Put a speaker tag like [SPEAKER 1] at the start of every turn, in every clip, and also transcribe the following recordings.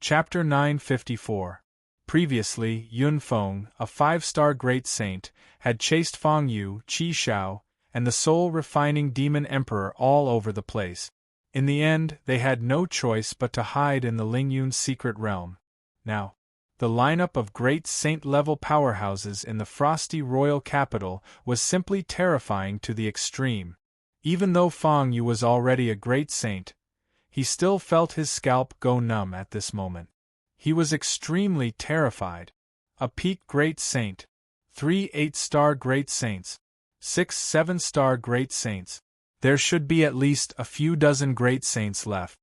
[SPEAKER 1] Chapter 954. Previously, Yun Feng, a five-star great saint, had chased Feng Yu, Qi Shao, and the soul-refining demon emperor all over the place. In the end, they had no choice but to hide in the Lingyun's secret realm. Now, the lineup of great saint-level powerhouses in the frosty royal capital was simply terrifying to the extreme. Even though Feng Yu was already a great saint, he still felt his scalp go numb at this moment. He was extremely terrified. A peak great saint, 3 8-star great saints, 6 7-star great saints. There should be at least a few dozen great saints left.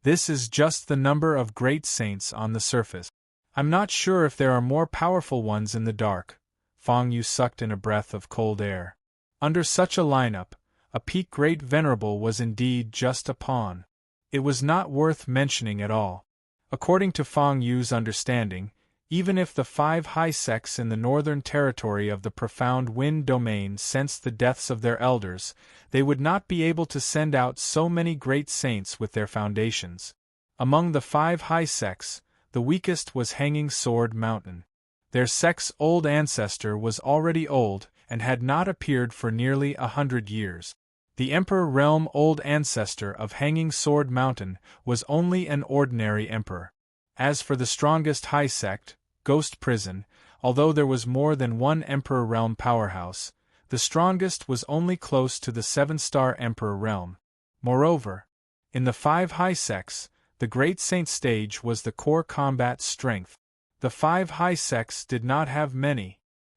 [SPEAKER 1] This is just the number of great saints on the surface. I'm not sure if there are more powerful ones in the dark. Feng Yu sucked in a breath of cold air. Under such a lineup, a peak great venerable was indeed just a pawn. It was not worth mentioning at all. According to Feng Yu's understanding, even if the 5 high sects in the northern territory of the profound wind domain sensed the deaths of their elders, they would not be able to send out so many great saints with their foundations. Among the 5 high sects, the weakest was Hanging Sword Mountain. Their sect's old ancestor was already old and had not appeared for nearly 100 years. The Emperor Realm old ancestor of Hanging Sword Mountain was only an ordinary emperor. As for the strongest high sect, Ghost Prison, although there was more than one Emperor Realm powerhouse, the strongest was only close to the 7-star Emperor Realm. Moreover, in the 5 high sects, the Great Saint stage was the core combat strength. The 5 high sects did not have many.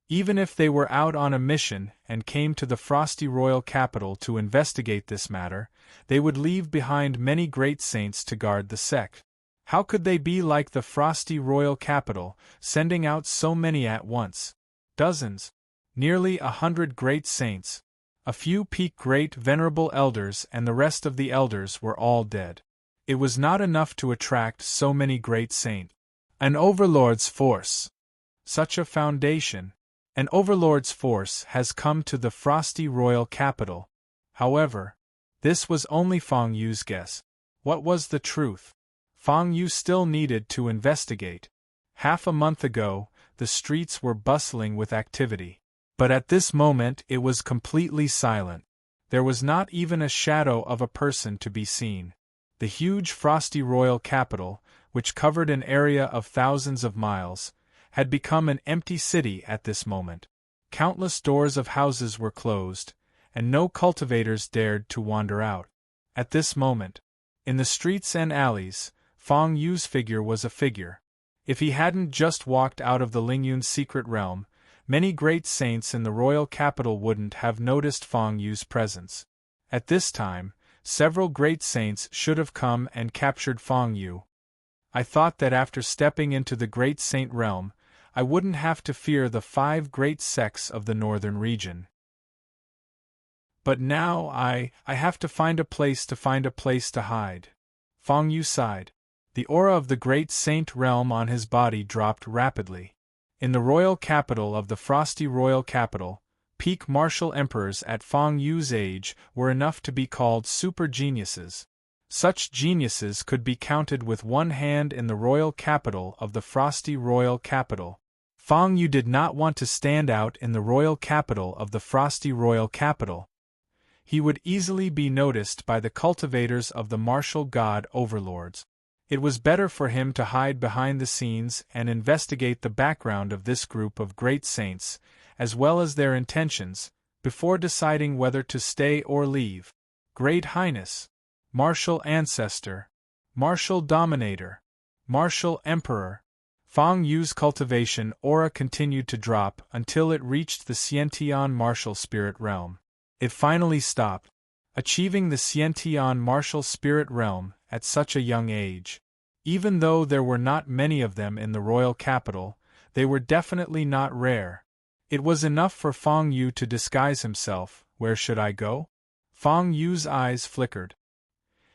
[SPEAKER 1] Even if they were out on a mission and came to the frosty royal capital to investigate this matter, they would leave behind many great saints to guard the sect. How could they be like the frosty royal capital, sending out so many at once? Dozens. Nearly 100 great saints. A few peak great venerable elders and the rest of the elders were all dead. It was not enough to attract so many great saints. An overlord's force. Such a foundation. An overlord's force has come to the frosty royal capital. However, this was only Feng Yu's guess. What was the truth? Feng Yu still needed to investigate. Half a month ago, the streets were bustling with activity. But at this moment it was completely silent. There was not even a shadow of a person to be seen. The huge frosty royal capital, which covered an area of thousands of miles, had become an empty city at this moment. Countless doors of houses were closed, and no cultivators dared to wander out. At this moment, in the streets and alleys, Feng Yu's figure was a figure. If he hadn't just walked out of the Lingyun's secret realm, many great saints in the royal capital wouldn't have noticed Feng Yu's presence. At this time, several great saints should have come and captured Feng Yu. I thought that after stepping into the great saint realm, I wouldn't have to fear the 5 great sects of the northern region. But now I have to find a place to hide. Feng Yu sighed. The aura of the great saint realm on his body dropped rapidly. In the royal capital of the frosty royal capital, peak martial emperors at Feng Yu's age were enough to be called super geniuses. Such geniuses could be counted with one hand in the royal capital of the frosty royal capital. Feng Yu did not want to stand out in the royal capital of the frosty royal capital. He would easily be noticed by the cultivators of the martial god overlords. It was better for him to hide behind the scenes and investigate the background of this group of great saints, as well as their intentions, before deciding whether to stay or leave. Great Highness, Martial Ancestor, Martial Dominator, Martial Emperor. Feng Yu's cultivation aura continued to drop until it reached the Xiantian martial spirit realm. It finally stopped, achieving the Xiantian martial spirit realm at such a young age. Even though there were not many of them in the royal capital, they were definitely not rare. It was enough for Feng Yu to disguise himself. Where should I go? Feng Yu's eyes flickered.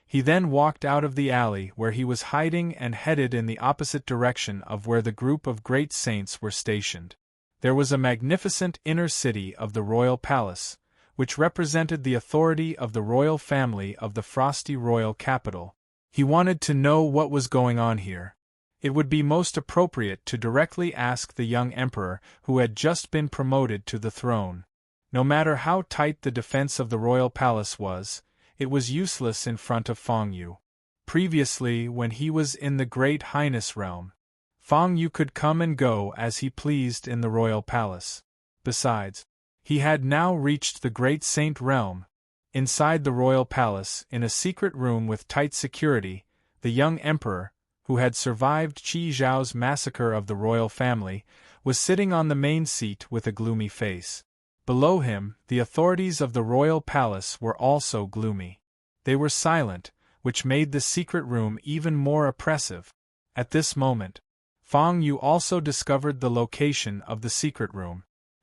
[SPEAKER 1] He then walked out of the alley where he was hiding and headed in the opposite direction of where the group of great saints were stationed. There was a magnificent inner city of the royal palace, which represented the authority of the royal family of the frosty royal capital. He wanted to know what was going on here. It would be most appropriate to directly ask the young emperor who had just been promoted to the throne. No matter how tight the defense of the royal palace was, it was useless in front of Feng Yu. Previously, when he was in the Great Highness realm, Feng Yu could come and go as he pleased in the royal palace. Besides, he had now reached the Great Saint realm. Inside the royal palace, in a secret room with tight security, the young emperor, who had survived Qi Zhao's massacre of the royal family, was sitting on the main seat with a gloomy face. Below him, the authorities of the royal palace were also gloomy. They were silent, which made the secret room even more oppressive. At this moment, Feng Yu also discovered the location of the secret room.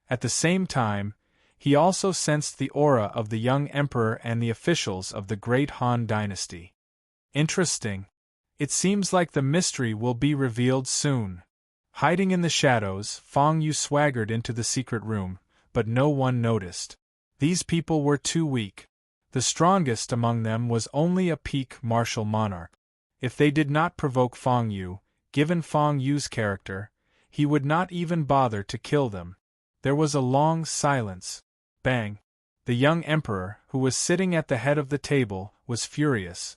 [SPEAKER 1] At the same time, he also sensed the aura of the young emperor and the officials of the Great Han dynasty. Interesting. It seems like the mystery will be revealed soon. Hiding in the shadows, Feng Yu swaggered into the secret room, but no one noticed. These people were too weak. The strongest among them was only a peak martial monarch. If they did not provoke Feng Yu, given Feng Yu's character, he would not even bother to kill them. There was a long silence. Bang! The young emperor, who was sitting at the head of the table, was furious.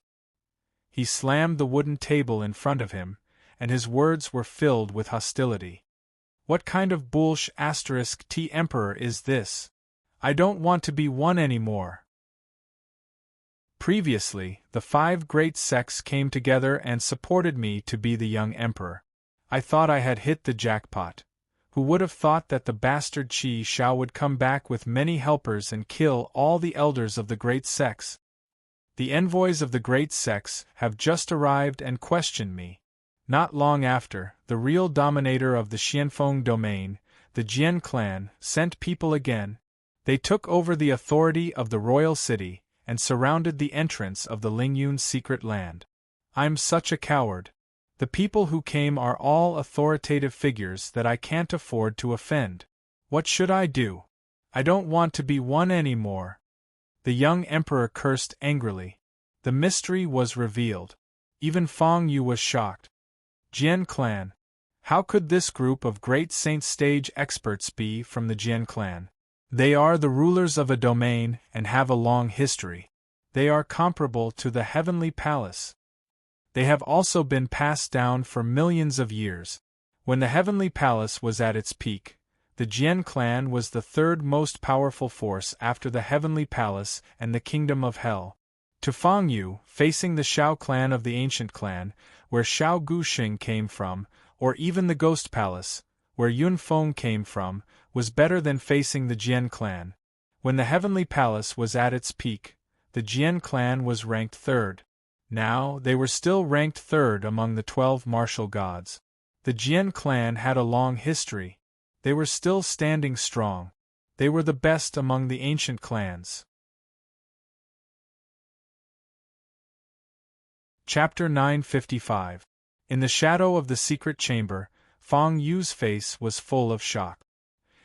[SPEAKER 1] He slammed the wooden table in front of him, and his words were filled with hostility. What kind of *T emperor is this? I don't want to be one anymore. Previously, the 5 great sects came together and supported me to be the young emperor. I thought I had hit the jackpot. Who would have thought that the bastard Qi Zhao would come back with many helpers and kill all the elders of the great sects? The envoys of the great sects have just arrived and questioned me. Not long after, the real dominator of the Xianfeng domain, the Jian clan, sent people again. They took over the authority of the royal city and surrounded the entrance of the Lingyun secret land. I'm such a coward. The people who came are all authoritative figures that I can't afford to offend. What should I do? I don't want to be one anymore. The young emperor cursed angrily. The mystery was revealed. Even Feng Yu was shocked. Jian clan. How could this group of great saint stage experts be from the Jian clan? They are the rulers of a domain and have a long history. They are comparable to the heavenly palace. They have also been passed down for millions of years. When the heavenly palace was at its peak, the Jian clan was the 3rd most powerful force after the heavenly palace and the kingdom of hell. To Feng Yu, facing the Shao clan of the ancient clan, where Shao Guxing came from, or even the ghost palace, where Yun Feng came from, was better than facing the Jian clan. When the heavenly palace was at its peak, the Jian clan was ranked 3rd. Now, they were still ranked 3rd among the 12 martial gods. The Jian clan had a long history. They were still standing strong. They were the best among the ancient clans. Chapter 955. In the shadow of the secret chamber, Feng Yu's face was full of shock.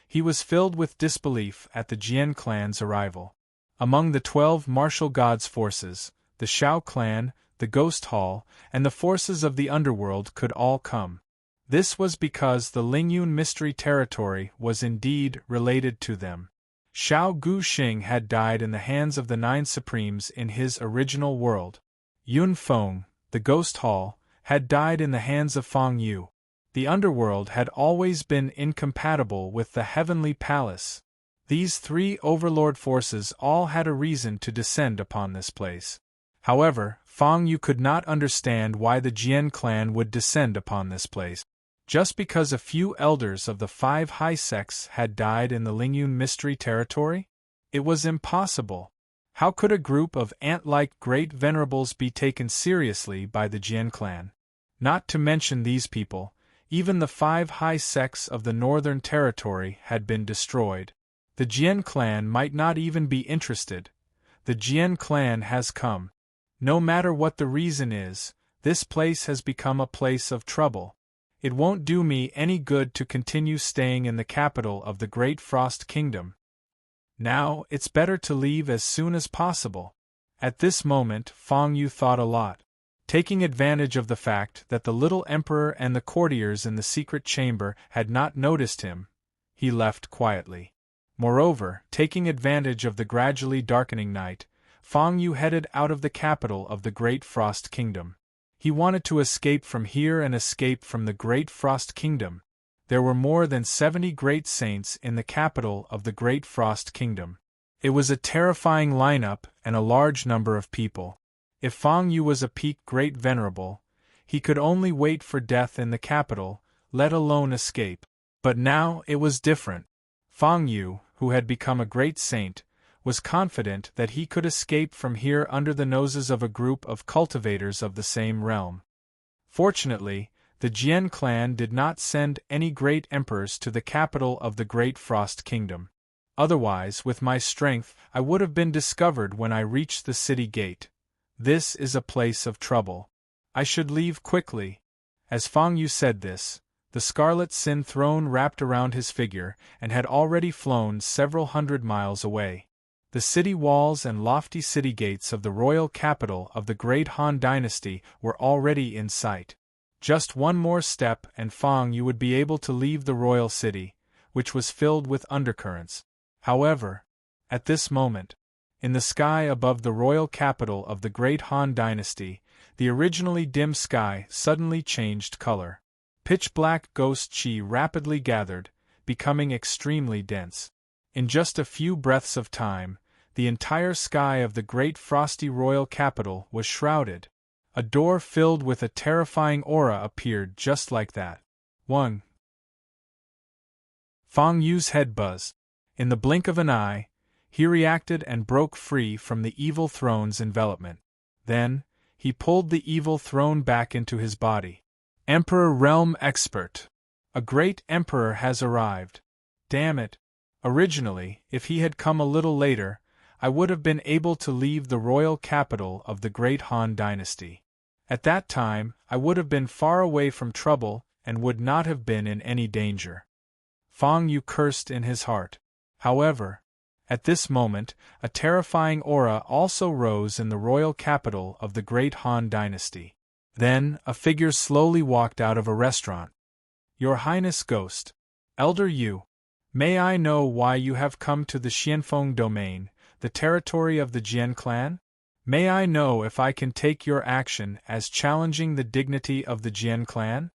[SPEAKER 1] He was filled with disbelief at the Jian clan's arrival. Among the 12 martial gods' forces, the Shao clan, the Ghost Hall, and the forces of the underworld could all come. This was because the Lingyun mystery territory was indeed related to them. Shao Guxing had died in the hands of the 9 supremes in his original world. Yun Feng, the Ghost Hall, had died in the hands of Feng Yu. The underworld had always been incompatible with the heavenly palace. These 3 overlord forces all had a reason to descend upon this place. However, Feng Yu could not understand why the Jian clan would descend upon this place. Just because a few elders of the 5 high sects had died in the Lingyun mystery territory? It was impossible. How could a group of ant-like great venerables be taken seriously by the Jian clan? Not to mention these people, even the 5 high sects of the northern territory had been destroyed. The Jian clan might not even be interested. The Jian clan has come. No matter what the reason is, this place has become a place of trouble. It won't do me any good to continue staying in the capital of the Great Frost Kingdom. Now, it's better to leave as soon as possible. At this moment, Feng Yu thought a lot. Taking advantage of the fact that the little emperor and the courtiers in the secret chamber had not noticed him, he left quietly. Moreover, taking advantage of the gradually darkening night, Fang Yu headed out of the capital of the Great Frost Kingdom. He wanted to escape from here and escape from the Great Frost Kingdom. There were more than 70 great saints in the capital of the Great Frost Kingdom. It was a terrifying lineup and a large number of people. If Fang Yu was a peak great venerable, he could only wait for death in the capital, let alone escape. But now it was different. Fang Yu, who had become a great saint, was confident that he could escape from here under the noses of a group of cultivators of the same realm. Fortunately, the Jian clan did not send any great emperors to the capital of the Great Frost Kingdom. Otherwise, with my strength, I would have been discovered when I reached the city gate. This is a place of trouble. I should leave quickly. As Fang Yu said this, the scarlet sin throne wrapped around his figure and had already flown several hundred miles away. The city walls and lofty city gates of the royal capital of the Great Han Dynasty were already in sight. Just one more step and Fang Yu would be able to leave the royal city, which was filled with undercurrents. However, at this moment, in the sky above the royal capital of the Great Han Dynasty, the originally dim sky suddenly changed color. Pitch-black ghost chi rapidly gathered, becoming extremely dense. In just a few breaths of time, the entire sky of the great frosty royal capital was shrouded. A door filled with a terrifying aura appeared just like that. 1. Fang Yu's head buzzed. In the blink of an eye, he reacted and broke free from the evil throne's envelopment. Then, he pulled the evil throne back into his body. Emperor Realm Expert. A great emperor has arrived. Damn it. Originally, if he had come a little later, I would have been able to leave the royal capital of the Great Han Dynasty. At that time, I would have been far away from trouble and would not have been in any danger. Fang Yu cursed in his heart. However, at this moment, a terrifying aura also rose in the royal capital of the Great Han Dynasty. Then, a figure slowly walked out of a restaurant. Your Highness Ghost. Elder Yu. May I know why you have come to the Xianfeng domain, the territory of the Jian clan? May I know if I can take your action as challenging the dignity of the Jian clan?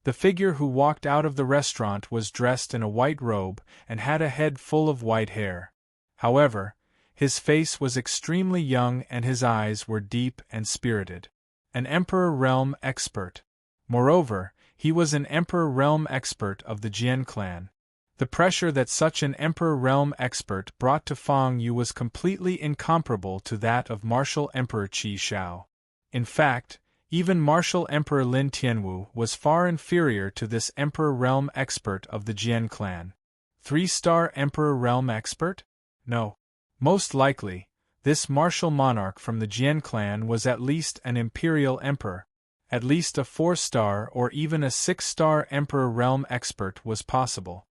[SPEAKER 1] The figure who walked out of the restaurant was dressed in a white robe and had a head full of white hair. However, his face was extremely young and his eyes were deep and spirited. An Emperor Realm Expert. Moreover, he was an Emperor Realm Expert of the Jian clan. The pressure that such an Emperor Realm Expert brought to Fang Yu was completely incomparable to that of Martial Emperor Qi Shao. In fact, even Martial Emperor Lin Tianwu was far inferior to this Emperor Realm Expert of the Jian clan. 3-star Emperor Realm Expert? No. Most likely, this martial monarch from the Jian clan was at least an Imperial Emperor. At least a 4-star or even a 6-star Emperor Realm Expert was possible.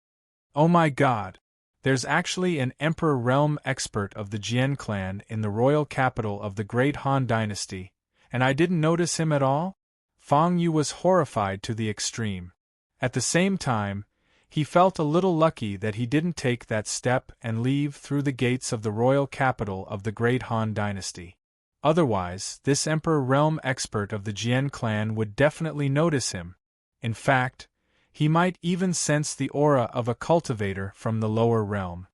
[SPEAKER 1] Oh my god! There's actually an Emperor Realm Expert of the Jian clan in the royal capital of the Great Han Dynasty, and I didn't notice him at all? Fang Yu was horrified to the extreme. At the same time, he felt a little lucky that he didn't take that step and leave through the gates of the royal capital of the Great Han Dynasty. Otherwise, this Emperor Realm Expert of the Jian clan would definitely notice him. In fact, he might even sense the aura of a cultivator from the lower realm.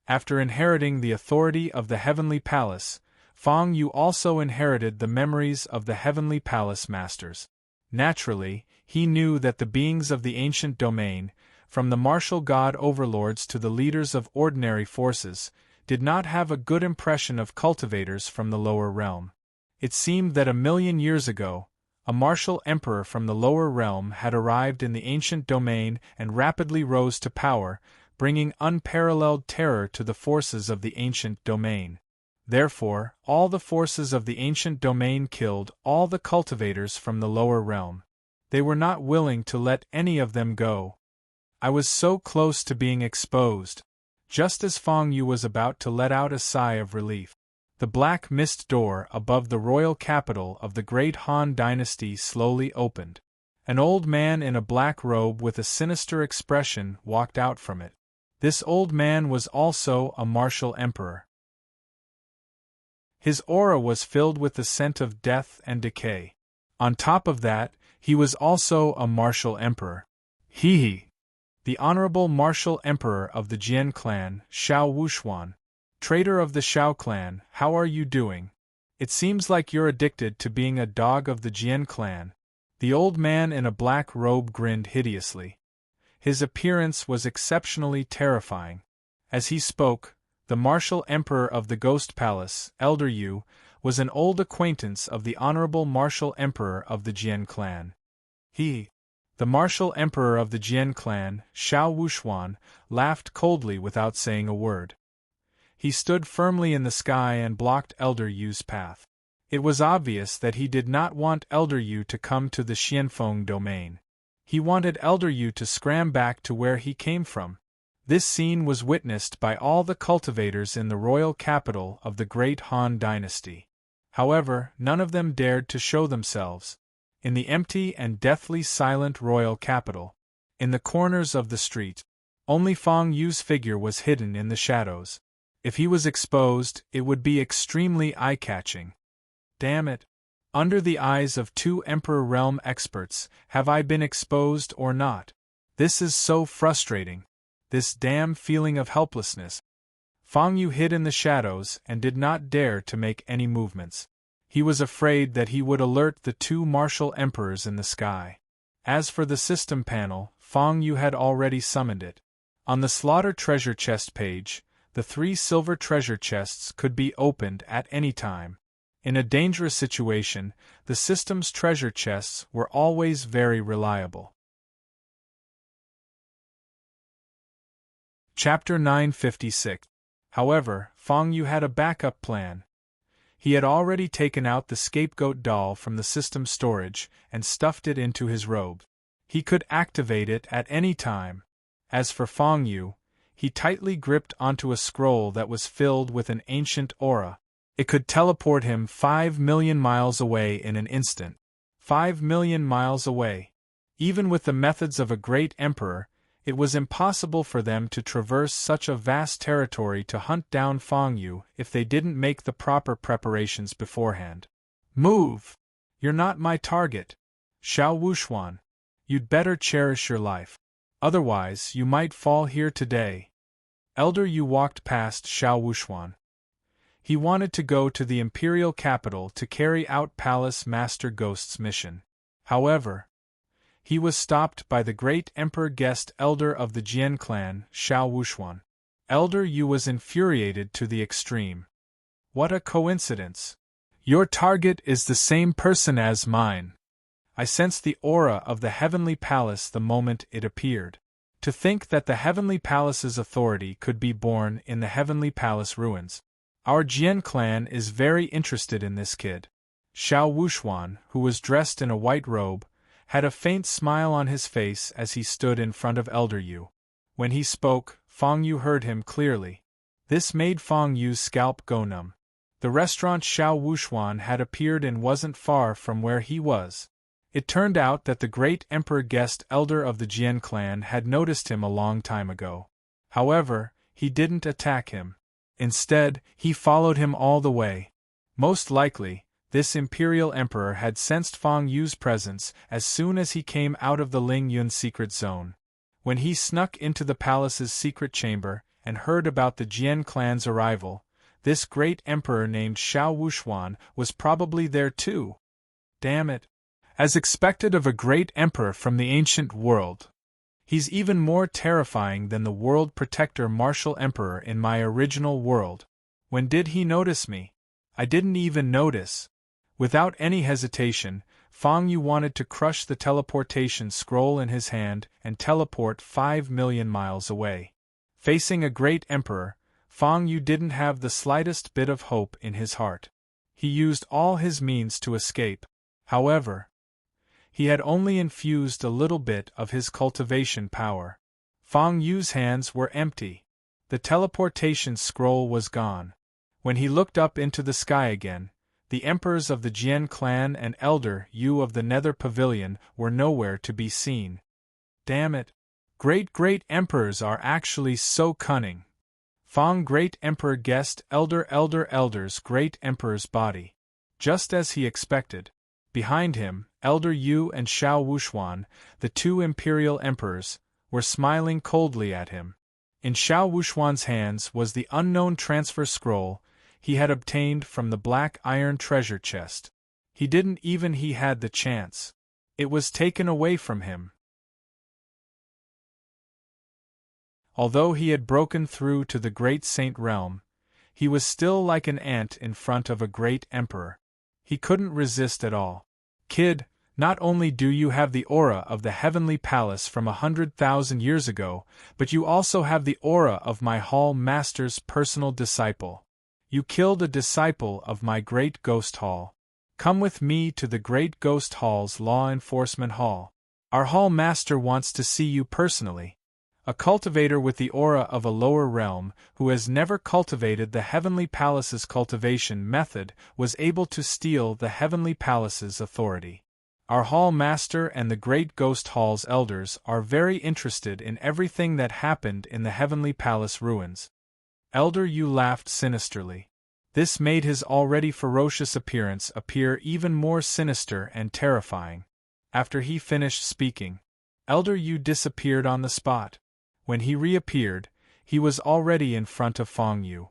[SPEAKER 1] After inheriting the authority of the Heavenly Palace, Fang Yu also inherited the memories of the Heavenly Palace Masters. Naturally, he knew that the beings of the ancient domain, from the martial god overlords to the leaders of ordinary forces, did not have a good impression of cultivators from the lower realm. It seemed that 1,000,000 years ago, a martial emperor from the lower realm had arrived in the ancient domain and rapidly rose to power, bringing unparalleled terror to the forces of the ancient domain. Therefore, all the forces of the ancient domain killed all the cultivators from the lower realm. They were not willing to let any of them go. I was so close to being exposed. Just as Fang Yu was about to let out a sigh of relief, The black mist door above the royal capital of the great Han dynasty slowly opened. An old man in a black robe with a sinister expression walked out from it. This old man was also a martial emperor. His aura was filled with the scent of death and decay. On top of that, he was also a martial emperor. He, the honorable martial emperor of the Jian clan, Xiao Wuxuan. Traitor of the Xiao clan, how are you doing? It seems like you're addicted to being a dog of the Jian clan. The old man in a black robe grinned hideously. His appearance was exceptionally terrifying. As he spoke, the martial emperor of the Ghost Palace, Elder Yu, was an old acquaintance of the honorable martial emperor of the Jian clan. He, the martial emperor of the Jian clan, Xiao Wuxuan, laughed coldly without saying a word. He stood firmly in the sky and blocked Elder Yu's path. It was obvious that he did not want Elder Yu to come to the Xianfeng domain. He wanted Elder Yu to scram back to where he came from. This scene was witnessed by all the cultivators in the royal capital of the great Han dynasty. However, none of them dared to show themselves. In the empty and deathly silent royal capital, in the corners of the street, only Fang Yu's figure was hidden in the shadows. If he was exposed, it would be extremely eye-catching. Damn it! Under the eyes of two Emperor Realm experts, have I been exposed or not? This is so frustrating. This damn feeling of helplessness. Fang Yu hid in the shadows and did not dare to make any movements. He was afraid that he would alert the two martial emperors in the sky. As for the system panel, Fang Yu had already summoned it. On the slaughter treasure chest page, the 3 silver treasure chests could be opened at any time. In a dangerous situation, the system's treasure chests were always very reliable. Chapter 956. However, Fang Yu had a backup plan. He had already taken out the scapegoat doll from the system storage and stuffed it into his robe. He could activate it at any time. As for Fang Yu, he tightly gripped onto a scroll that was filled with an ancient aura. It could teleport him 5 million miles away in an instant. 5 million miles away. Even with the methods of a great emperor, it was impossible for them to traverse such a vast territory to hunt down Fang Yu if they didn't make the proper preparations beforehand. Move! You're not my target. Xiao Wuxuan. You'd better cherish your life. Otherwise, you might fall here today. Elder Yu walked past Xiao Wuxuan. He wanted to go to the imperial capital to carry out Palace Master Ghost's mission. However, he was stopped by the great emperor guest elder of the Jian clan, Xiao Wuxuan. Elder Yu was infuriated to the extreme. What a coincidence! Your target is the same person as mine. I sensed the aura of the heavenly palace the moment it appeared. To think that the heavenly palace's authority could be born in the heavenly palace ruins. Our Jian clan is very interested in this kid. Xiao Wuxuan, who was dressed in a white robe, had a faint smile on his face as he stood in front of Elder Yu. When he spoke, Fang Yu heard him clearly. This made Fang Yu's scalp go numb. The restaurant Xiao Wuxuan had appeared in wasn't far from where he was. It turned out that the great emperor guest elder of the Jian clan had noticed him a long time ago. However, he didn't attack him. Instead, he followed him all the way. Most likely, this imperial emperor had sensed Fang Yu's presence as soon as he came out of the Ling Yun secret zone. When he snuck into the palace's secret chamber and heard about the Jian clan's arrival, this great emperor named Xiao Wuxuan was probably there too. Damn it. As expected of a great emperor from the ancient world. He's even more terrifying than the world protector martial emperor in my original world. When did he notice me? I didn't even notice. Without any hesitation, Fang Yu wanted to crush the teleportation scroll in his hand and teleport 5 million miles away. Facing a great emperor, Fang Yu didn't have the slightest bit of hope in his heart. He used all his means to escape. However, he had only infused a little bit of his cultivation power. Fang Yu's hands were empty. The teleportation scroll was gone. When he looked up into the sky again, the emperors of the Jian clan and Elder Yu of the Nether Pavilion were nowhere to be seen. Damn it! Great emperors are actually so cunning. Fong Great Emperor guessed Elder's Great Emperor's body. Just as he expected. Behind him, Elder Yu and Xiao Wuxuan, the two imperial emperors, were smiling coldly at him. In Xiao Wuxuan's hands was the unknown transfer scroll he had obtained from the black iron treasure chest. He had the chance. It was taken away from him. Although he had broken through to the great saint realm, he was still like an ant in front of a great emperor. He couldn't resist at all. Kid, not only do you have the aura of the heavenly palace from 100,000 years ago, but you also have the aura of my hall master's personal disciple. You killed a disciple of my great ghost hall. Come with me to the great ghost hall's law enforcement hall. Our hall master wants to see you personally. A cultivator with the aura of a lower realm, who has never cultivated the Heavenly Palace's cultivation method, was able to steal the Heavenly Palace's authority. Our hall master and the Great Ghost Hall's elders are very interested in everything that happened in the Heavenly Palace ruins. Elder Yu laughed sinisterly. This made his already ferocious appearance appear even more sinister and terrifying. After he finished speaking, Elder Yu disappeared on the spot. When he reappeared, he was already in front of Fong Yu.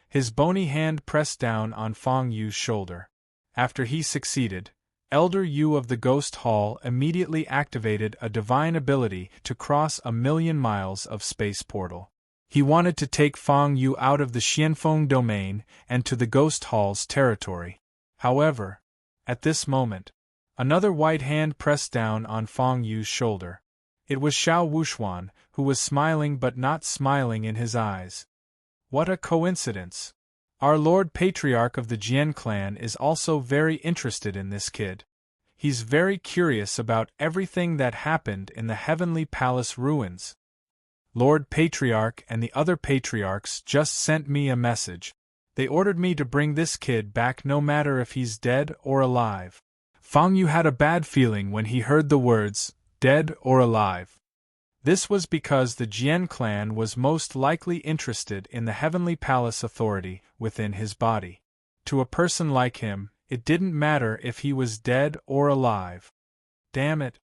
[SPEAKER 1] His bony hand pressed down on Fong Yu's shoulder. After he succeeded, Elder Yu of the Ghost Hall immediately activated a divine ability to cross 1,000,000 miles of space portal. He wanted to take Fong Yu out of the Xianfeng domain and to the Ghost Hall's territory. However, at this moment, another white hand pressed down on Fong Yu's shoulder. It was Xiao Wuxuan, who was smiling but not smiling in his eyes. What a coincidence! Our Lord Patriarch of the Jian clan is also very interested in this kid. He's very curious about everything that happened in the Heavenly Palace ruins. Lord Patriarch and the other patriarchs just sent me a message. They ordered me to bring this kid back no matter if he's dead or alive. Fong Yu had a bad feeling when he heard the words, dead or alive. This was because the Jian clan was most likely interested in the Heavenly Palace authority within his body. To a person like him, it didn't matter if he was dead or alive. Damn it!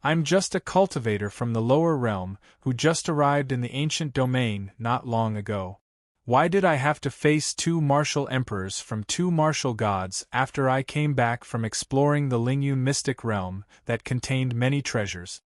[SPEAKER 1] I'm just a cultivator from the lower realm who just arrived in the ancient domain not long ago. Why did I have to face two martial emperors from two martial gods after I came back from exploring the Lingyun mystic realm that contained many treasures?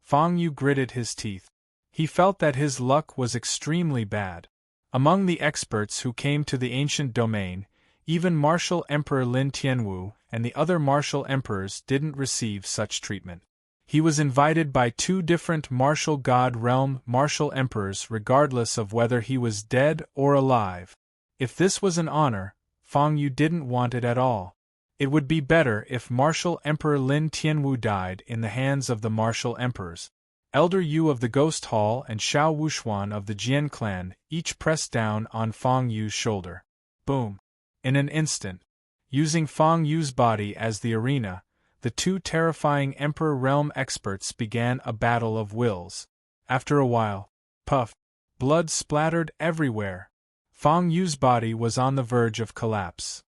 [SPEAKER 1] Fong Yu gritted his teeth. He felt that his luck was extremely bad. Among the experts who came to the ancient domain, even Martial Emperor Lin Tianwu and the other martial emperors didn't receive such treatment. He was invited by two different martial god realm martial emperors regardless of whether he was dead or alive. If this was an honor, Fong Yu didn't want it at all. It would be better if Martial Emperor Lin Tianwu died in the hands of the martial emperors. Elder Yu of the Ghost Hall and Xiao Wuxuan of the Jian clan each pressed down on Fong Yu's shoulder. Boom! In an instant, using Fong Yu's body as the arena, the two terrifying Emperor Realm experts began a battle of wills. After a while, puff, blood splattered everywhere. Fong Yu's body was on the verge of collapse.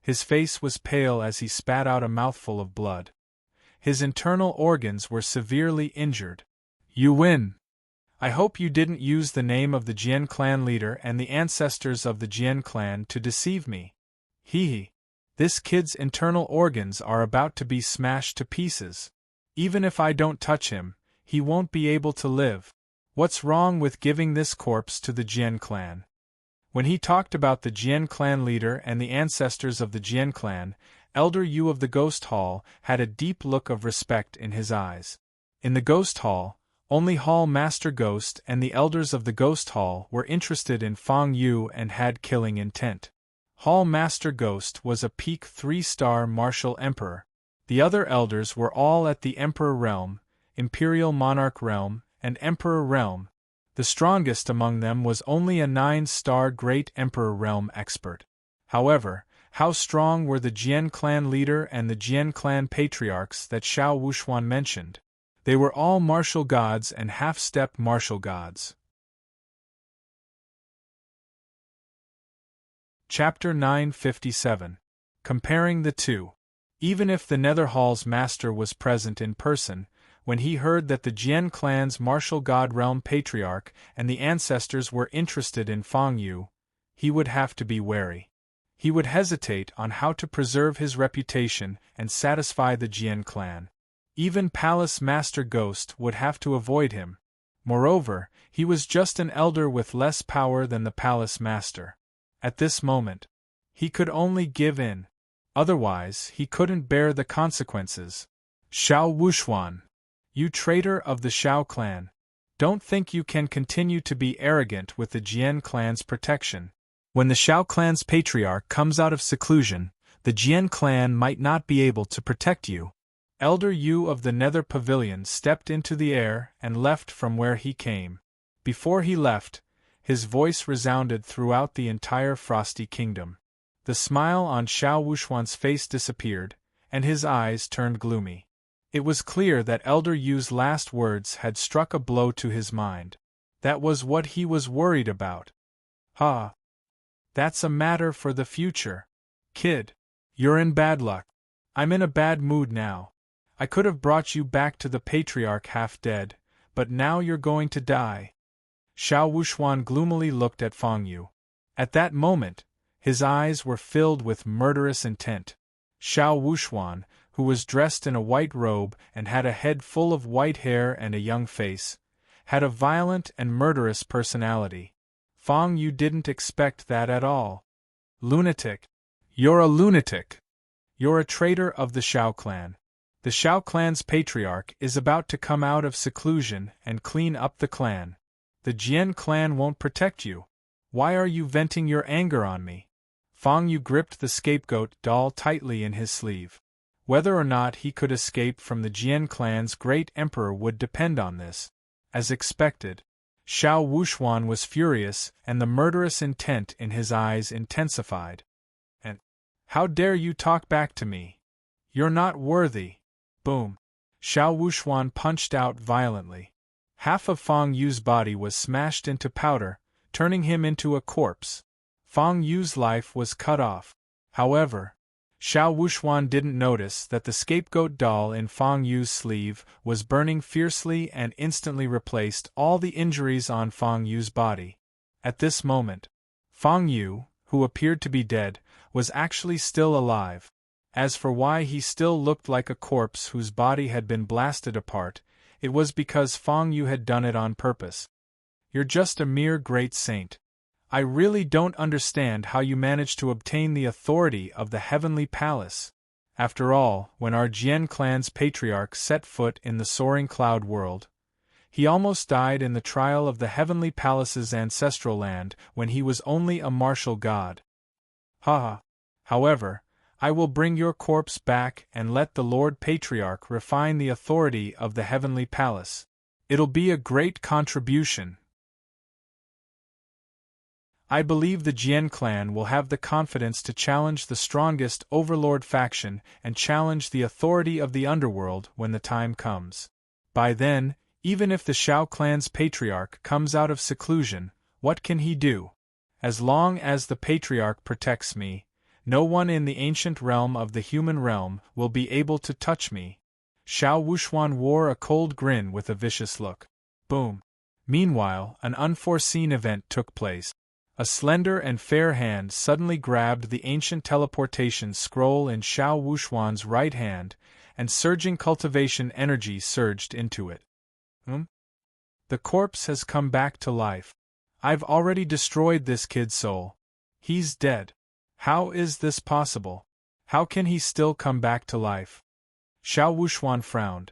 [SPEAKER 1] His face was pale as he spat out a mouthful of blood. His internal organs were severely injured. You win! I hope you didn't use the name of the Jian clan leader and the ancestors of the Jian clan to deceive me. Hee. This kid's internal organs are about to be smashed to pieces. Even if I don't touch him, he won't be able to live. What's wrong with giving this corpse to the Jian clan? When he talked about the Jian clan leader and the ancestors of the Jian clan, Elder Yu of the Ghost Hall had a deep look of respect in his eyes. In the Ghost Hall, only Hall Master Ghost and the elders of the Ghost Hall were interested in Fong Yu and had killing intent. Hall Master Ghost was a peak 3-star martial emperor. The other elders were all at the Emperor Realm, Imperial Monarch Realm, and Emperor Realm. The strongest among them was only a 9-star Great Emperor realm expert. However, how strong were the Jian clan leader and the Jian clan patriarchs that Xiao Wuxuan mentioned? They were all martial gods and half-stepped martial gods. Chapter 957. Comparing the two. Even if the Nether Hall's master was present in person, when he heard that the Jian clan's martial god realm patriarch and the ancestors were interested in Fang Yu, he would have to be wary. He would hesitate on how to preserve his reputation and satisfy the Jian clan. Even Palace Master Ghost would have to avoid him. Moreover, he was just an elder with less power than the Palace Master. At this moment, he could only give in. Otherwise, he couldn't bear the consequences. Xiao Wuxuan, you traitor of the Xiao clan, don't think you can continue to be arrogant with the Jian clan's protection. When the Xiao clan's patriarch comes out of seclusion, the Jian clan might not be able to protect you. Elder Yu of the Nether Pavilion stepped into the air and left from where he came. Before he left, his voice resounded throughout the entire Frosty Kingdom. The smile on Xiao Wuxuan's face disappeared, and his eyes turned gloomy. It was clear that Elder Yu's last words had struck a blow to his mind. That was what he was worried about. Ha! That's a matter for the future. Kid, you're in bad luck. I'm in a bad mood now. I could have brought you back to the Patriarch half dead, but now you're going to die. Xiao Wuxuan gloomily looked at Fang Yu. At that moment, his eyes were filled with murderous intent. Xiao Wuxuan, who was dressed in a white robe and had a head full of white hair and a young face, had a violent and murderous personality. Fang Yu didn't expect that at all. Lunatic. You're a lunatic. You're a traitor of the Xiao clan. The Xiao clan's patriarch is about to come out of seclusion and clean up the clan. The Jian clan won't protect you. Why are you venting your anger on me? Fang Yu gripped the scapegoat doll tightly in his sleeve. Whether or not he could escape from the Jian clan's great emperor would depend on this. As expected, Xiao Wuxuan was furious and the murderous intent in his eyes intensified. And, how dare you talk back to me? You're not worthy. Boom. Xiao Wuxuan punched out violently. Half of Fang Yu's body was smashed into powder, turning him into a corpse. Fang Yu's life was cut off. However, Xiao Wuxuan didn't notice that the scapegoat doll in Fang Yu's sleeve was burning fiercely and instantly replaced all the injuries on Fang Yu's body. At this moment, Fang Yu, who appeared to be dead, was actually still alive. As for why he still looked like a corpse whose body had been blasted apart, it was because Fang Yu had done it on purpose. You're just a mere great saint. I really don't understand how you managed to obtain the authority of the Heavenly Palace. After all, when our Jian clan's patriarch set foot in the soaring cloud world, he almost died in the trial of the Heavenly Palace's ancestral land when he was only a martial god. Ha! However, I will bring your corpse back and let the Lord Patriarch refine the authority of the Heavenly Palace. It'll be a great contribution. I believe the Jian clan will have the confidence to challenge the strongest overlord faction and challenge the authority of the underworld when the time comes. By then, even if the Xiao clan's patriarch comes out of seclusion, what can he do? As long as the patriarch protects me, no one in the ancient realm of the human realm will be able to touch me. Xiao Wuxuan wore a cold grin with a vicious look. Boom. Meanwhile, an unforeseen event took place. A slender and fair hand suddenly grabbed the ancient teleportation scroll in Xiao Wuxuan's right hand, and surging cultivation energy surged into it. The corpse has come back to life. I've already destroyed this kid's soul. He's dead. How is this possible? How can he still come back to life? Xiao Wuxuan frowned.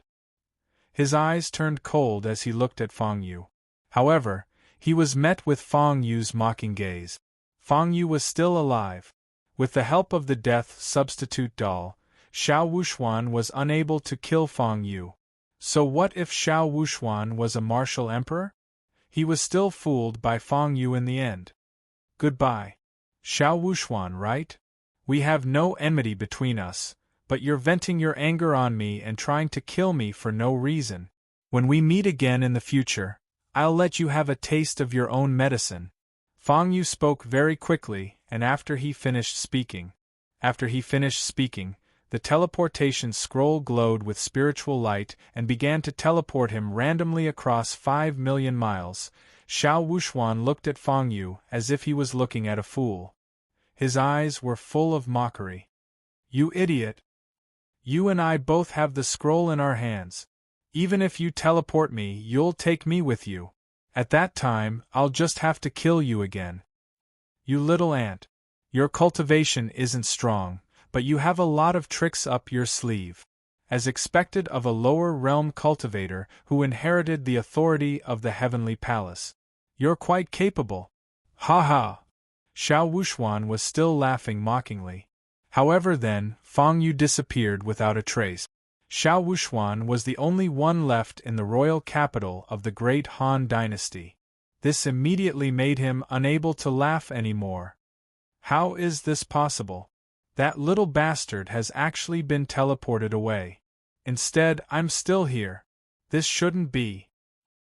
[SPEAKER 1] His eyes turned cold as he looked at Fang Yu. However, he was met with Fang Yu's mocking gaze. Fang Yu was still alive. With the help of the death substitute doll, Xiao Wuxuan was unable to kill Fang Yu. So what if Xiao Wuxuan was a martial emperor? He was still fooled by Fang Yu in the end. Goodbye. Xiao Wuxuan, right? We have no enmity between us, but you're venting your anger on me and trying to kill me for no reason. When we meet again in the future, I'll let you have a taste of your own medicine. Fang Yu spoke very quickly, and after he finished speaking, the teleportation scroll glowed with spiritual light and began to teleport him randomly across 5 million miles. Xiao Wuxuan looked at Fang Yu as if he was looking at a fool. His eyes were full of mockery. You idiot! You and I both have the scroll in our hands. Even if you teleport me, you'll take me with you. At that time, I'll just have to kill you again. You little ant. Your cultivation isn't strong, but you have a lot of tricks up your sleeve. As expected of a lower realm cultivator who inherited the authority of the heavenly palace. You're quite capable. Ha ha! Xiao Wuxuan was still laughing mockingly. However then, Fang Yu disappeared without a trace. Xiao Wuxuan was the only one left in the royal capital of the great Han dynasty. This immediately made him unable to laugh anymore. How is this possible? That little bastard has actually been teleported away. Instead, I'm still here. This shouldn't be.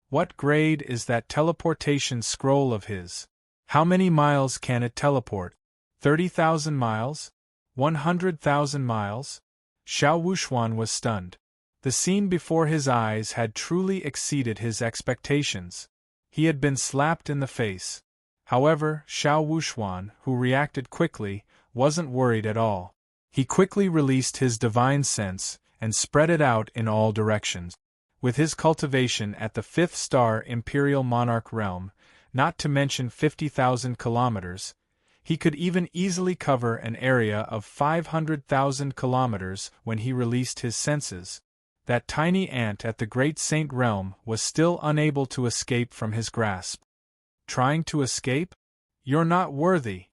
[SPEAKER 1] What grade is that teleportation scroll of his? How many miles can it teleport? 30,000 miles? 100,000 miles? Xiao Wuxuan was stunned. The scene before his eyes had truly exceeded his expectations. He had been slapped in the face. However, Xiao Wuxuan, who reacted quickly, wasn't worried at all. He quickly released his divine sense and spread it out in all directions. With his cultivation at the 5th star Imperial Monarch realm, not to mention 50,000 kilometers, he could even easily cover an area of 500,000 kilometers when he released his senses. That tiny ant at the Great Saint realm was still unable to escape from his grasp. Trying to escape? You're not worthy.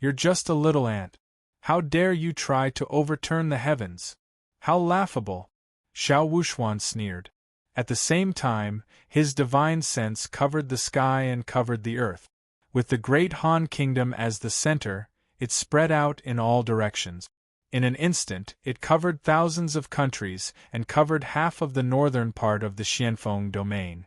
[SPEAKER 1] You're just a little ant. How dare you try to overturn the heavens? How laughable! Xiao Wuxuan sneered. At the same time, his divine sense covered the sky and covered the earth. With the great Han kingdom as the center, it spread out in all directions. In an instant, it covered thousands of countries and covered half of the northern part of the Xianfeng domain.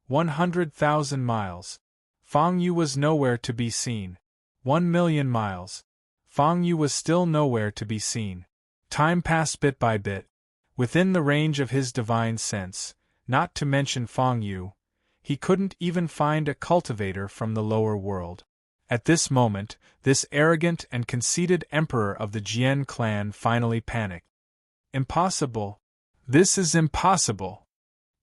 [SPEAKER 1] 100,000 miles. Fang Yu was nowhere to be seen. 1 million miles. Fang Yu was still nowhere to be seen. Time passed bit by bit. Within the range of his divine sense, not to mention Fang Yu, he couldn't even find a cultivator from the lower world. At this moment, this arrogant and conceited emperor of the Jian clan finally panicked. Impossible! This is impossible!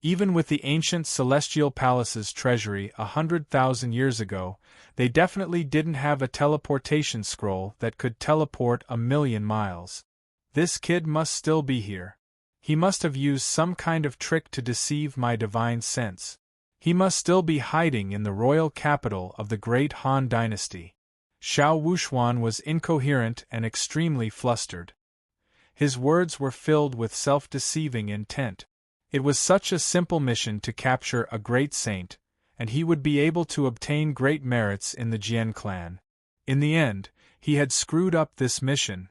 [SPEAKER 1] Even with the ancient Celestial Palace's treasury 100,000 years ago, they definitely didn't have a teleportation scroll that could teleport 1,000,000 miles. This kid must still be here. He must have used some kind of trick to deceive my divine sense. He must still be hiding in the royal capital of the great Han dynasty. Xiao Wuxuan was incoherent and extremely flustered. His words were filled with self-deceiving intent. It was such a simple mission to capture a great saint, and he would be able to obtain great merits in the Jian clan. In the end, he had screwed up this mission.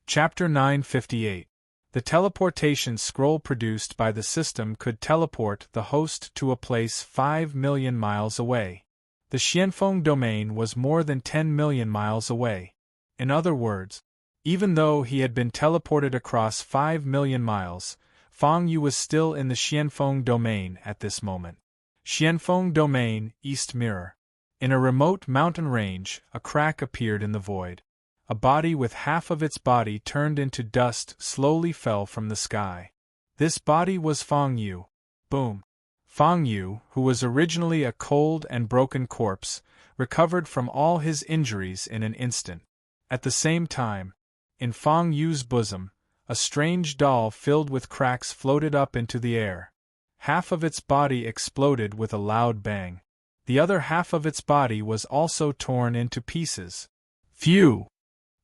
[SPEAKER 1] Chapter 958. The teleportation scroll produced by the system could teleport the host to a place 5 million miles away. The Xianfeng domain was more than 10 million miles away. In other words, even though he had been teleported across 5 million miles, Fang Yu was still in the Xianfeng domain at this moment. Xianfeng domain, East Mirror. In a remote mountain range, a crack appeared in the void. A body with half of its body turned into dust slowly fell from the sky. This body was Fang Yu. Boom! Fang Yu, who was originally a cold and broken corpse, recovered from all his injuries in an instant. At the same time, in Fang Yu's bosom, a strange doll filled with cracks floated up into the air. Half of its body exploded with a loud bang. The other half of its body was also torn into pieces. Phew!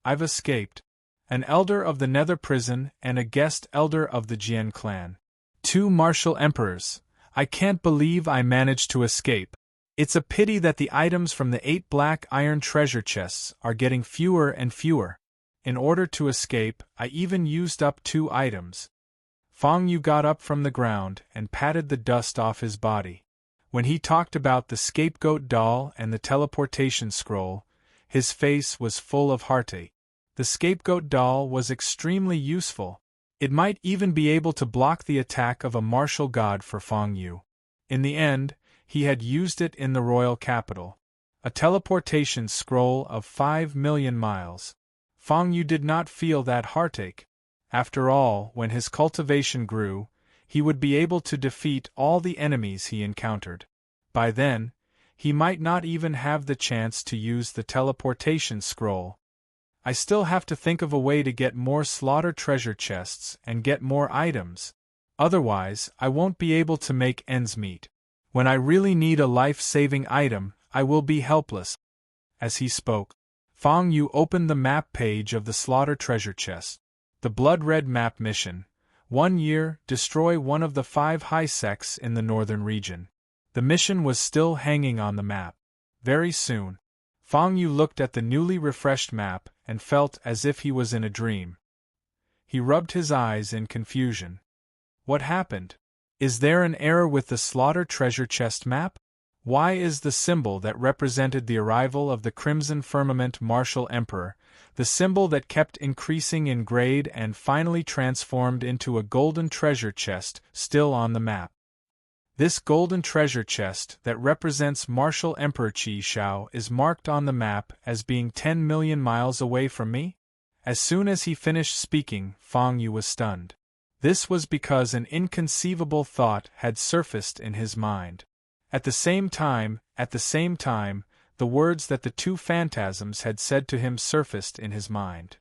[SPEAKER 1] I've escaped. an elder of the Nether Prison and a guest elder of the Jian clan. 2 martial emperors. I can't believe I managed to escape. It's a pity that the items from the 8 black iron treasure chests are getting fewer and fewer. In order to escape, I even used up 2 items. Fang Yu got up from the ground and patted the dust off his body. When he talked about the scapegoat doll and the teleportation scroll, his face was full of heartache. The scapegoat doll was extremely useful. It might even be able to block the attack of a martial god for Fang Yu. In the end, he had used it in the royal capital. A teleportation scroll of 5 million miles. Fang Yu did not feel that heartache. After all, when his cultivation grew, he would be able to defeat all the enemies he encountered. By then, he might not even have the chance to use the teleportation scroll. I still have to think of a way to get more slaughter treasure chests and get more items. Otherwise, I won't be able to make ends meet. When I really need a life-saving item, I will be helpless. As he spoke, Fang Yu opened the map page of the slaughter treasure chest. The blood-red map mission. 1 year, destroy one of the 5 high sects in the northern region. The mission was still hanging on the map. Very soon, Fang Yu looked at the newly refreshed map and felt as if he was in a dream. He rubbed his eyes in confusion. What happened? Is there an error with the slaughter treasure chest map? Why is the symbol that represented the arrival of the Crimson Firmament Martial Emperor, the symbol that kept increasing in grade and finally transformed into a golden treasure chest, still on the map? This golden treasure chest that represents Martial Emperor Qi Shao is marked on the map as being 10 million miles away from me? As soon as he finished speaking, Fang Yu was stunned. This was because an inconceivable thought had surfaced in his mind. At the same time, the words that the 2 phantasms had said to him surfaced in his mind.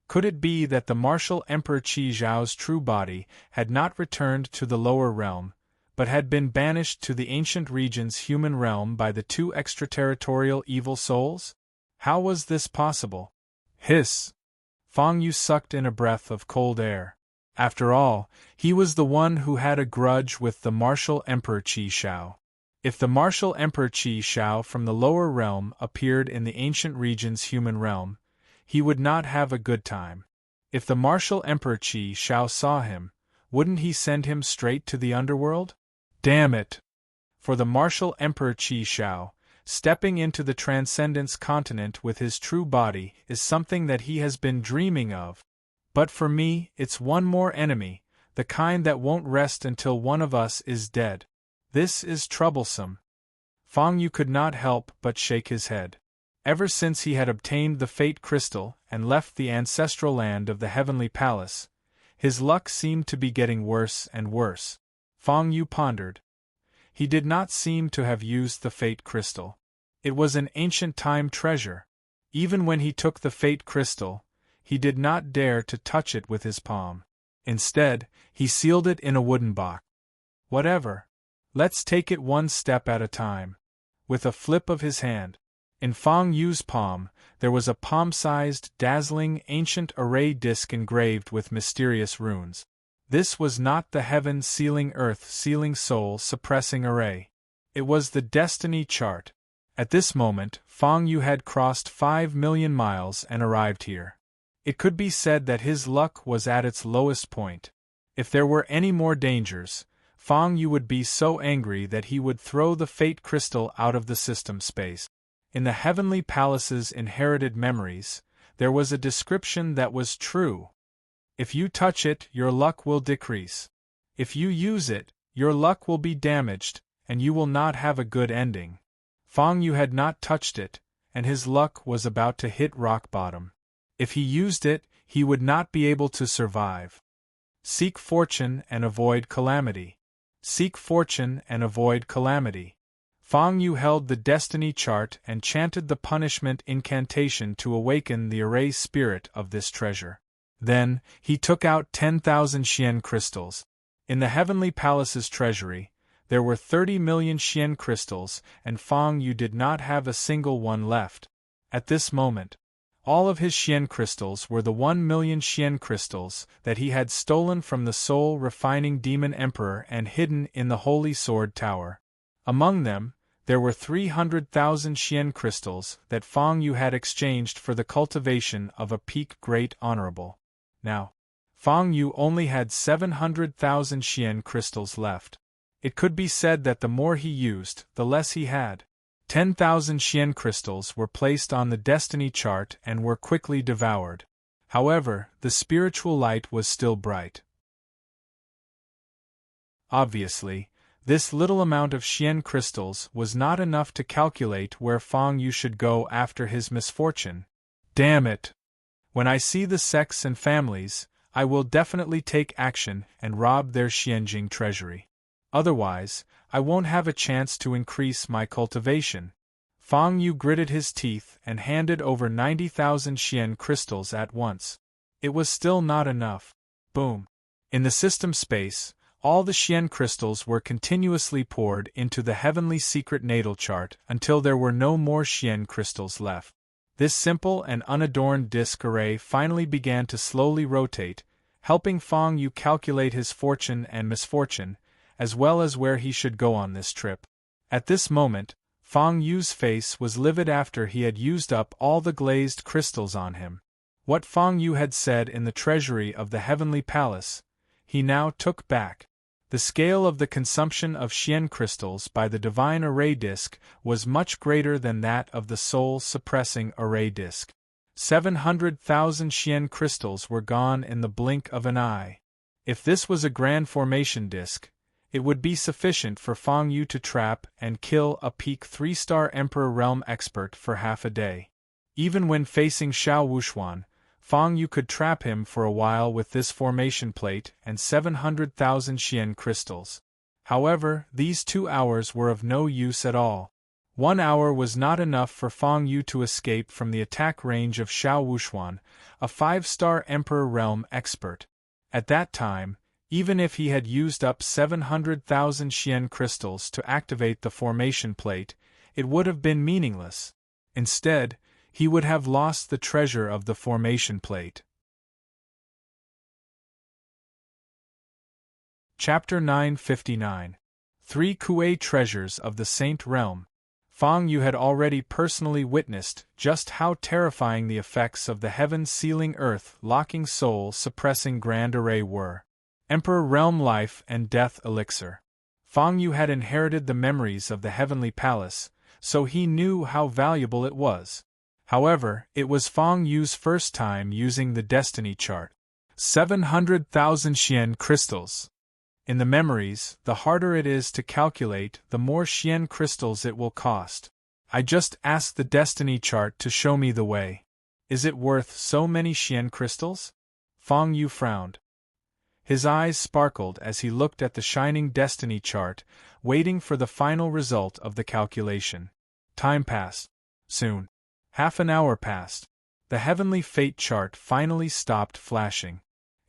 [SPEAKER 1] Could it be that the martial Emperor Qi Zhao's true body had not returned to the lower realm, but had been banished to the ancient region's human realm by the 2 extraterritorial evil souls? How was this possible? Hiss! Fang Yu sucked in a breath of cold air. After all, he was the one who had a grudge with the martial Emperor Qi Shao. If the martial Emperor Qi Shao from the lower realm appeared in the ancient region's human realm, he would not have a good time. If the martial Emperor Qi Shao saw him, wouldn't he send him straight to the underworld? Damn it! For the martial Emperor Qi Shao, stepping into the Transcendence continent with his true body is something that he has been dreaming of. But for me, it's one more enemy, the kind that won't rest until one of us is dead. This is troublesome. Fang Yu could not help but shake his head. Ever since he had obtained the Fate Crystal and left the ancestral land of the Heavenly Palace, his luck seemed to be getting worse and worse. Fang Yu pondered. He did not seem to have used the Fate Crystal. It was an ancient time treasure. Even when he took the Fate Crystal, he did not dare to touch it with his palm. Instead, he sealed it in a wooden box. Whatever. Let's take it one step at a time. With a flip of his hand, in Fang Yu's palm, there was a palm-sized, dazzling, ancient array disc engraved with mysterious runes. This was not the heaven-sealing earth-sealing soul-suppressing array. It was the destiny chart. At this moment, Fang Yu had crossed 5 million miles and arrived here. It could be said that his luck was at its lowest point. If there were any more dangers, Fang Yu would be so angry that he would throw the Fate Crystal out of the system space. In the Heavenly Palace's inherited memories, there was a description that was true. If you touch it, your luck will decrease. If you use it, your luck will be damaged, and you will not have a good ending. Fang Yu had not touched it, and his luck was about to hit rock bottom. If he used it, he would not be able to survive. Seek fortune and avoid calamity. Seek fortune and avoid calamity. Fang Yu held the destiny chart and chanted the punishment incantation to awaken the array spirit of this treasure. Then, he took out 10,000 Xian crystals. In the Heavenly Palace's treasury, there were 30 million Xian crystals, and Fang Yu did not have a single one left. At this moment, All of his Xian crystals were the 1,000,000 Xian crystals that he had stolen from the soul-refining demon emperor and hidden in the Holy Sword Tower. Among them, there were 300,000 Xian crystals that Fang Yu had exchanged for the cultivation of a peak great honorable. Now, Fang Yu only had 700,000 Xian crystals left. It could be said that the more he used, the less he had. 10,000 Xian crystals were placed on the destiny chart and were quickly devoured. However, the spiritual light was still bright. Obviously, this little amount of Xian crystals was not enough to calculate where Fang Yu should go after his misfortune. Damn it! When I see the sects and families, I will definitely take action and rob their Xianjing treasury. Otherwise, I won't have a chance to increase my cultivation. Fang Yu gritted his teeth and handed over 90,000 Xian crystals at once. It was still not enough. Boom! In the system space, all the Xian crystals were continuously poured into the heavenly secret natal chart until there were no more Xian crystals left. This simple and unadorned disk array finally began to slowly rotate, helping Fang Yu calculate his fortune and misfortune, as well as where he should go on this trip. At this moment, Fang Yu's face was livid after he had used up all the glazed crystals on him. What Fang Yu had said in the treasury of the heavenly palace, he now took back. The scale of the consumption of Xian crystals by the divine array disk was much greater than that of the soul-suppressing array disk. 700,000 Xian crystals were gone in the blink of an eye. If this was a grand formation disk, it would be sufficient for Fang Yu to trap and kill a peak 3-star Emperor Realm expert for half a day. Even when facing Xiao Wuxuan, Fang Yu could trap him for a while with this formation plate and 700,000 Xian crystals. However, these 2 hours were of no use at all. 1 hour was not enough for Fang Yu to escape from the attack range of Xiao Wuxuan, a 5-star Emperor Realm expert. At that time, even if he had used up 700,000 Xian crystals to activate the formation plate, it would have been meaningless. Instead, he would have lost the treasure of the formation plate. Chapter 959. 3 Kuei Treasures of the Saint Realm. Fang Yu had already personally witnessed just how terrifying the effects of the heaven-sealing earth-locking soul-suppressing grand array were. Emperor Realm Life and Death Elixir. Fang Yu had inherited the memories of the heavenly palace, so he knew how valuable it was. However, it was Fang Yu's first time using the destiny chart. 700,000 Xian crystals. In the memories, the harder it is to calculate, the more Xian crystals it will cost. I just asked the destiny chart to show me the way. Is it worth so many Xian crystals? Fang Yu frowned. His eyes sparkled as he looked at the shining destiny chart, waiting for the final result of the calculation. Time passed. Soon. Half an hour passed. The heavenly fate chart finally stopped flashing.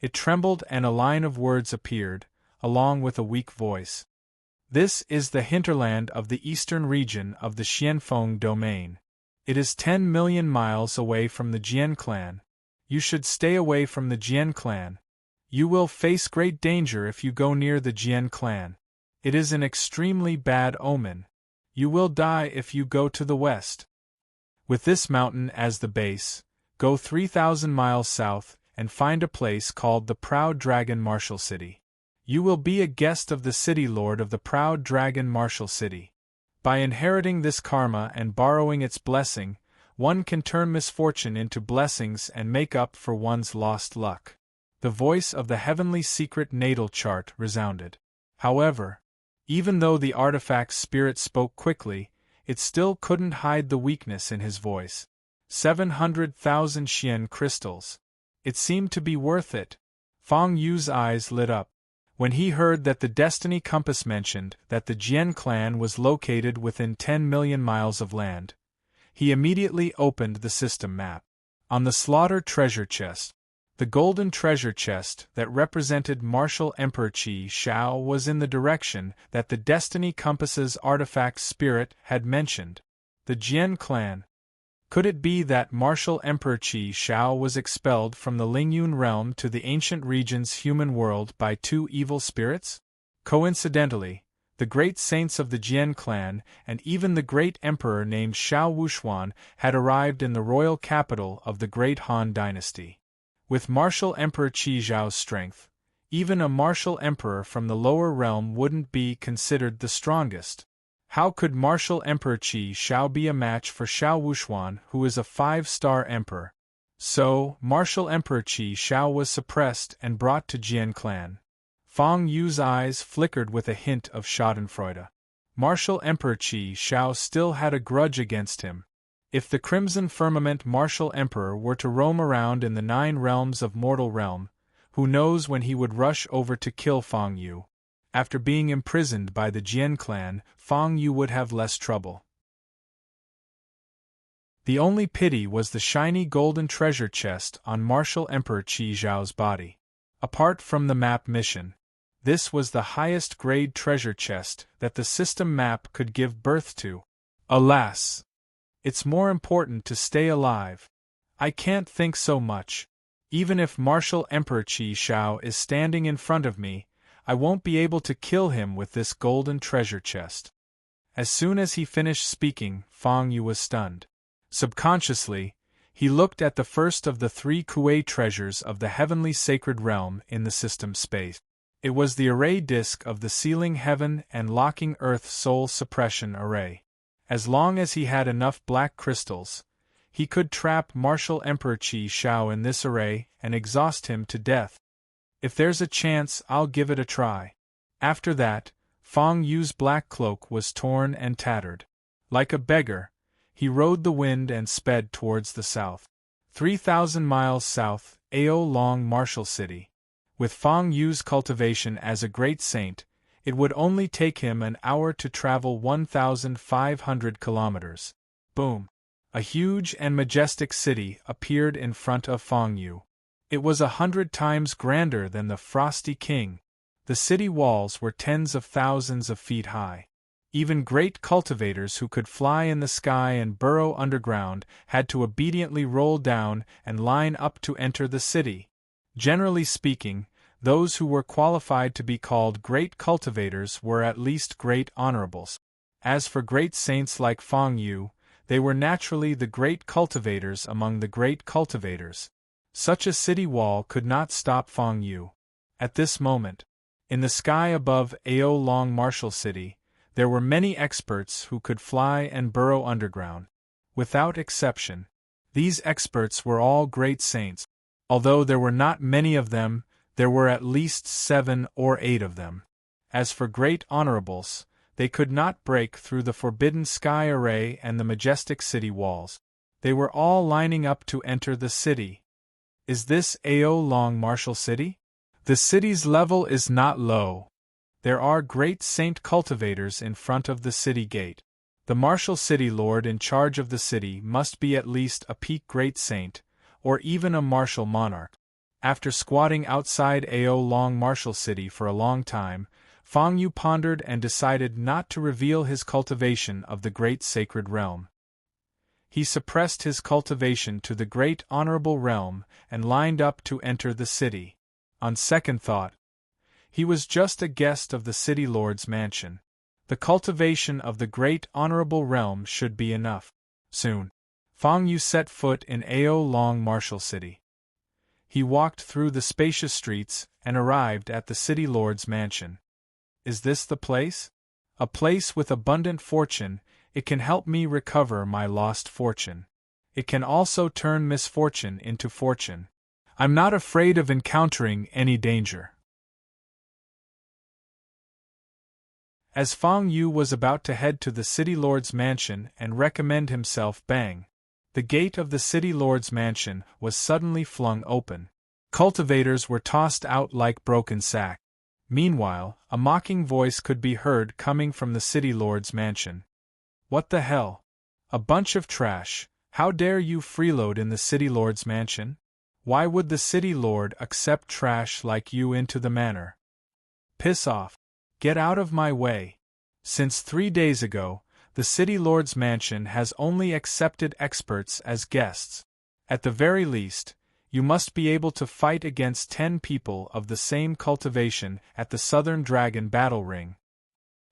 [SPEAKER 1] It trembled and a line of words appeared, along with a weak voice. This is the hinterland of the eastern region of the Xianfeng domain. It is 10 million miles away from the Jian clan. You should stay away from the Jian clan. You will face great danger if you go near the Jian clan. It is an extremely bad omen. You will die if you go to the west. With this mountain as the base, go 3,000 miles south and find a place called the Proud Dragon Martial City. You will be a guest of the city lord of the Proud Dragon Martial City. By inheriting this karma and borrowing its blessing, one can turn misfortune into blessings and make up for one's lost luck. The voice of the heavenly secret natal chart resounded. However, even though the artifact's spirit spoke quickly, it still couldn't hide the weakness in his voice. 700,000 Xian crystals. It seemed to be worth it. Fang Yu's eyes lit up. When he heard that the Destiny Compass mentioned that the Jian clan was located within 10 million miles of land, he immediately opened the system map. On the slaughter treasure chest, the golden treasure chest that represented Martial Emperor Qi Shao was in the direction that the Destiny Compass's artifact spirit had mentioned. The Jian clan. Could it be that martial Emperor Qi Shao was expelled from the Lingyun realm to the ancient region's human world by two evil spirits? Coincidentally, the great saints of the Jian clan and even the great emperor named Shao Wuxuan had arrived in the royal capital of the great Han dynasty. With martial Emperor Qi Zhao's strength, even a martial emperor from the lower realm wouldn't be considered the strongest. How could martial Emperor Qi Shao be a match for Shao Wuxuan, who is a 5-star emperor? So, martial Emperor Qi Shao was suppressed and brought to Jian clan. Fang Yu's eyes flickered with a hint of schadenfreude. Martial Emperor Qi Shao still had a grudge against him. If the Crimson Firmament martial emperor were to roam around in the 9 realms of mortal realm, who knows when he would rush over to kill Fang Yu. After being imprisoned by the Jian clan, Fang Yu would have less trouble. The only pity was the shiny golden treasure chest on martial Emperor Qi Zhao's body. Apart from the map mission, this was the highest grade treasure chest that the system map could give birth to. Alas! It's more important to stay alive. I can't think so much. Even if martial Emperor Qi Shao is standing in front of me, I won't be able to kill him with this golden treasure chest. As soon as he finished speaking, Fang Yu was stunned. Subconsciously, he looked at the first of the 3 Kuei treasures of the heavenly sacred realm in the system space. It was the array disk of the sealing heaven and locking earth soul suppression array. As long as he had enough black crystals, he could trap martial Emperor Qi Shao in this array and exhaust him to death. If there's a chance, I'll give it a try. After that, Fang Yu's black cloak was torn and tattered. Like a beggar, he rode the wind and sped towards the south. 3,000 miles south, Ao Long Martial City. With Fang Yu's cultivation as a great saint, it would only take him an hour to travel 1,500 kilometers. Boom! A huge and majestic city appeared in front of Fang Yu. It was 100 times grander than the Frosty King. The city walls were tens of thousands of feet high. Even great cultivators who could fly in the sky and burrow underground had to obediently roll down and line up to enter the city. Generally speaking, those who were qualified to be called great cultivators were at least great honorables. As for great saints like Fang Yu, they were naturally the great cultivators among the great cultivators. Such a city wall could not stop Fang Yu. At this moment, in the sky above Ao Long Martial City, there were many experts who could fly and burrow underground. Without exception, these experts were all great saints. Although there were not many of them, there were at least 7 or 8 of them. As for great honorables, they could not break through the forbidden sky array and the majestic city walls. They were all lining up to enter the city. Is this Ao Long Martial City? The city's level is not low. There are great saint cultivators in front of the city gate. The martial city lord in charge of the city must be at least a peak great saint, or even a martial monarch. After squatting outside Ao Long Martial City for a long time, Fang Yu pondered and decided not to reveal his cultivation of the great sacred realm. He suppressed his cultivation to the great honorable realm and lined up to enter the city. On second thought, he was just a guest of the city lord's mansion. The cultivation of the great honorable realm should be enough. Soon, Fang Yu set foot in Ao Long Martial City. He walked through the spacious streets and arrived at the city lord's mansion. Is this the place? A place with abundant fortune. It can help me recover my lost fortune. It can also turn misfortune into fortune. I'm not afraid of encountering any danger. As Fang Yu was about to head to the city lord's mansion and recommend himself, bang! The gate of the city lord's mansion was suddenly flung open. Cultivators were tossed out like broken sacks. Meanwhile, a mocking voice could be heard coming from the city lord's mansion. What the hell? A bunch of trash. How dare you freeload in the city lord's mansion? Why would the city lord accept trash like you into the manor? Piss off. Get out of my way. Since 3 days ago, The City Lord's mansion has only accepted experts as guests. At the very least, you must be able to fight against 10 people of the same cultivation at the Southern Dragon Battle Ring.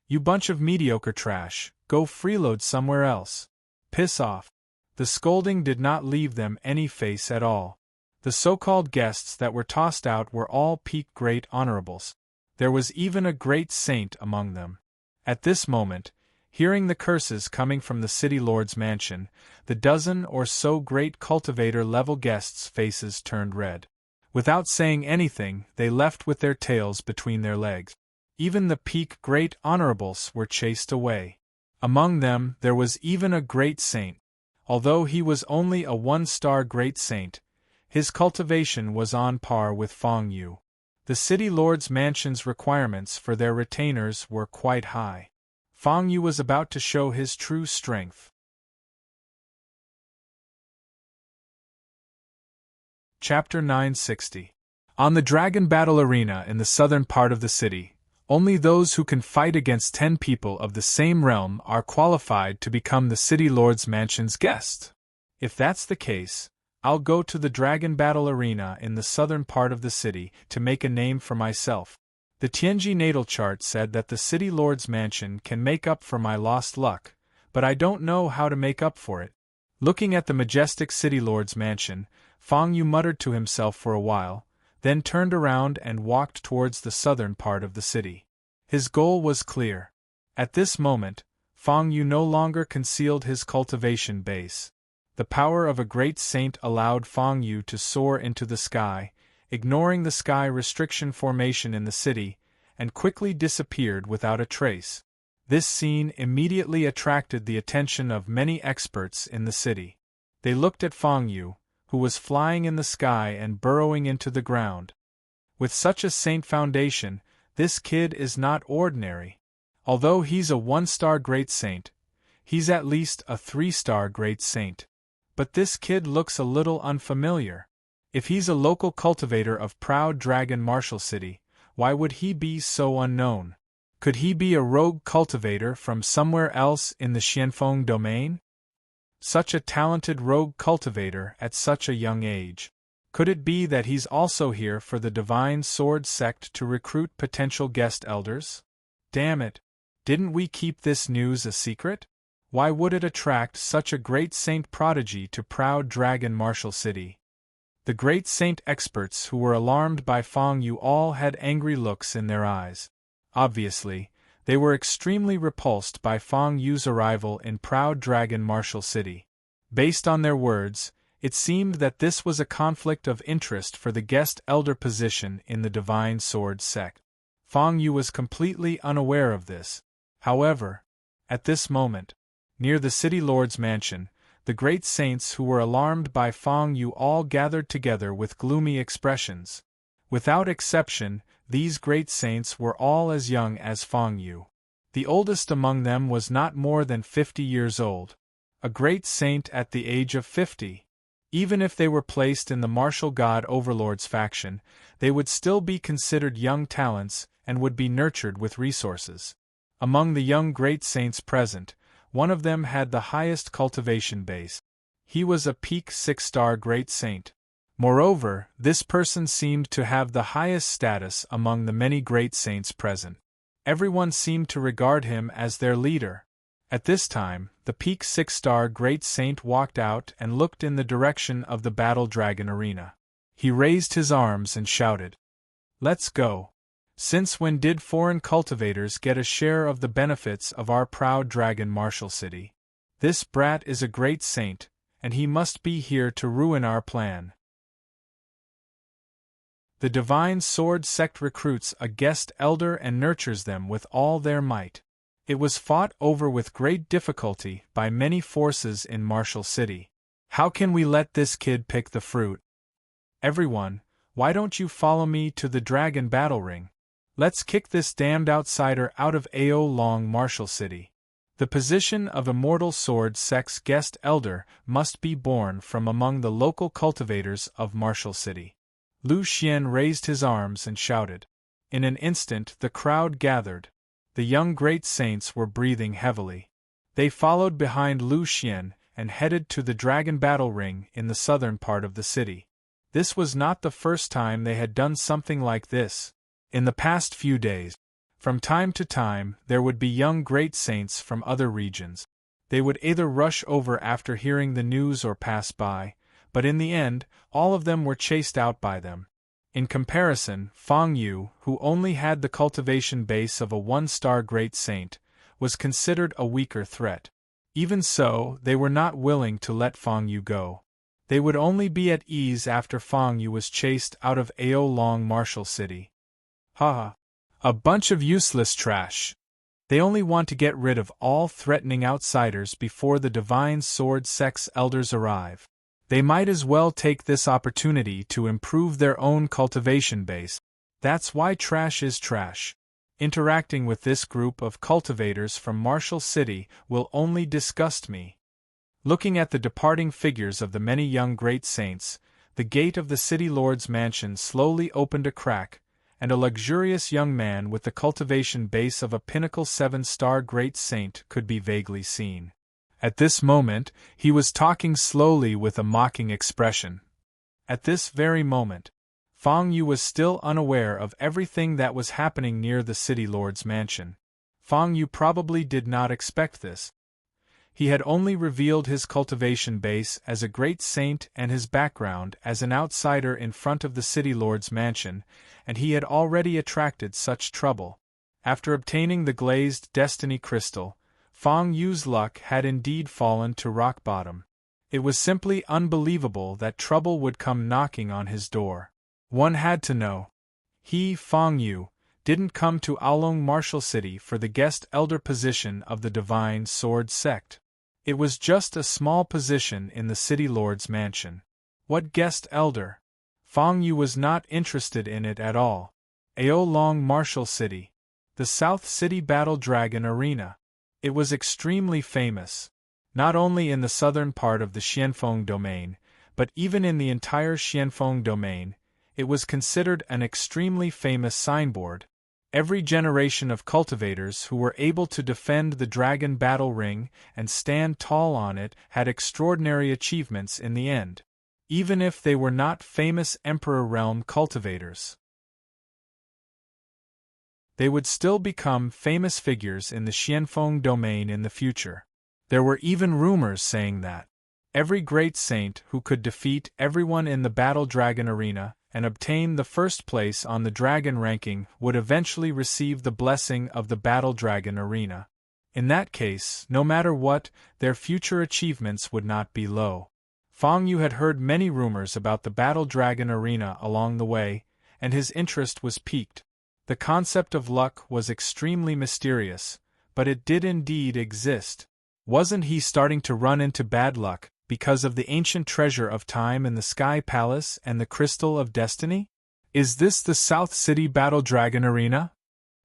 [SPEAKER 1] You bunch of mediocre trash, go freeload somewhere else. Piss off. The scolding did not leave them any face at all. The so-called guests that were tossed out were all peak great honorables. There was even a great saint among them. At this moment, hearing the curses coming from the City Lord's mansion, the dozen or so great cultivator-level guests' faces turned red. Without saying anything, they left with their tails between their legs. Even the peak great honorables were chased away. Among them there was even a great saint. Although he was only a 1-star great saint, his cultivation was on par with Fong Yu. The City Lord's mansion's requirements for their retainers were quite high. Fong Yu was about to show his true strength. Chapter 960. On the Dragon Battle Arena in the southern part of the city, only those who can fight against 10 people of the same realm are qualified to become the City Lord's mansion's guest. If that's the case, I'll go to the Dragon Battle Arena in the southern part of the city to make a name for myself. The Tianji natal chart said that the City Lord's mansion can make up for my lost luck, but I don't know how to make up for it. Looking at the majestic City Lord's mansion, Fong Yu muttered to himself for a while, then turned around and walked towards the southern part of the city. His goal was clear. At this moment, Fong Yu no longer concealed his cultivation base. The power of a great saint allowed Fong Yu to soar into the sky, ignoring the sky restriction formation in the city, and quickly disappeared without a trace. This scene immediately attracted the attention of many experts in the city. They looked at Fong Yu, who was flying in the sky and burrowing into the ground. With such a saint foundation, this kid is not ordinary. Although he's a 1-star great saint, he's at least a 3-star great saint. But this kid looks a little unfamiliar. If he's a local cultivator of Proud Dragon Marshall City, why would he be so unknown? Could he be a rogue cultivator from somewhere else in the Xianfeng domain? Such a talented rogue cultivator at such a young age. Could it be that he's also here for the Divine Sword sect to recruit potential guest elders? Damn it! Didn't we keep this news a secret? Why would it attract such a great saint prodigy to Proud Dragon Marshall City? The great saint experts who were alarmed by Fong Yu all had angry looks in their eyes. Obviously, they were extremely repulsed by Fong Yu's arrival in Proud Dragon Marshall City. Based on their words, it seemed that this was a conflict of interest for the guest elder position in the Divine Sword sect. Fong Yu was completely unaware of this. However, at this moment, near the City Lord's mansion, the great saints who were alarmed by Fong Yu all gathered together with gloomy expressions. Without exception, these great saints were all as young as Fong Yu. The oldest among them was not more than 50 years old. A great saint at the age of 50. Even if they were placed in the martial god overlord's faction, they would still be considered young talents and would be nurtured with resources. Among the young great saints present, one of them had the highest cultivation base. He was a peak 6-star great saint. Moreover, this person seemed to have the highest status among the many great saints present. Everyone seemed to regard him as their leader. At this time, the peak 6-star great saint walked out and looked in the direction of the Battle Dragon Arena. He raised his arms and shouted, "Let's go! Since when did foreign cultivators get a share of the benefits of our Proud Dragon Marshall City? This brat is a great saint, and he must be here to ruin our plan." The Divine Sword sect recruits a guest elder and nurtures them with all their might. It was fought over with great difficulty by many forces in Marshall City. How can we let this kid pick the fruit? Everyone, why don't you follow me to the Dragon Battle Ring? Let's kick this damned outsider out of AO Long Marshall City. The position of Immortal Sword sect's guest elder must be born from among the local cultivators of Marshall City. Lu Xian raised his arms and shouted. In an instant the crowd gathered. The young great saints were breathing heavily. They followed behind Lu Xian and headed to the dragon battle ring in the southern part of the city. This was not the first time they had done something like this. In the past few days, from time to time, there would be young great saints from other regions. They would either rush over after hearing the news or pass by, but in the end, all of them were chased out by them. In comparison, Fang Yu, who only had the cultivation base of a one-star great saint, was considered a weaker threat. Even so, they were not willing to let Fang Yu go. They would only be at ease after Fang Yu was chased out of Ao Long Martial City. Ha! A bunch of useless trash. They only want to get rid of all threatening outsiders before the Divine Sword Sect's elders arrive. They might as well take this opportunity to improve their own cultivation base. That's why trash is trash. Interacting with this group of cultivators from Martial City will only disgust me. Looking at the departing figures of the many young great saints, the gate of the city lord's mansion slowly opened a crack, and a luxurious young man with the cultivation base of a pinnacle 7-star great saint could be vaguely seen. At this moment, he was talking slowly with a mocking expression. At this very moment, Fang Yu was still unaware of everything that was happening near the city lord's mansion. Fang Yu probably did not expect this. He had only revealed his cultivation base as a great saint and his background as an outsider in front of the city lord's mansion, and he had already attracted such trouble. After obtaining the glazed destiny crystal, Fang Yu's luck had indeed fallen to rock bottom. It was simply unbelievable that trouble would come knocking on his door. One had to know. He, Fang Yu, didn't come to Aolong Martial City for the guest elder position of the Divine Sword Sect. It was just a small position in the city lord's mansion. What guest elder? Fang Yu was not interested in it at all. Aolong Martial City. The South City Battle Dragon Arena. It was extremely famous, not only in the southern part of the Xianfeng domain, but even in the entire Xianfeng domain. It was considered an extremely famous signboard. Every generation of cultivators who were able to defend the dragon battle ring and stand tall on it had extraordinary achievements in the end, even if they were not famous Emperor Realm cultivators. They would still become famous figures in the Xianfeng domain in the future. There were even rumors saying that every great saint who could defeat everyone in the Battle Dragon Arena and obtain the first place on the dragon ranking would eventually receive the blessing of the Battle Dragon Arena. In that case, no matter what, their future achievements would not be low. Fang Yu had heard many rumors about the Battle Dragon Arena along the way, and his interest was piqued. The concept of luck was extremely mysterious, but it did indeed exist. Wasn't he starting to run into bad luck because of the ancient treasure of time in the Sky Palace and the Crystal of Destiny? Is this the South City Battle Dragon Arena?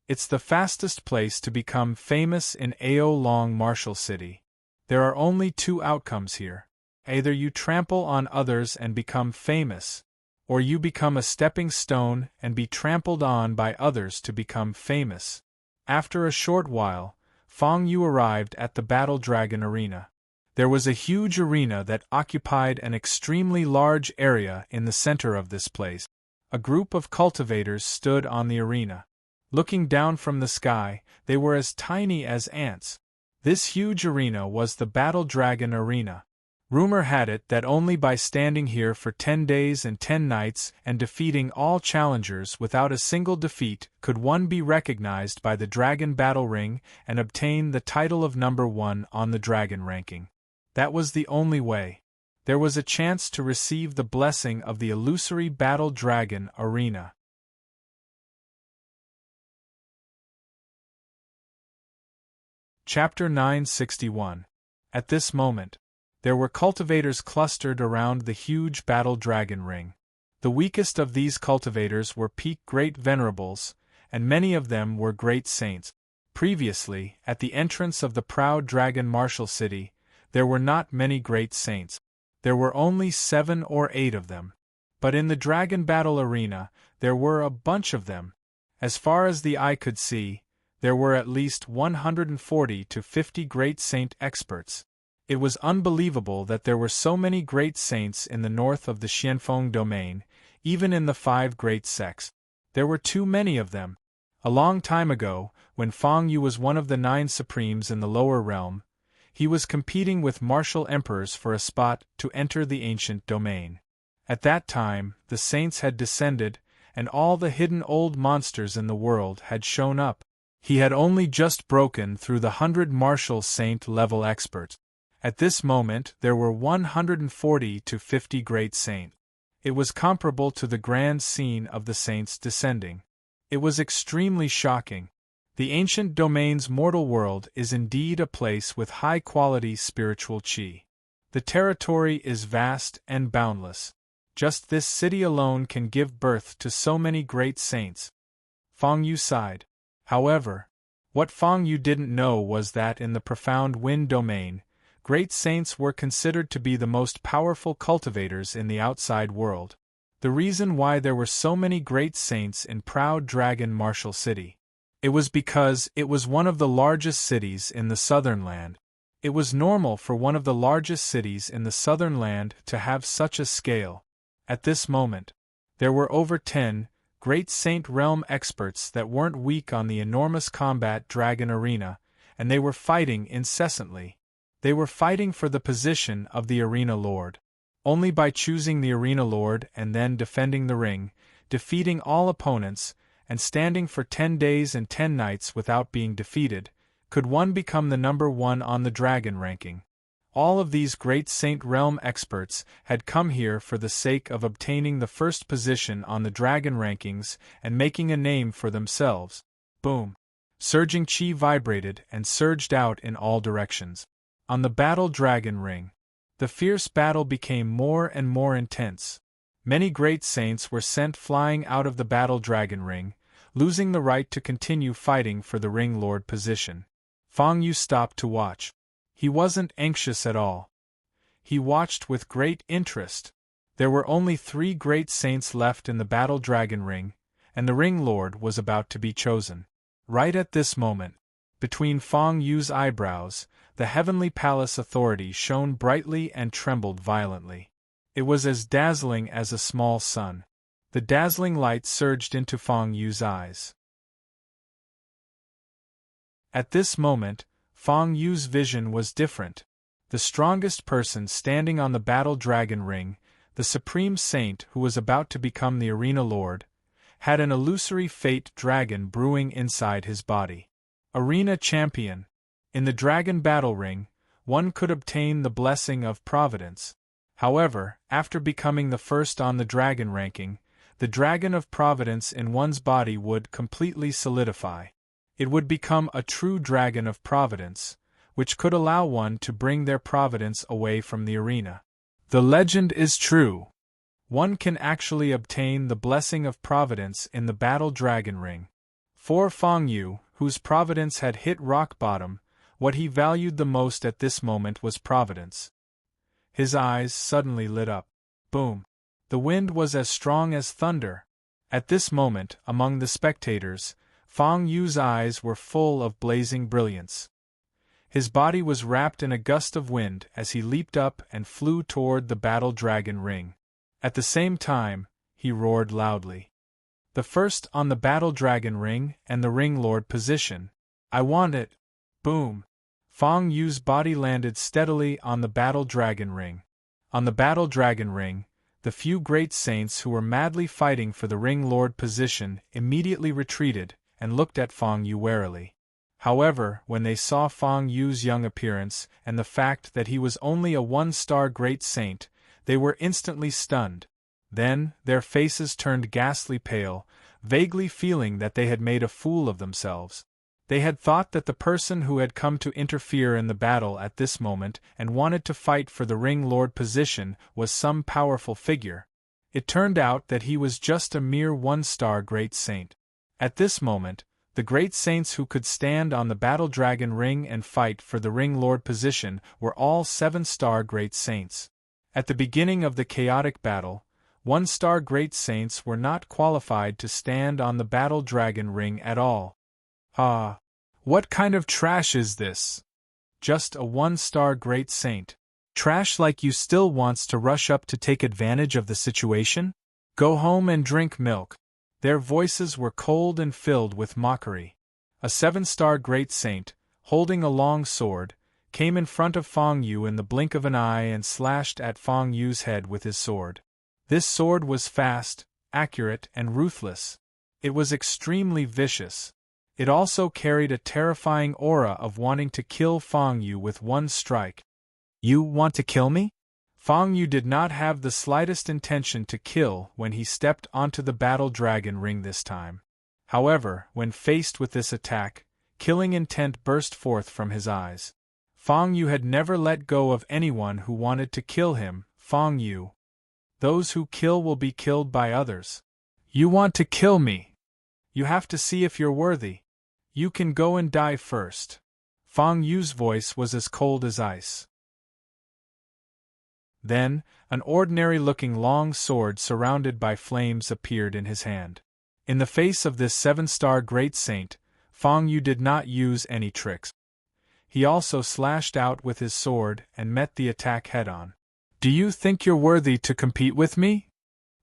[SPEAKER 1] It's the fastest place to become famous in Ao Long Martial City. There are only two outcomes here. Either you trample on others and become famous, or you become a stepping stone and be trampled on by others to become famous. After a short while, Fang Yu arrived at the Battle Dragon Arena. There was a huge arena that occupied an extremely large area in the center of this place. A group of cultivators stood on the arena. Looking down from the sky, they were as tiny as ants. This huge arena was the Battle Dragon Arena. Rumor had it that only by standing here for 10 days and 10 nights and defeating all challengers without a single defeat could one be recognized by the Dragon Battle Ring and obtain the title of number 1 on the Dragon ranking. That was the only way. There was a chance to receive the blessing of the illusory Battle Dragon Arena. Chapter 961. At this moment, there were cultivators clustered around the huge Battle Dragon Ring. The weakest of these cultivators were peak Great Venerables, and many of them were great saints. Previously, at the entrance of the proud Dragon Martial City, there were not many great saints. There were only 7 or 8 of them. But in the Dragon Battle Arena, there were a bunch of them. As far as the eye could see, there were at least 140 to 50 great saint experts. It was unbelievable that there were so many great saints in the north of the Xianfeng domain, even in the 5 great sects. There were too many of them. A long time ago, when Feng Yu was one of the 9 supremes in the lower realm, he was competing with martial emperors for a spot to enter the ancient domain. At that time, the saints had descended, and all the hidden old monsters in the world had shown up. He had only just broken through the 100 martial saint-level experts. At this moment there were 140 to 50 great saints. It was comparable to the grand scene of the saints descending. It was extremely shocking. The ancient domain's mortal world is indeed a place with high-quality spiritual qi. The territory is vast and boundless. Just this city alone can give birth to so many great saints. Feng Yu sighed. However, what Feng Yu didn't know was that in the profound wind domain, great saints were considered to be the most powerful cultivators in the outside world. The reason why there were so many great saints in Proud Dragon Martial City. It was because it was one of the largest cities in the southern land. It was normal for one of the largest cities in the southern land to have such a scale. At this moment, there were over 10 great saint realm experts that weren't weak on the enormous combat dragon arena, and they were fighting incessantly. They were fighting for the position of the arena lord. Only by choosing the arena lord and then defending the ring, defeating all opponents, and standing for 10 days and 10 nights without being defeated, could one become the number 1 on the dragon ranking. All of these great saint realm experts had come here for the sake of obtaining the first position on the dragon rankings and making a name for themselves. Boom! Surging chi vibrated and surged out in all directions. On the battle dragon ring, the fierce battle became more and more intense. Many great saints were sent flying out of the battle dragon ring, losing the right to continue fighting for the ring lord position. Feng Yu stopped to watch. He wasn't anxious at all. He watched with great interest. There were only 3 great saints left in the battle dragon ring, and the ring lord was about to be chosen. Right at this moment, between Feng Yu's eyebrows, the heavenly palace authority shone brightly and trembled violently. It was as dazzling as a small sun. The dazzling light surged into Feng Yu's eyes. At this moment, Feng Yu's vision was different. The strongest person standing on the battle dragon ring, the supreme saint who was about to become the arena lord, had an illusory fate dragon brewing inside his body. Arena champion. In the dragon battle ring, one could obtain the blessing of providence. However, after becoming the first on the dragon ranking, the dragon of providence in one's body would completely solidify. It would become a true dragon of providence, which could allow one to bring their providence away from the arena. The legend is true. One can actually obtain the blessing of providence in the battle dragon ring. For Feng Yu, whose providence had hit rock bottom, what he valued the most at this moment was providence. His eyes suddenly lit up. Boom! The wind was as strong as thunder. At this moment, among the spectators, Feng Yu's eyes were full of blazing brilliance. His body was wrapped in a gust of wind as he leaped up and flew toward the battle dragon ring. At the same time, he roared loudly. The first on the battle dragon ring and the ring lord position. I want it! Boom! Feng Yu's body landed steadily on the battle dragon ring. On the battle dragon ring, the few great saints who were madly fighting for the ring lord position immediately retreated and looked at Feng Yu warily. However, when they saw Feng Yu's young appearance and the fact that he was only a 1-star great saint, they were instantly stunned. Then, their faces turned ghastly pale, vaguely feeling that they had made a fool of themselves. They had thought that the person who had come to interfere in the battle at this moment and wanted to fight for the ring lord position was some powerful figure. It turned out that he was just a mere 1-star great saint. At this moment, the great saints who could stand on the battle dragon ring and fight for the ring lord position were all 7-star great saints. At the beginning of the chaotic battle, 1-star great saints were not qualified to stand on the battle dragon ring at all. Ah! What kind of trash is this? Just a 1-star great saint. Trash like you still wants to rush up to take advantage of the situation? Go home and drink milk. Their voices were cold and filled with mockery. A 7-star great saint, holding a long sword, came in front of Feng Yu in the blink of an eye and slashed at Feng Yu's head with his sword. This sword was fast, accurate, and ruthless. It was extremely vicious. It also carried a terrifying aura of wanting to kill Feng Yu with one strike. You want to kill me? Feng Yu did not have the slightest intention to kill when he stepped onto the battle dragon ring this time. However, when faced with this attack, killing intent burst forth from his eyes. Feng Yu had never let go of anyone who wanted to kill him. Feng Yu. Those who kill will be killed by others. You want to kill me? You have to see if you're worthy. You can go and die first. Feng Yu's voice was as cold as ice. Then, an ordinary-looking long sword surrounded by flames appeared in his hand. In the face of this 7-star great saint, Feng Yu did not use any tricks. He also slashed out with his sword and met the attack head-on. Do you think you're worthy to compete with me?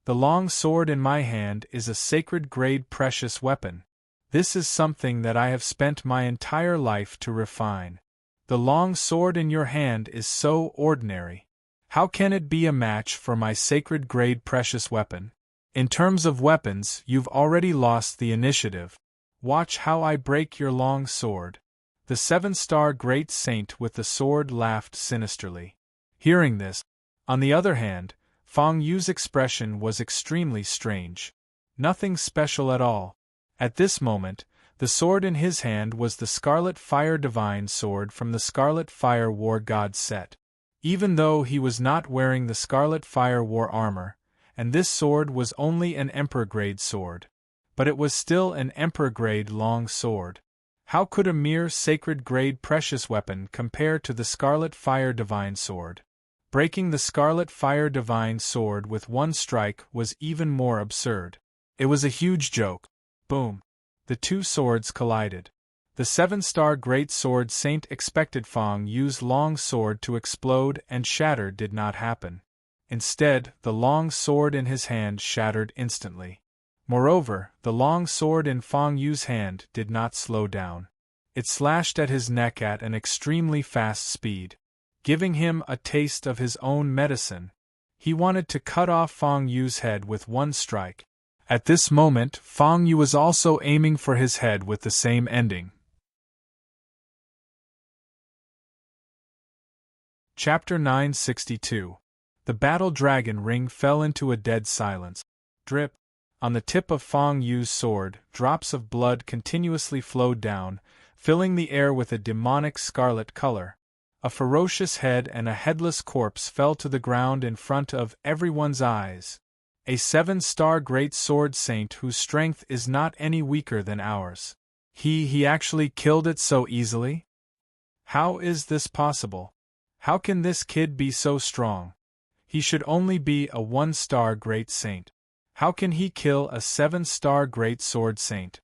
[SPEAKER 1] The long sword in my hand is a sacred-grade precious weapon. This is something that I have spent my entire life to refine. The long sword in your hand is so ordinary. How can it be a match for my sacred-grade precious weapon? In terms of weapons, you've already lost the initiative. Watch how I break your long sword. The 7-star great saint with the sword laughed sinisterly. Hearing this, on the other hand, Feng Yu's expression was extremely strange. Nothing special at all. At this moment, the sword in his hand was the Scarlet Fire Divine Sword from the Scarlet Fire War God set. Even though he was not wearing the Scarlet Fire War armor, and this sword was only an Emperor-grade sword, but it was still an Emperor-grade long sword. How could a mere sacred-grade precious weapon compare to the Scarlet Fire Divine Sword? Breaking the Scarlet Fire Divine Sword with one strike was even more absurd. It was a huge joke. Boom! The two swords collided. The 7-star great sword saint expected Feng Yu's long sword to explode and shatter did not happen. Instead, the long sword in his hand shattered instantly. Moreover, the long sword in Feng Yu's hand did not slow down. It slashed at his neck at an extremely fast speed, giving him a taste of his own medicine. He wanted to cut off Feng Yu's head with one strike. At this moment, Feng Yu was also aiming for his head with the same ending. Chapter 962. The battle dragon ring fell into a dead silence. Drip. On the tip of Feng Yu's sword, drops of blood continuously flowed down, filling the air with a demonic scarlet color. A ferocious head and a headless corpse fell to the ground in front of everyone's eyes. A 7-star great sword saint whose strength is not any weaker than ours. He actually killed it so easily? How is this possible? How can this kid be so strong? He should only be a 1-star great saint. How can he kill a 7-star great sword saint?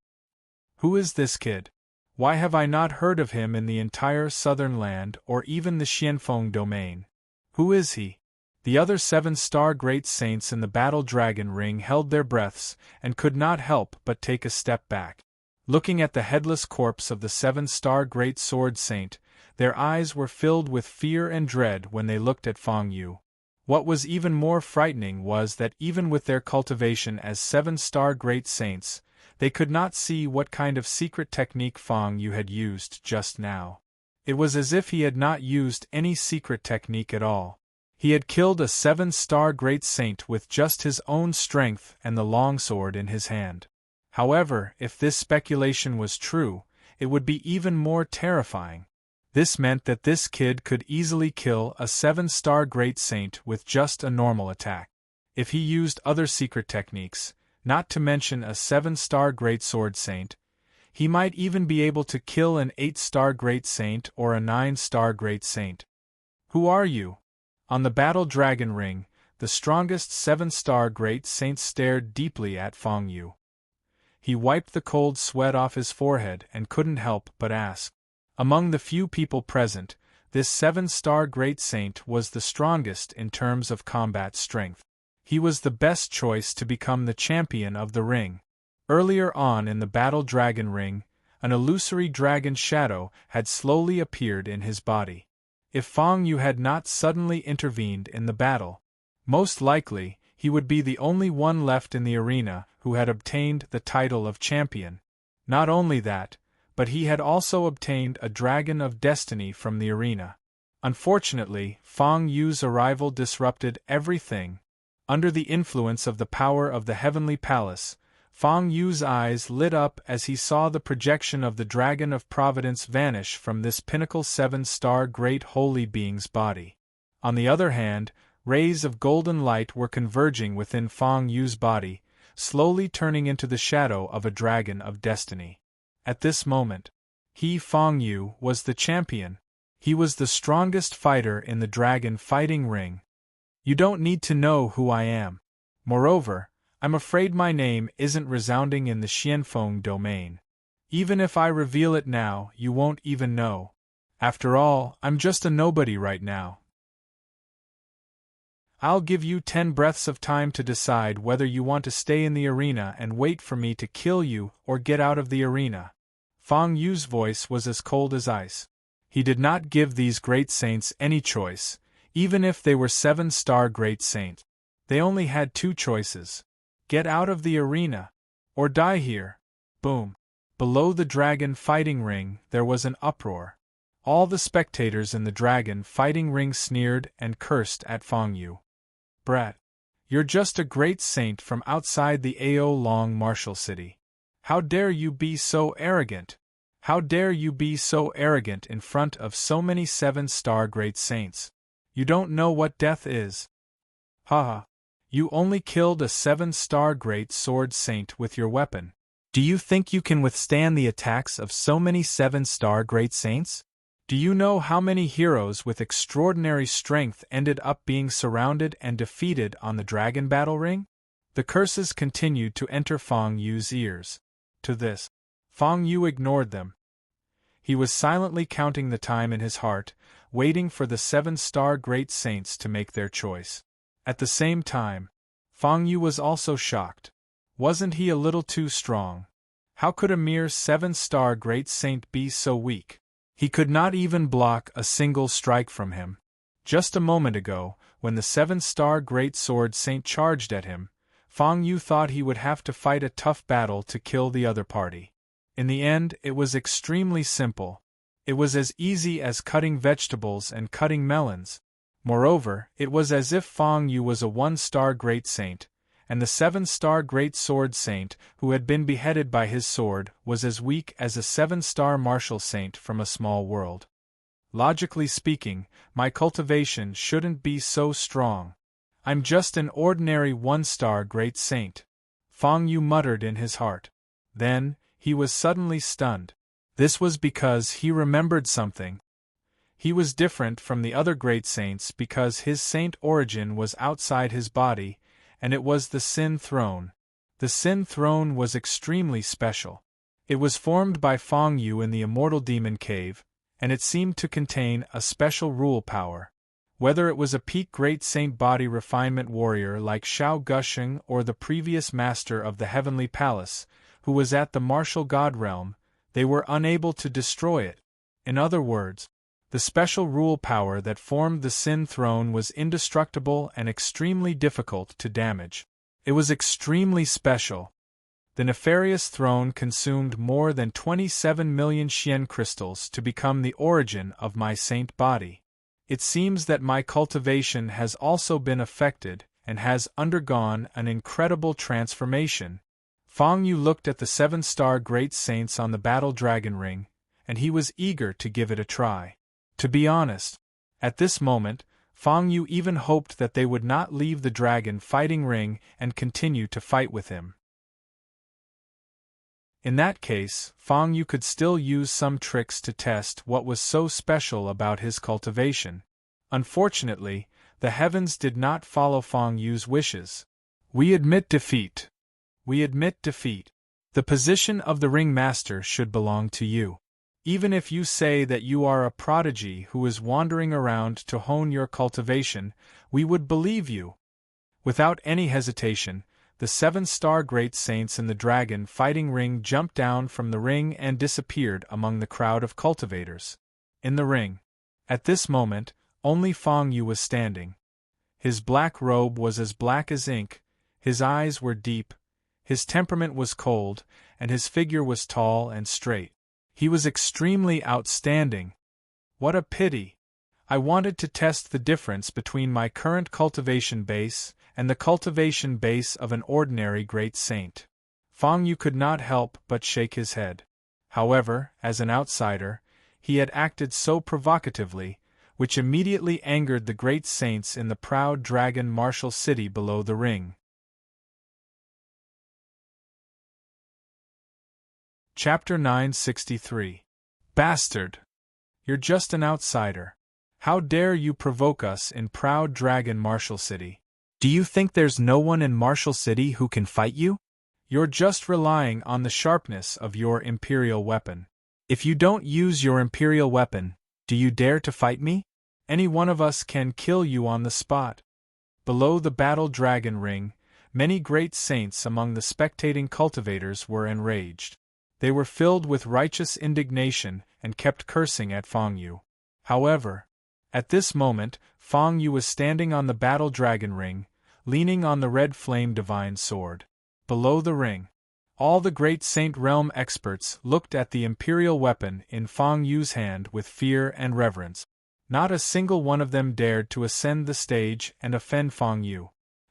[SPEAKER 1] Who is this kid? Why have I not heard of him in the entire southern land or even the Xianfeng domain? Who is he? The other 7-star great saints in the battle dragon ring held their breaths and could not help but take a step back. Looking at the headless corpse of the 7-star great sword saint, their eyes were filled with fear and dread when they looked at Feng Yu. What was even more frightening was that even with their cultivation as 7-star great saints, they could not see what kind of secret technique Feng Yu had used just now. It was as if he had not used any secret technique at all. He had killed a 7-star great saint with just his own strength and the longsword in his hand. However, if this speculation was true, it would be even more terrifying. This meant that this kid could easily kill a 7-star great saint with just a normal attack. If he used other secret techniques, not to mention a 7-star great sword saint, he might even be able to kill an 8-star great saint or a 9-star great saint. Who are you? On the battle dragon ring, the strongest 7-star great saint stared deeply at Feng Yu. He wiped the cold sweat off his forehead and couldn't help but ask. Among the few people present, this 7-star great saint was the strongest in terms of combat strength. He was the best choice to become the champion of the ring. Earlier on in the battle dragon ring, an illusory dragon shadow had slowly appeared in his body. If Fang Yu had not suddenly intervened in the battle, most likely, he would be the only one left in the arena who had obtained the title of champion. Not only that, but he had also obtained a dragon of destiny from the arena. Unfortunately, Fang Yu's arrival disrupted everything. Under the influence of the power of the heavenly palace, Fang Yu's eyes lit up as he saw the projection of the Dragon of Providence vanish from this pinnacle 7-star great holy being's body. On the other hand, rays of golden light were converging within Fang Yu's body, slowly turning into the shadow of a dragon of destiny. At this moment, Fang Yu, was the champion. He was the strongest fighter in the dragon fighting ring. You don't need to know who I am. Moreover, I'm afraid my name isn't resounding in the Xianfeng domain. Even if I reveal it now, you won't even know. After all, I'm just a nobody right now. I'll give you 10 breaths of time to decide whether you want to stay in the arena and wait for me to kill you or get out of the arena. Fang Yu's voice was as cold as ice. He did not give these great saints any choice, even if they were 7-star great saints. They only had 2 choices. Get out of the arena, or die here. Boom. Below the dragon fighting ring, there was an uproar. All the spectators in the dragon fighting ring sneered and cursed at Fang Yu. Brat, you're just a great saint from outside the Ao Long martial city. How dare you be so arrogant? How dare you be so arrogant in front of so many 7-star great saints? You don't know what death is. Haha. You only killed a 7-star great sword saint with your weapon. Do you think you can withstand the attacks of so many 7-star great saints? Do you know how many heroes with extraordinary strength ended up being surrounded and defeated on the dragon battle ring? The curses continued to enter Fang Yu's ears. To this, Fang Yu ignored them. He was silently counting the time in his heart, waiting for the 7-star great saints to make their choice. At the same time, Fang Yu was also shocked. Wasn't he a little too strong? How could a mere 7-star great saint be so weak? He could not even block a single strike from him. Just a moment ago, when the 7-star great sword saint charged at him, Fang Yu thought he would have to fight a tough battle to kill the other party. In the end, it was extremely simple. It was as easy as cutting vegetables and cutting melons. Moreover, it was as if Fang Yu was a 1-star great saint, and the 7-star great sword saint who had been beheaded by his sword was as weak as a 7-star martial saint from a small world. Logically speaking, my cultivation shouldn't be so strong. I'm just an ordinary 1-star great saint. Fang Yu muttered in his heart. Then, he was suddenly stunned. This was because he remembered something. He was different from the other great saints because his saint origin was outside his body, and it was the Sin Throne. The Sin Throne was extremely special. It was formed by Fang Yu in the Immortal Demon Cave, and it seemed to contain a special rule power. Whether it was a peak great saint body refinement warrior like Shao Gusheng or the previous master of the Heavenly Palace, who was at the martial god realm, they were unable to destroy it. In other words, the special rule power that formed the Sin Throne was indestructible and extremely difficult to damage. It was extremely special. The nefarious throne consumed more than 27 million Xian crystals to become the origin of my saint body. It seems that my cultivation has also been affected and has undergone an incredible transformation. Fang Yu looked at the 7-star great saints on the battle dragon ring, and he was eager to give it a try. To be honest, at this moment, Fang Yu even hoped that they would not leave the dragon fighting ring and continue to fight with him. In that case, Fang Yu could still use some tricks to test what was so special about his cultivation. Unfortunately, the heavens did not follow Fang Yu's wishes. We admit defeat. We admit defeat. The position of the ringmaster should belong to you. Even if you say that you are a prodigy who is wandering around to hone your cultivation, we would believe you. Without any hesitation, the 7-star great saints in the dragon fighting ring jumped down from the ring and disappeared among the crowd of cultivators. In the ring, at this moment, only Feng Yu was standing. His black robe was as black as ink, his eyes were deep, his temperament was cold, and his figure was tall and straight. He was extremely outstanding. What a pity! I wanted to test the difference between my current cultivation base and the cultivation base of an ordinary great saint. Feng Yu could not help but shake his head. However, as an outsider, he had acted so provocatively, which immediately angered the great saints in the proud dragon martial city below the ring. Chapter 963. Bastard! You're just an outsider. How dare you provoke us in proud dragon Martial City? Do you think there's no one in Martial City who can fight you? You're just relying on the sharpness of your imperial weapon. If you don't use your imperial weapon, do you dare to fight me? Any one of us can kill you on the spot. Below the battle dragon ring, many great saints among the spectating cultivators were enraged. They were filled with righteous indignation and kept cursing at Feng Yu. However, at this moment, Feng Yu was standing on the battle dragon ring, leaning on the red flame divine sword. Below the ring, all the great saint realm experts looked at the imperial weapon in Feng Yu's hand with fear and reverence. Not a single one of them dared to ascend the stage and offend Feng Yu.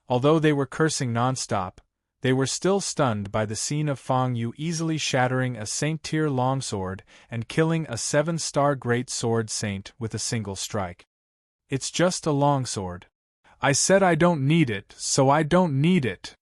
[SPEAKER 1] Although they were cursing non-stop, they were still stunned by the scene of Feng Yu easily shattering a saint-tier longsword and killing a 7-star great sword saint with a single strike. It's just a longsword. I said I don't need it, so I don't need it.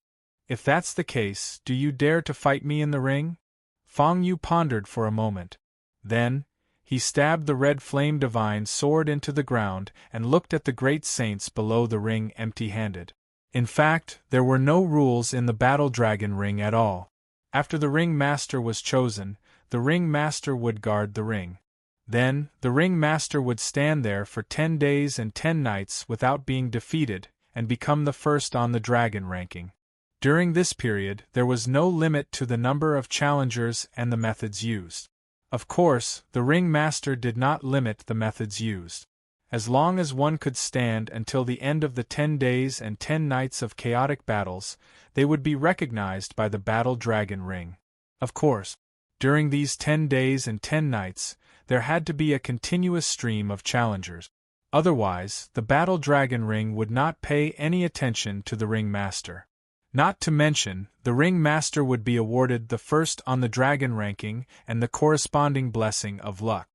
[SPEAKER 1] If that's the case, do you dare to fight me in the ring? Feng Yu pondered for a moment. Then, he stabbed the red flame divine sword into the ground and looked at the great saints below the ring empty-handed. In fact, there were no rules in the battle dragon ring at all. After the ring master was chosen, the ring master would guard the ring. Then, the ring master would stand there for 10 days and 10 nights without being defeated and become the first on the dragon ranking. During this period, there was no limit to the number of challengers and the methods used. Of course, the ring master did not limit the methods used. As long as one could stand until the end of the 10 days and 10 nights of chaotic battles, they would be recognized by the battle dragon ring. Of course, during these 10 days and 10 nights, there had to be a continuous stream of challengers. Otherwise, the battle dragon ring would not pay any attention to the ring master. Not to mention, the ring master would be awarded the first on the dragon ranking and the corresponding blessing of luck.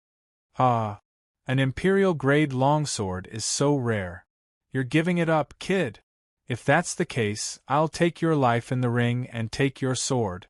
[SPEAKER 1] An imperial-grade longsword is so rare. You're giving it up, kid. If that's the case, I'll take your life in the ring and take your sword.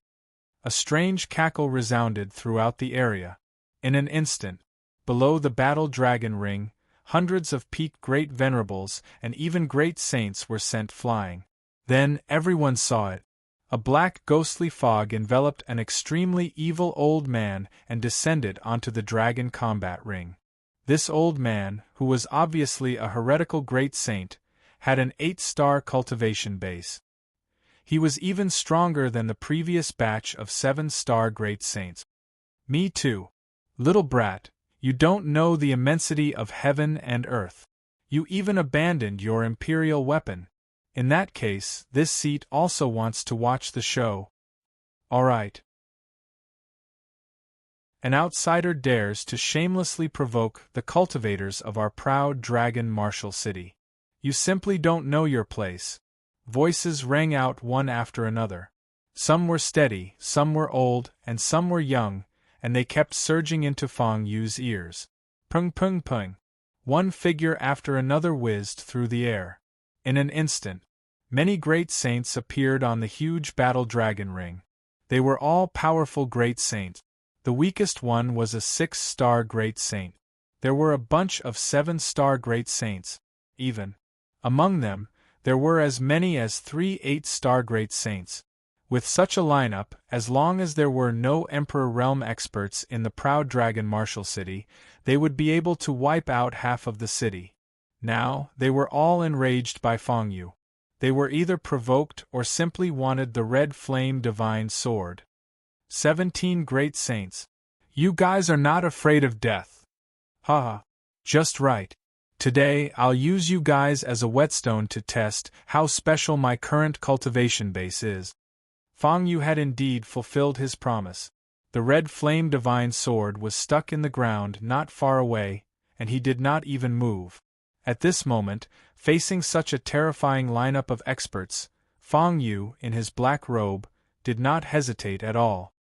[SPEAKER 1] A strange cackle resounded throughout the area. In an instant, below the battle dragon ring, hundreds of peaked great venerables and even great saints were sent flying. Then everyone saw it. A black ghostly fog enveloped an extremely evil old man and descended onto the dragon combat ring. This old man, who was obviously a heretical great saint, had an 8-star cultivation base. He was even stronger than the previous batch of 7-star great saints. Me too. Little brat, you don't know the immensity of heaven and earth. You even abandoned your imperial weapon. In that case, this seat also wants to watch the show. All right. An outsider dares to shamelessly provoke the cultivators of our proud dragon martial city. You simply don't know your place. Voices rang out one after another. Some were steady, some were old, and some were young, and they kept surging into Feng Yu's ears. Pung pung pung. One figure after another whizzed through the air. In an instant, many great saints appeared on the huge battle dragon ring. They were all powerful great saints. The weakest one was a 6-star great saint. There were a bunch of 7-star great saints, even. Among them, there were as many as 3 8-star great saints. With such a lineup, as long as there were no Emperor Realm experts in the proud Dragon Martial City, they would be able to wipe out half of the city. Now, they were all enraged by Feng Yu. They were either provoked or simply wanted the red flame divine sword. 17 Great Saints. You guys are not afraid of death. Haha. Just right. Today, I'll use you guys as a whetstone to test how special my current cultivation base is. Feng Yu had indeed fulfilled his promise. The red flame divine sword was stuck in the ground not far away, and he did not even move. At this moment, facing such a terrifying lineup of experts, Feng Yu, in his black robe, did not hesitate at all.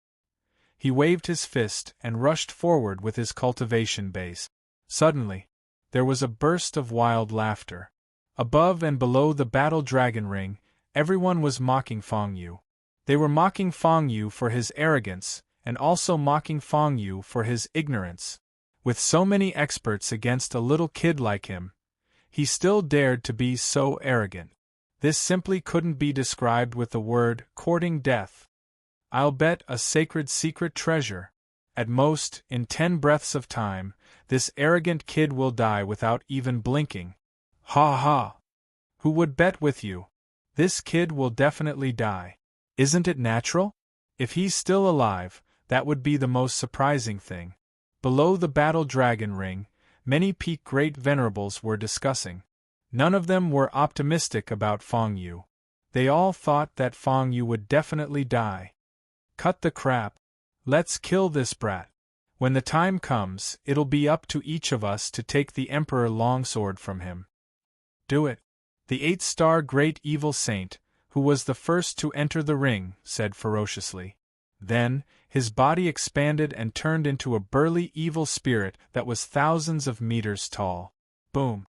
[SPEAKER 1] He waved his fist and rushed forward with his cultivation base. Suddenly, there was a burst of wild laughter. Above and below the battle dragon ring, everyone was mocking Feng Yu. They were mocking Feng Yu for his arrogance, and also mocking Feng Yu for his ignorance. With so many experts against a little kid like him, he still dared to be so arrogant. This simply couldn't be described with the word courting death. I'll bet a sacred secret treasure. At most, in 10 breaths of time, this arrogant kid will die without even blinking. Ha ha! Who would bet with you? This kid will definitely die. Isn't it natural? If he's still alive, that would be the most surprising thing. Below the battle dragon ring, many peak great venerables were discussing. None of them were optimistic about Feng Yu. They all thought that Feng Yu would definitely die. Cut the crap. Let's kill this brat. When the time comes, it'll be up to each of us to take the Emperor Longsword from him. Do it. The 8-star Great Evil Saint, who was the first to enter the ring, said ferociously. Then, his body expanded and turned into a burly evil spirit that was thousands of meters tall. Boom!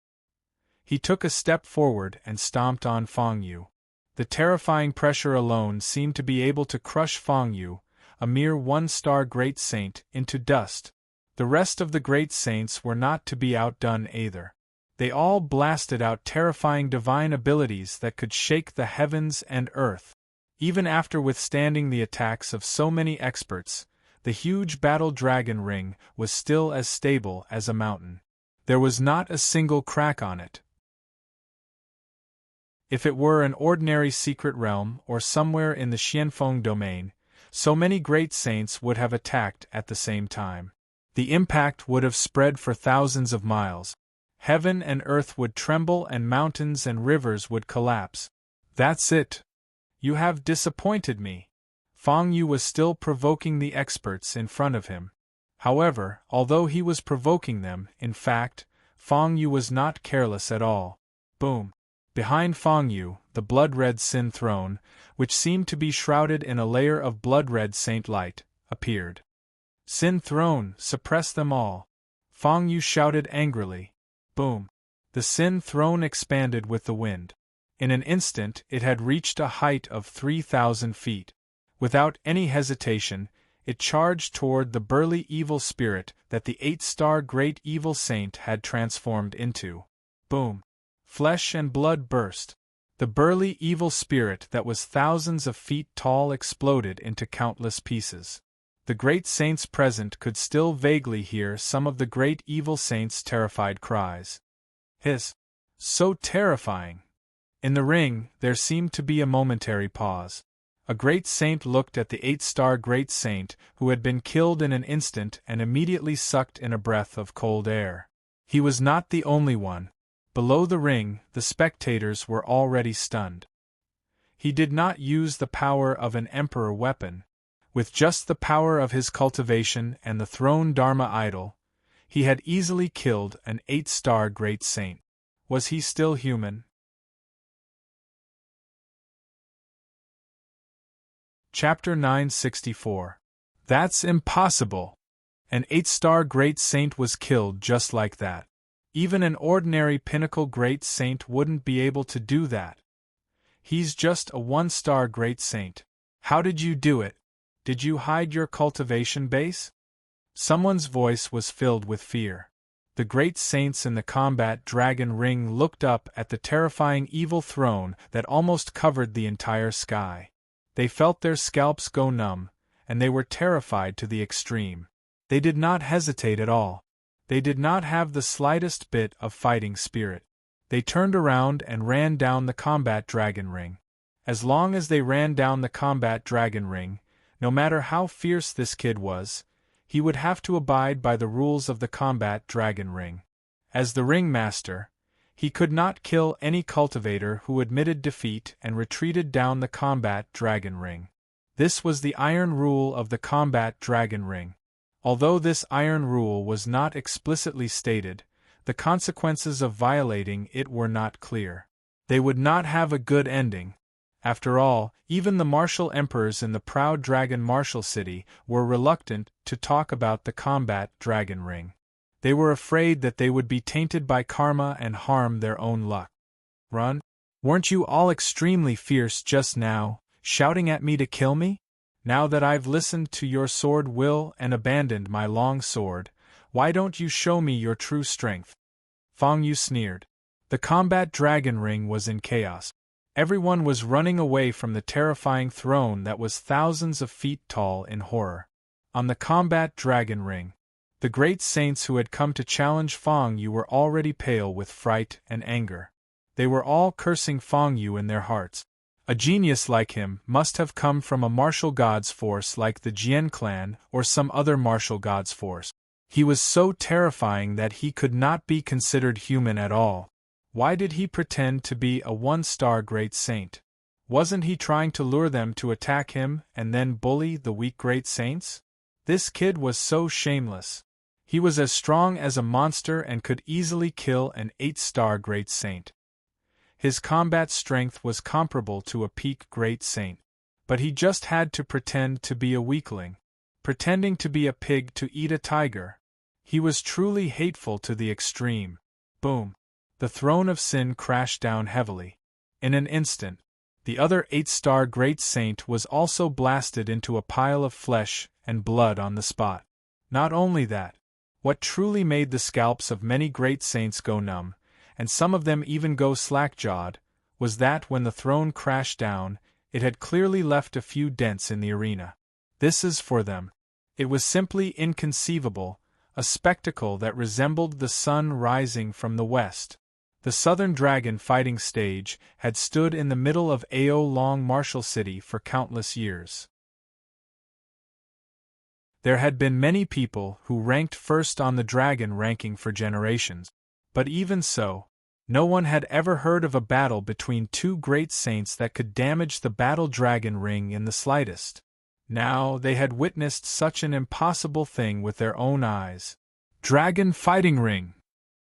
[SPEAKER 1] He took a step forward and stomped on Feng Yu. The terrifying pressure alone seemed to be able to crush Feng Yu, a mere 1-star Great Saint, into dust. The rest of the Great Saints were not to be outdone either. They all blasted out terrifying divine abilities that could shake the heavens and earth. Even after withstanding the attacks of so many experts, the huge battle dragon ring was still as stable as a mountain. There was not a single crack on it. If it were an ordinary secret realm or somewhere in the Xianfeng domain, so many great saints would have attacked at the same time. The impact would have spread for thousands of miles. Heaven and earth would tremble and mountains and rivers would collapse. That's it. You have disappointed me. Feng Yu was still provoking the experts in front of him. However, although he was provoking them, in fact, Feng Yu was not careless at all. Boom! Behind Feng Yu, the blood-red Sin throne, which seemed to be shrouded in a layer of blood-red saint light, appeared. Sin throne, suppress them all! Feng Yu shouted angrily. Boom! The Sin throne expanded with the wind. In an instant it had reached a height of 3,000 feet. Without any hesitation, it charged toward the burly evil spirit that the 8-star Great Evil Saint had transformed into. Boom! Flesh and blood burst. The burly evil spirit that was thousands of feet tall exploded into countless pieces. The great saints present could still vaguely hear some of the Great Evil Saint's terrified cries. Hiss! So terrifying! In the ring, there seemed to be a momentary pause. A great saint looked at the 8-star Great Saint, who had been killed in an instant and immediately sucked in a breath of cold air. He was not the only one. Below the ring, the spectators were already stunned. He did not use the power of an emperor weapon. With just the power of his cultivation and the throne Dharma idol, he had easily killed an 8-star Great Saint. Was he still human? Chapter 964. That's impossible! An 8-star Great Saint was killed just like that. Even an ordinary pinnacle Great Saint wouldn't be able to do that. He's just a 1-star Great Saint. How did you do it? Did you hide your cultivation base? Someone's voice was filled with fear. The great saints in the combat dragon ring looked up at the terrifying evil throne that almost covered the entire sky. They felt their scalps go numb, and they were terrified to the extreme. They did not hesitate at all. They did not have the slightest bit of fighting spirit. They turned around and ran down the combat dragon ring. As long as they ran down the combat dragon ring, no matter how fierce this kid was, he would have to abide by the rules of the combat dragon ring. As the ringmaster, he could not kill any cultivator who admitted defeat and retreated down the combat dragon ring. This was the iron rule of the combat dragon ring. Although this iron rule was not explicitly stated, the consequences of violating it were not clear. They would not have a good ending. After all, even the martial emperors in the proud dragon martial city were reluctant to talk about the combat dragon ring. They were afraid that they would be tainted by karma and harm their own luck. Run? Weren't you all extremely fierce just now, shouting at me to kill me? Now that I've listened to your sword will and abandoned my long sword, why don't you show me your true strength? Fang Yu sneered. The combat dragon ring was in chaos. Everyone was running away from the terrifying throne that was thousands of feet tall in horror. On the combat dragon ring, the great saints who had come to challenge Fang Yu were already pale with fright and anger. They were all cursing Fang Yu in their hearts. A genius like him must have come from a martial god's force like the Jian clan or some other martial god's force. He was so terrifying that he could not be considered human at all. Why did he pretend to be a one-star great saint? Wasn't he trying to lure them to attack him and then bully the weak great saints? This kid was so shameless. He was as strong as a monster and could easily kill an 8-star great saint. His combat strength was comparable to a peak great saint. But he just had to pretend to be a weakling. Pretending to be a pig to eat a tiger. He was truly hateful to the extreme. Boom. The throne of sin crashed down heavily. In an instant, the other 8-star great saint was also blasted into a pile of flesh and blood on the spot. Not only that, what truly made the scalps of many great saints go numb, and some of them even go slack-jawed, was that when the throne crashed down, it had clearly left a few dents in the arena. This is for them. It was simply inconceivable, a spectacle that resembled the sun rising from the west. The Southern Dragon fighting stage had stood in the middle of Ao Long Martial City for countless years. There had been many people who ranked first on the dragon ranking for generations. But even so, no one had ever heard of a battle between two great saints that could damage the battle dragon ring in the slightest. Now they had witnessed such an impossible thing with their own eyes. Dragon fighting ring!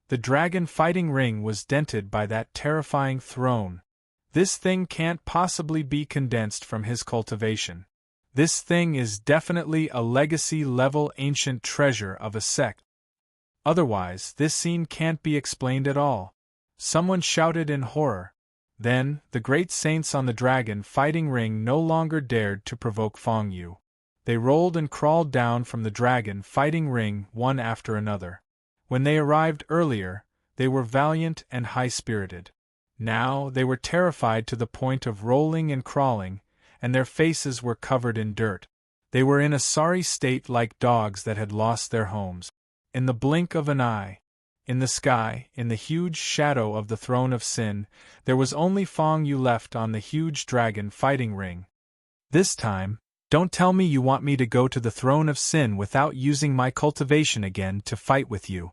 [SPEAKER 1] The dragon fighting ring was dented by that terrifying throne. This thing can't possibly be condensed from his cultivation. This thing is definitely a legacy-level ancient treasure of a sect. Otherwise, this scene can't be explained at all. Someone shouted in horror. Then, the great saints on the dragon fighting ring no longer dared to provoke Fang Yu. They rolled and crawled down from the dragon fighting ring one after another. When they arrived earlier, they were valiant and high-spirited. Now they were terrified to the point of rolling and crawling, and their faces were covered in dirt. They were in a sorry state like dogs that had lost their homes. In the blink of an eye, in the sky, in the huge shadow of the throne of sin, there was only Fang Yu left on the huge dragon fighting ring. This time, don't tell me you want me to go to the throne of sin without using my cultivation again to fight with you.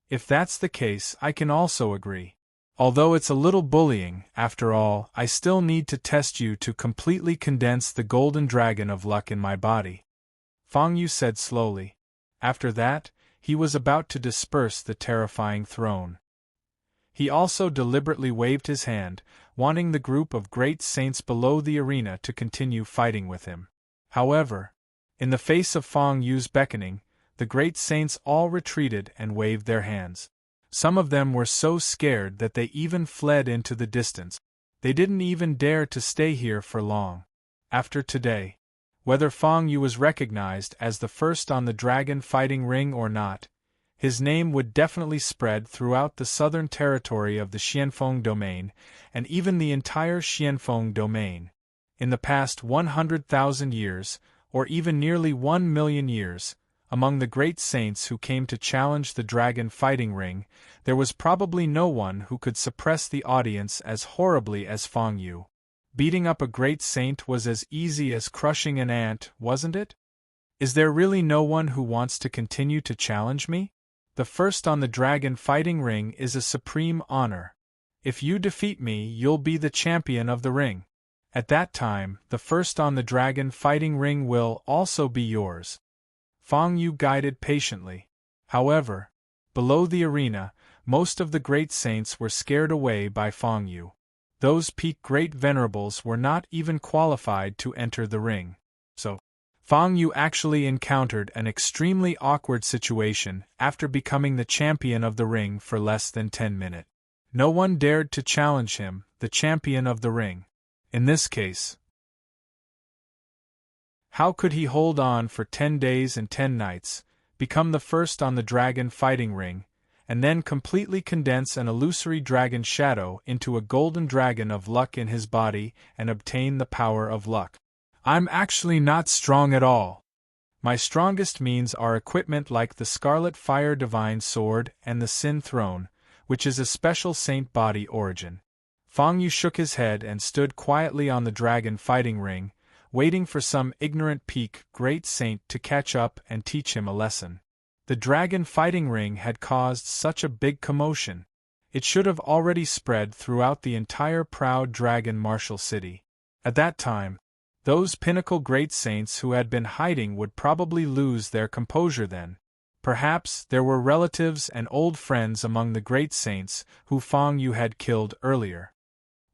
[SPEAKER 1] If that's the case, I can also agree. Although it's a little bullying, after all, I still need to test you to completely condense the golden dragon of luck in my body. Fang Yu said slowly. After that, he was about to disperse the terrifying throne. He also deliberately waved his hand, wanting the group of great saints below the arena to continue fighting with him. However, in the face of Fang Yu's beckoning, the great saints all retreated and waved their hands. Some of them were so scared that they even fled into the distance. They didn't even dare to stay here for long. After today, whether Fang Yu was recognized as the first on the dragon fighting ring or not, his name would definitely spread throughout the southern territory of the Xianfeng domain, and even the entire Xianfeng domain. in the past 100,000 years, or even nearly 1 million years, among the great saints who came to challenge the dragon fighting ring, there was probably no one who could suppress the audience as horribly as Feng Yu. Beating up a great saint was as easy as crushing an ant, wasn't it? Is there really no one who wants to continue to challenge me? The first on the dragon fighting ring is a supreme honor. If you defeat me, you'll be the champion of the ring. At that time, the first on the dragon fighting ring will also be yours. Feng Yu guided patiently. However, below the arena, most of the great saints were scared away by Feng Yu. Those peak great venerables were not even qualified to enter the ring. So, Feng Yu actually encountered an extremely awkward situation after becoming the champion of the ring for less than 10 minutes. No one dared to challenge him, the champion of the ring. In this case, how could he hold on for 10 days and 10 nights, become the first on the dragon fighting ring, and then completely condense an illusory dragon shadow into a golden dragon of luck in his body and obtain the power of luck? I'm actually not strong at all. My strongest means are equipment like the Scarlet Fire Divine Sword and the Sin Throne, which is a special saint body origin. Feng Yu shook his head and stood quietly on the dragon fighting ring, waiting for some ignorant peak great saint to catch up and teach him a lesson. The dragon fighting ring had caused such a big commotion. It should have already spread throughout the entire proud dragon martial city. At that time, those pinnacle great saints who had been hiding would probably lose their composure then. Perhaps there were relatives and old friends among the great saints who Feng Yu had killed earlier.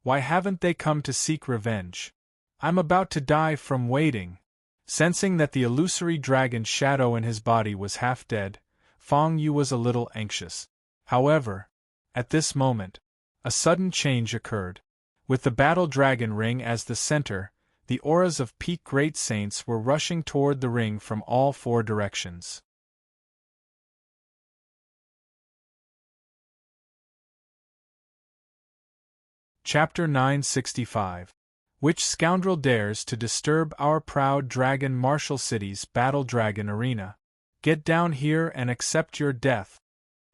[SPEAKER 1] Why haven't they come to seek revenge? I'm about to die from waiting. Sensing that the illusory dragon shadow in his body was half dead, Feng Yu was a little anxious. However, at this moment, a sudden change occurred. With the battle dragon ring as the center, the auras of peak great saints were rushing toward the ring from all 4 directions. Chapter 965. Which scoundrel dares to disturb our proud dragon martial city's battle dragon arena? Get down here and accept your death.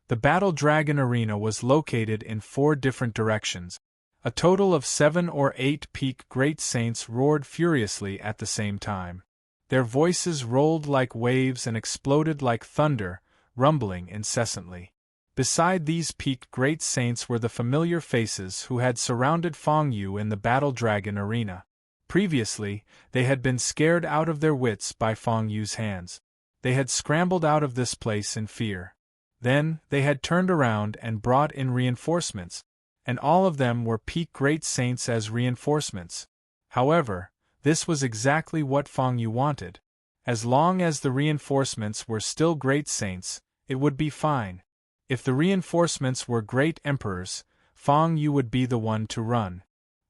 [SPEAKER 1] The battle dragon arena was located in 4 different directions. A total of 7 or 8 peak great saints roared furiously at the same time. Their voices rolled like waves and exploded like thunder, rumbling incessantly. Beside these peak great saints were the familiar faces who had surrounded Feng Yu in the battle dragon arena. Previously, they had been scared out of their wits by Feng Yu's hands. They had scrambled out of this place in fear. Then, they had turned around and brought in reinforcements, and all of them were peak great saints as reinforcements. However, this was exactly what Feng Yu wanted. As long as the reinforcements were still great saints, it would be fine. If the reinforcements were great emperors, Feng Yu would be the one to run.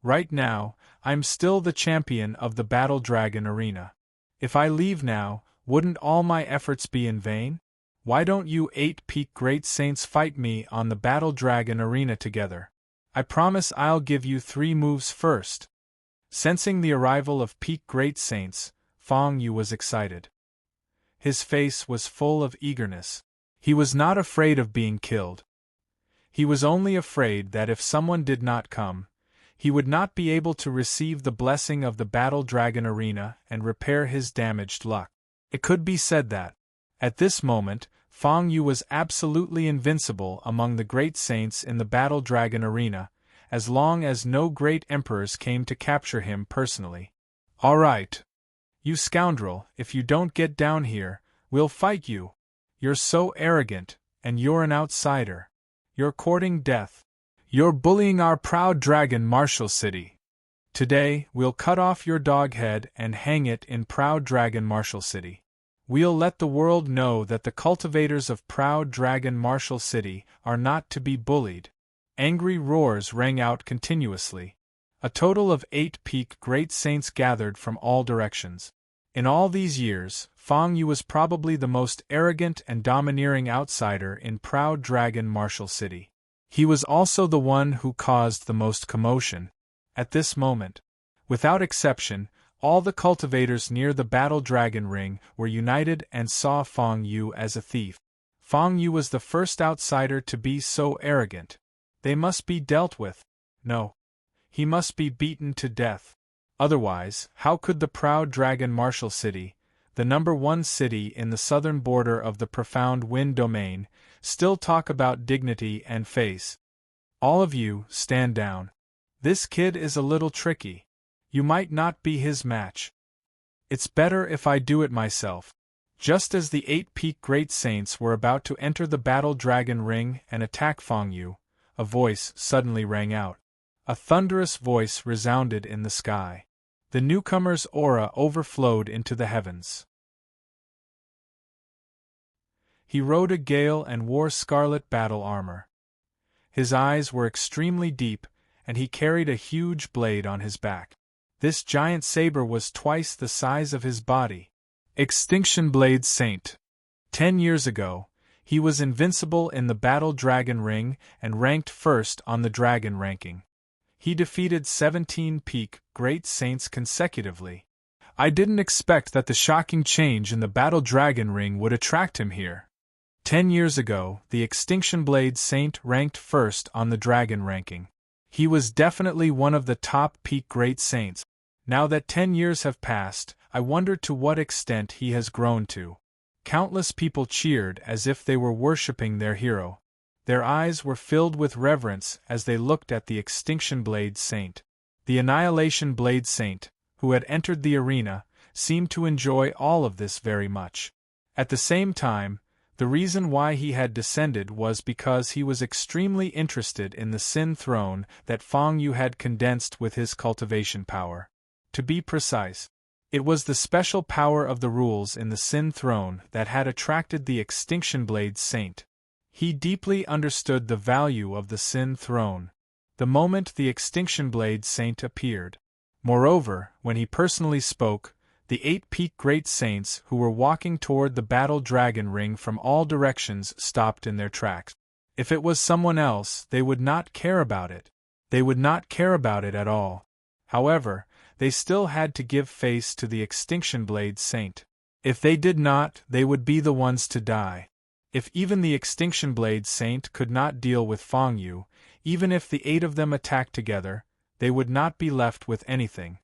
[SPEAKER 1] Right now, I'm still the champion of the battle dragon arena. If I leave now, wouldn't all my efforts be in vain? Why don't you 8 peak great saints fight me on the battle dragon arena together? I promise I'll give you 3 moves first. Sensing the arrival of peak great saints, Feng Yu was excited. His face was full of eagerness. He was not afraid of being killed. He was only afraid that if someone did not come, he would not be able to receive the blessing of the battle dragon arena and repair his damaged luck. It could be said that, at this moment, Feng Yu was absolutely invincible among the great saints in the battle dragon arena, as long as no great emperors came to capture him personally. All right. You scoundrel, if you don't get down here, we'll fight you. You're so arrogant, and you're an outsider. You're courting death. You're bullying our proud dragon martial city. Today, we'll cut off your dog head and hang it in proud dragon martial city. We'll let the world know that the cultivators of proud dragon martial city are not to be bullied. Angry roars rang out continuously. A total of 8 peak great saints gathered from all directions. In all these years, Feng Yu was probably the most arrogant and domineering outsider in proud dragon martial city. He was also the one who caused the most commotion. At this moment, Without exception, all the cultivators near the battle dragon ring were united and saw Fang Yu as a thief. Fang Yu was the first outsider to be so arrogant. They must be dealt with. No. He must be beaten to death. Otherwise, how could the proud dragon marshal city, the #1 city in the southern border of the profound wind domain, still talk about dignity and face? All of you, stand down. This kid is a little tricky. You might not be his match. It's better if I do it myself. Just as the 8 peak great saints were about to enter the battle dragon ring and attack Fang Yu, a voice suddenly rang out. A thunderous voice resounded in the sky. The newcomer's aura overflowed into the heavens. He rode a gale and wore scarlet battle armor. His eyes were extremely deep, and he carried a huge blade on his back. This giant saber was twice the size of his body. Extinction Blade Saint. 10 years ago, he was invincible in the battle dragon ring and ranked first on the dragon ranking. He defeated 17 peak great saints consecutively. I didn't expect that the shocking change in the battle dragon ring would attract him here. 10 years ago, the Extinction Blade Saint ranked first on the dragon ranking. He was definitely one of the top peak great saints. Now that 10 years have passed, I wonder to what extent he has grown to. Countless people cheered as if they were worshipping their hero. Their eyes were filled with reverence as they looked at the Extinction Blade Saint. The Annihilation Blade Saint, who had entered the arena, seemed to enjoy all of this very much. At the same time, the reason why he had descended was because he was extremely interested in the Sin Throne that Fang Yu had condensed with his cultivation power. To be precise, it was the special power of the rules in the Sin Throne that had attracted the Extinction Blade Saint. He deeply understood the value of the Sin Throne the moment the Extinction Blade Saint appeared. Moreover, when he personally spoke, the 8 peak great saints who were walking toward the battle dragon ring from all directions stopped in their tracks. If it was someone else, they would not care about it. They would not care about it at all. However, they still had to give face to the Extinction Blade Saint. If they did not, they would be the ones to die. If even the Extinction Blade Saint could not deal with Fang Yu, even if the 8 of them attacked together, they would not be left with anything.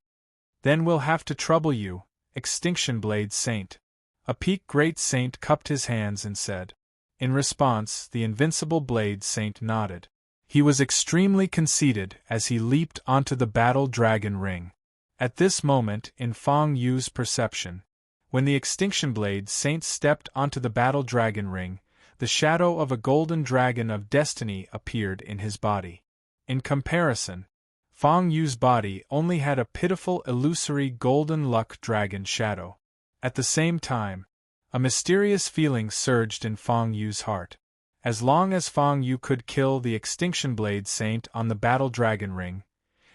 [SPEAKER 1] Then we'll have to trouble you, Extinction Blade Saint. A peak great saint cupped his hands and said. In response, the invincible Blade Saint nodded. He was extremely conceited as he leaped onto the battle dragon ring. At this moment, in Fang Yu's perception, when the Extinction Blade Saint stepped onto the battle dragon ring, the shadow of a golden dragon of destiny appeared in his body. In comparison, Fang Yu's body only had a pitiful illusory golden luck dragon shadow. At the same time, a mysterious feeling surged in Fang Yu's heart. As long as Fang Yu could kill the Extinction Blade Saint on the battle dragon ring,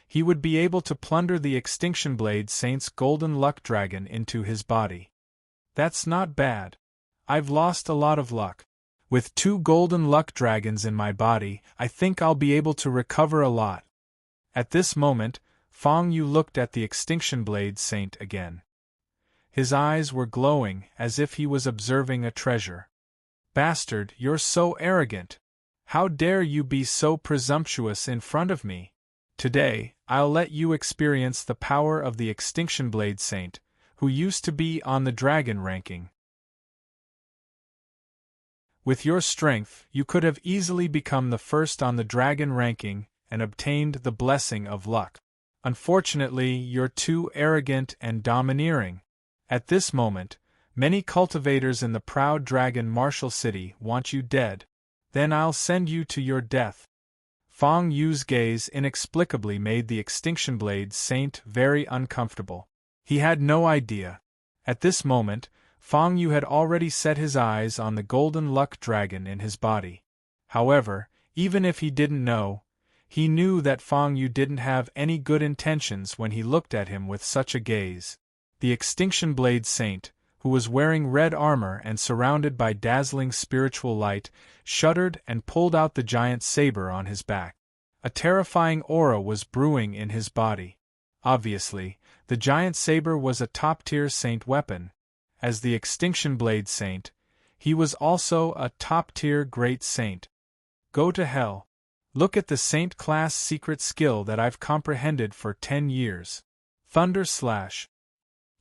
[SPEAKER 1] he would be able to plunder the Extinction Blade Saint's golden luck dragon into his body. That's not bad. I've lost a lot of luck. With 2 golden luck dragons in my body, I think I'll be able to recover a lot. At this moment, Fang Yu looked at the Extinction Blade Saint again. His eyes were glowing as if he was observing a treasure. Bastard, you're so arrogant. How dare you be so presumptuous in front of me? Today, I'll let you experience the power of the Extinction Blade Saint, who used to be on the dragon ranking. With your strength, you could have easily become the first on the dragon ranking and obtained the blessing of luck. Unfortunately, you're too arrogant and domineering. At this moment, many cultivators in the proud dragon marshal city want you dead. Then I'll send you to your death. Fang Yu's gaze inexplicably made the Extinction Blade Saint very uncomfortable. He had no idea. At this moment, Fang Yu had already set his eyes on the golden luck dragon in his body. However, even if he didn't know, he knew that Fang Yu didn't have any good intentions when he looked at him with such a gaze. The Extinction Blade Saint, who was wearing red armor and surrounded by dazzling spiritual light, shuddered and pulled out the giant saber on his back. A terrifying aura was brewing in his body. Obviously, the giant saber was a top-tier saint weapon. As the Extinction Blade Saint, he was also a top-tier great saint. Go to hell. Look at the saint-class secret skill that I've comprehended for 10 years. Thunder slash.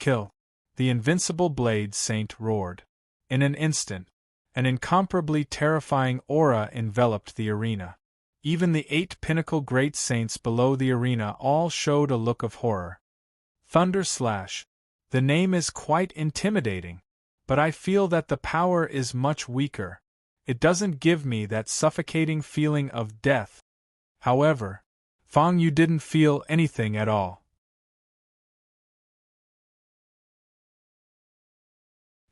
[SPEAKER 1] Kill. The invincible blade saint roared. In an instant, an incomparably terrifying aura enveloped the arena. Even the 8 pinnacle great saints below the arena all showed a look of horror. Thunder slash. The name is quite intimidating, but I feel that the power is much weaker. It doesn't give me that suffocating feeling of death. However, Fang Yu didn't feel anything at all.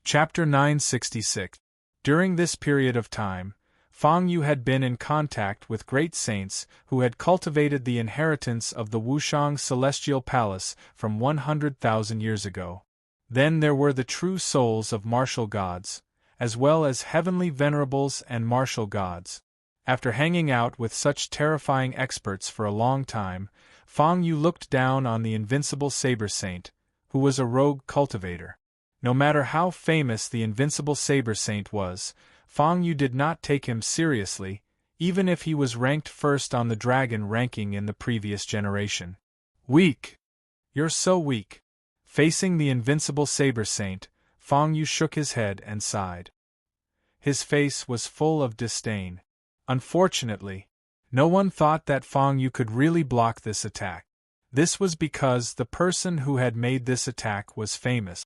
[SPEAKER 1] Chapter 966. During this period of time, Fang Yu had been in contact with great saints who had cultivated the inheritance of the Wushang Celestial Palace from 100,000 years ago. Then there were the true souls of martial gods, as well as heavenly venerables and martial gods. After hanging out with such terrifying experts for a long time, Fang Yu looked down on the invincible Saber Saint, who was a rogue cultivator. No matter how famous the invincible Saber Saint was, Fang Yu did not take him seriously, even if he was ranked first on the dragon ranking in the previous generation. Weak! You're so weak. Facing the invincible Saber Saint, Fang Yu shook his head and sighed. His face was full of disdain. Unfortunately, no one thought that Fang Yu could really block this attack. This was because the person who had made this attack was famous.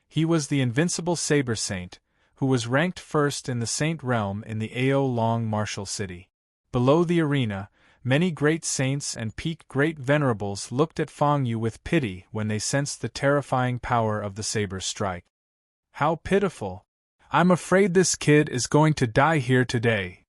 [SPEAKER 1] He was the invincible Saber Saint, who was ranked first in the Saint realm in the Ao Long martial city. Below the arena, many great saints and peak great venerables looked at Fang Yu with pity when they sensed the terrifying power of the saber strike. How pitiful! I'm afraid this kid is going to die here today.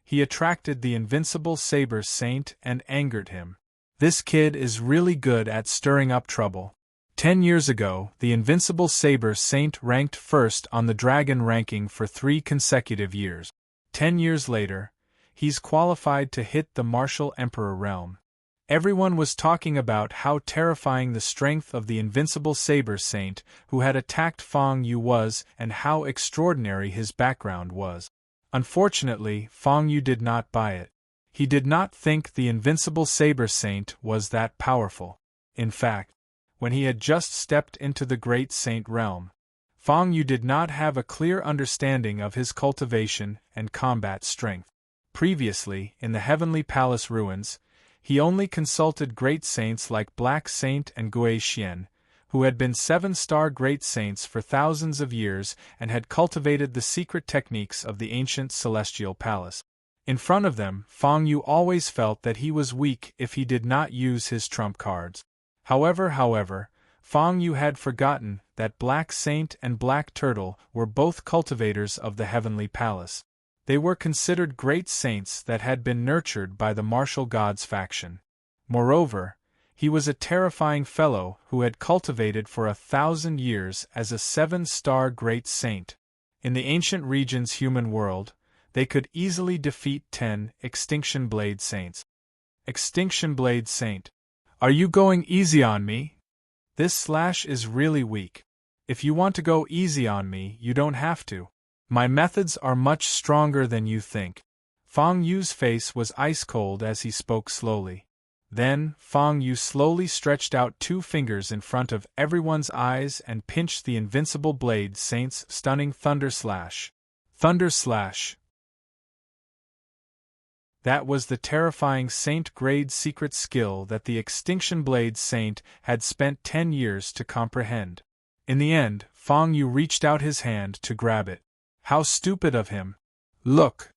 [SPEAKER 1] He attracted the invincible Saber Saint and angered him. This kid is really good at stirring up trouble. 10 years ago, the invincible Saber Saint ranked first on the dragon ranking for 3 consecutive years. 10 years later, he's qualified to hit the martial emperor realm. Everyone was talking about how terrifying the strength of the invincible Saber Saint who had attacked Fang Yu was and how extraordinary his background was. Unfortunately, Fang Yu did not buy it. He did not think the invincible Saber Saint was that powerful. In fact, when he had just stepped into the great saint realm, Fang Yu did not have a clear understanding of his cultivation and combat strength. Previously, in the Heavenly Palace ruins, he only consulted great saints like Black Saint and Gui Xian, who had been 7-star great saints for thousands of years and had cultivated the secret techniques of the ancient celestial palace. In front of them, Fang Yu always felt that he was weak if he did not use his trump cards. However, Fang Yu had forgotten that Black Saint and Black Turtle were both cultivators of the Heavenly Palace. They were considered great saints that had been nurtured by the martial gods faction. Moreover, he was a terrifying fellow who had cultivated for 1,000 years as a 7-star great saint. In the ancient region's human world, they could easily defeat 10 Extinction Blade Saints. Extinction Blade Saint. Are you going easy on me? This slash is really weak. If you want to go easy on me, you don't have to. My methods are much stronger than you think. Fang Yu's face was ice cold as he spoke slowly. Then, Fang Yu slowly stretched out 2 fingers in front of everyone's eyes and pinched the invincible Blade Saint's stunning Thunder Slash. Thunder Slash! That was the terrifying Saint-grade secret skill that the Extinction Blade Saint had spent 10 years to comprehend. In the end, Fang Yu reached out his hand to grab it. How stupid of him! Look!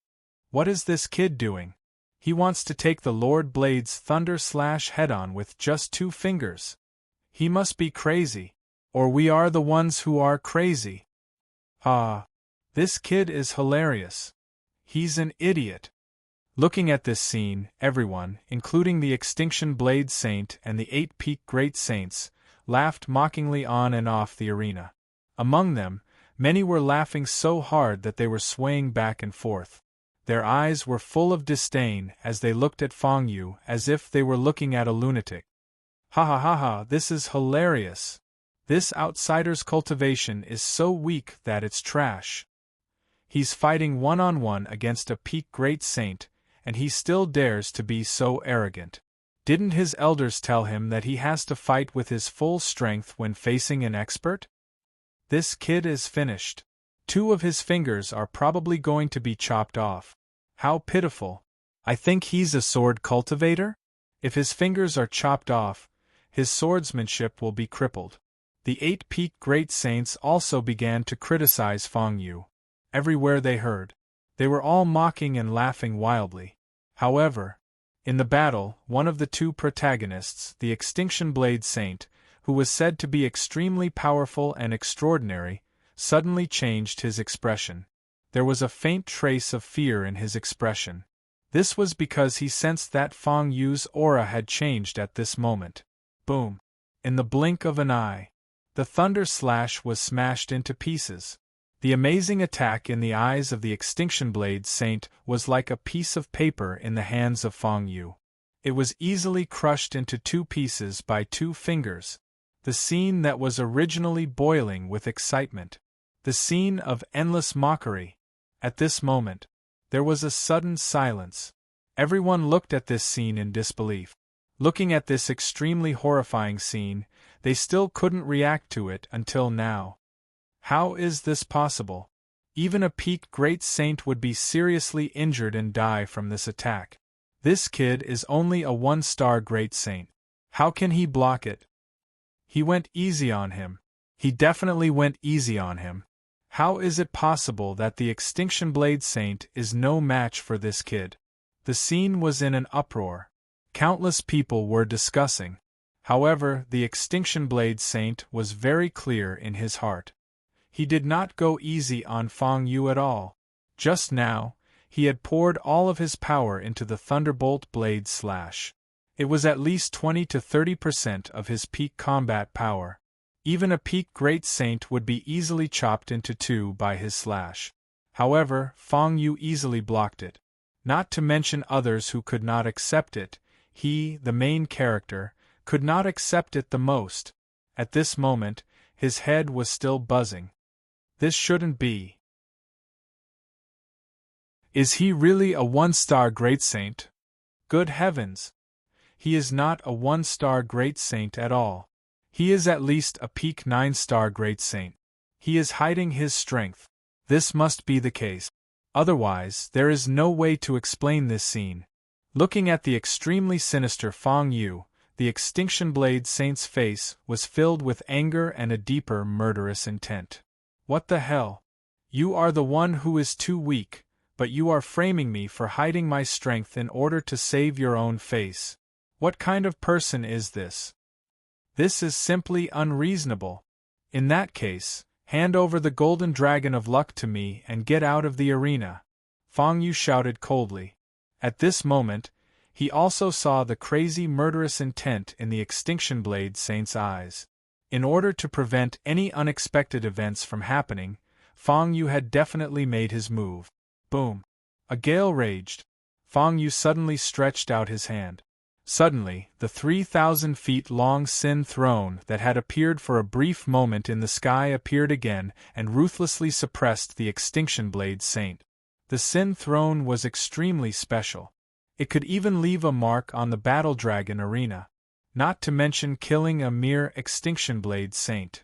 [SPEAKER 1] What is this kid doing? He wants to take the Lord Blade's Thunder Slash head-on with just 2 fingers. He must be crazy. Or we are the ones who are crazy. Ah! This kid is hilarious. He's an idiot. Looking at this scene, everyone, including the Extinction Blade Saint and the 8 Peak Great Saints, laughed mockingly on and off the arena. Among them, many were laughing so hard that they were swaying back and forth. Their eyes were full of disdain as they looked at Fang Yu as if they were looking at a lunatic. Ha ha ha ha, this is hilarious. This outsider's cultivation is so weak that it's trash. He's fighting one-on-one against a peak great saint, and he still dares to be so arrogant. Didn't his elders tell him that he has to fight with his full strength when facing an expert? This kid is finished. 2 of his fingers are probably going to be chopped off. How pitiful. I think he's a sword cultivator? If his fingers are chopped off, his swordsmanship will be crippled. The 8 peak great saints also began to criticize Feng Yu. Everywhere they heard, they were all mocking and laughing wildly. However, in the battle, one of the 2 protagonists, the Extinction Blade Saint, who was said to be extremely powerful and extraordinary, suddenly changed his expression. There was a faint trace of fear in his expression. This was because he sensed that Feng Yu's aura had changed at this moment. Boom! In the blink of an eye, the thunder slash was smashed into pieces. The amazing attack in the eyes of the Extinction Blade Saint was like a piece of paper in the hands of Feng Yu. It was easily crushed into 2 pieces by 2 fingers. The scene that was originally boiling with excitement. The scene of endless mockery. At this moment, there was a sudden silence. Everyone looked at this scene in disbelief. Looking at this extremely horrifying scene, they still couldn't react to it until now. How is this possible? Even a peaked great saint would be seriously injured and die from this attack. This kid is only a 1-star great saint. How can he block it? He went easy on him. He definitely went easy on him. How is it possible that the Extinction Blade Saint is no match for this kid? The scene was in an uproar. Countless people were discussing. However, the Extinction Blade Saint was very clear in his heart. He did not go easy on Feng Yu at all. Just now, he had poured all of his power into the Thunderbolt Blade Slash. It was at least 20 to 30% of his peak combat power. Even a peak great saint would be easily chopped into 2 by his slash. However, Feng Yu easily blocked it. Not to mention others who could not accept it, he, the main character, could not accept it the most. At this moment, his head was still buzzing. This shouldn't be. Is he really a 1-star great saint? Good heavens! He is not a 1-star great saint at all. He is at least a peak 9-star great saint. He is hiding his strength. This must be the case. Otherwise, there is no way to explain this scene. Looking at the extremely sinister Feng Yu, the Extinction Blade Saint's face was filled with anger and a deeper murderous intent. What the hell? You are the one who is too weak, but you are framing me for hiding my strength in order to save your own face. What kind of person is this? This is simply unreasonable. In that case, hand over the Golden Dragon of Luck to me and get out of the arena. Feng Yu shouted coldly. At this moment, he also saw the crazy murderous intent in the Extinction Blade Saint's eyes. In order to prevent any unexpected events from happening, Feng Yu had definitely made his move. Boom! A gale raged. Feng Yu suddenly stretched out his hand. Suddenly, the 3,000 feet long Sin throne that had appeared for a brief moment in the sky appeared again and ruthlessly suppressed the Extinction Blade Saint. The Sin throne was extremely special. It could even leave a mark on the Battle Dragon arena, not to mention killing a mere Extinction Blade Saint.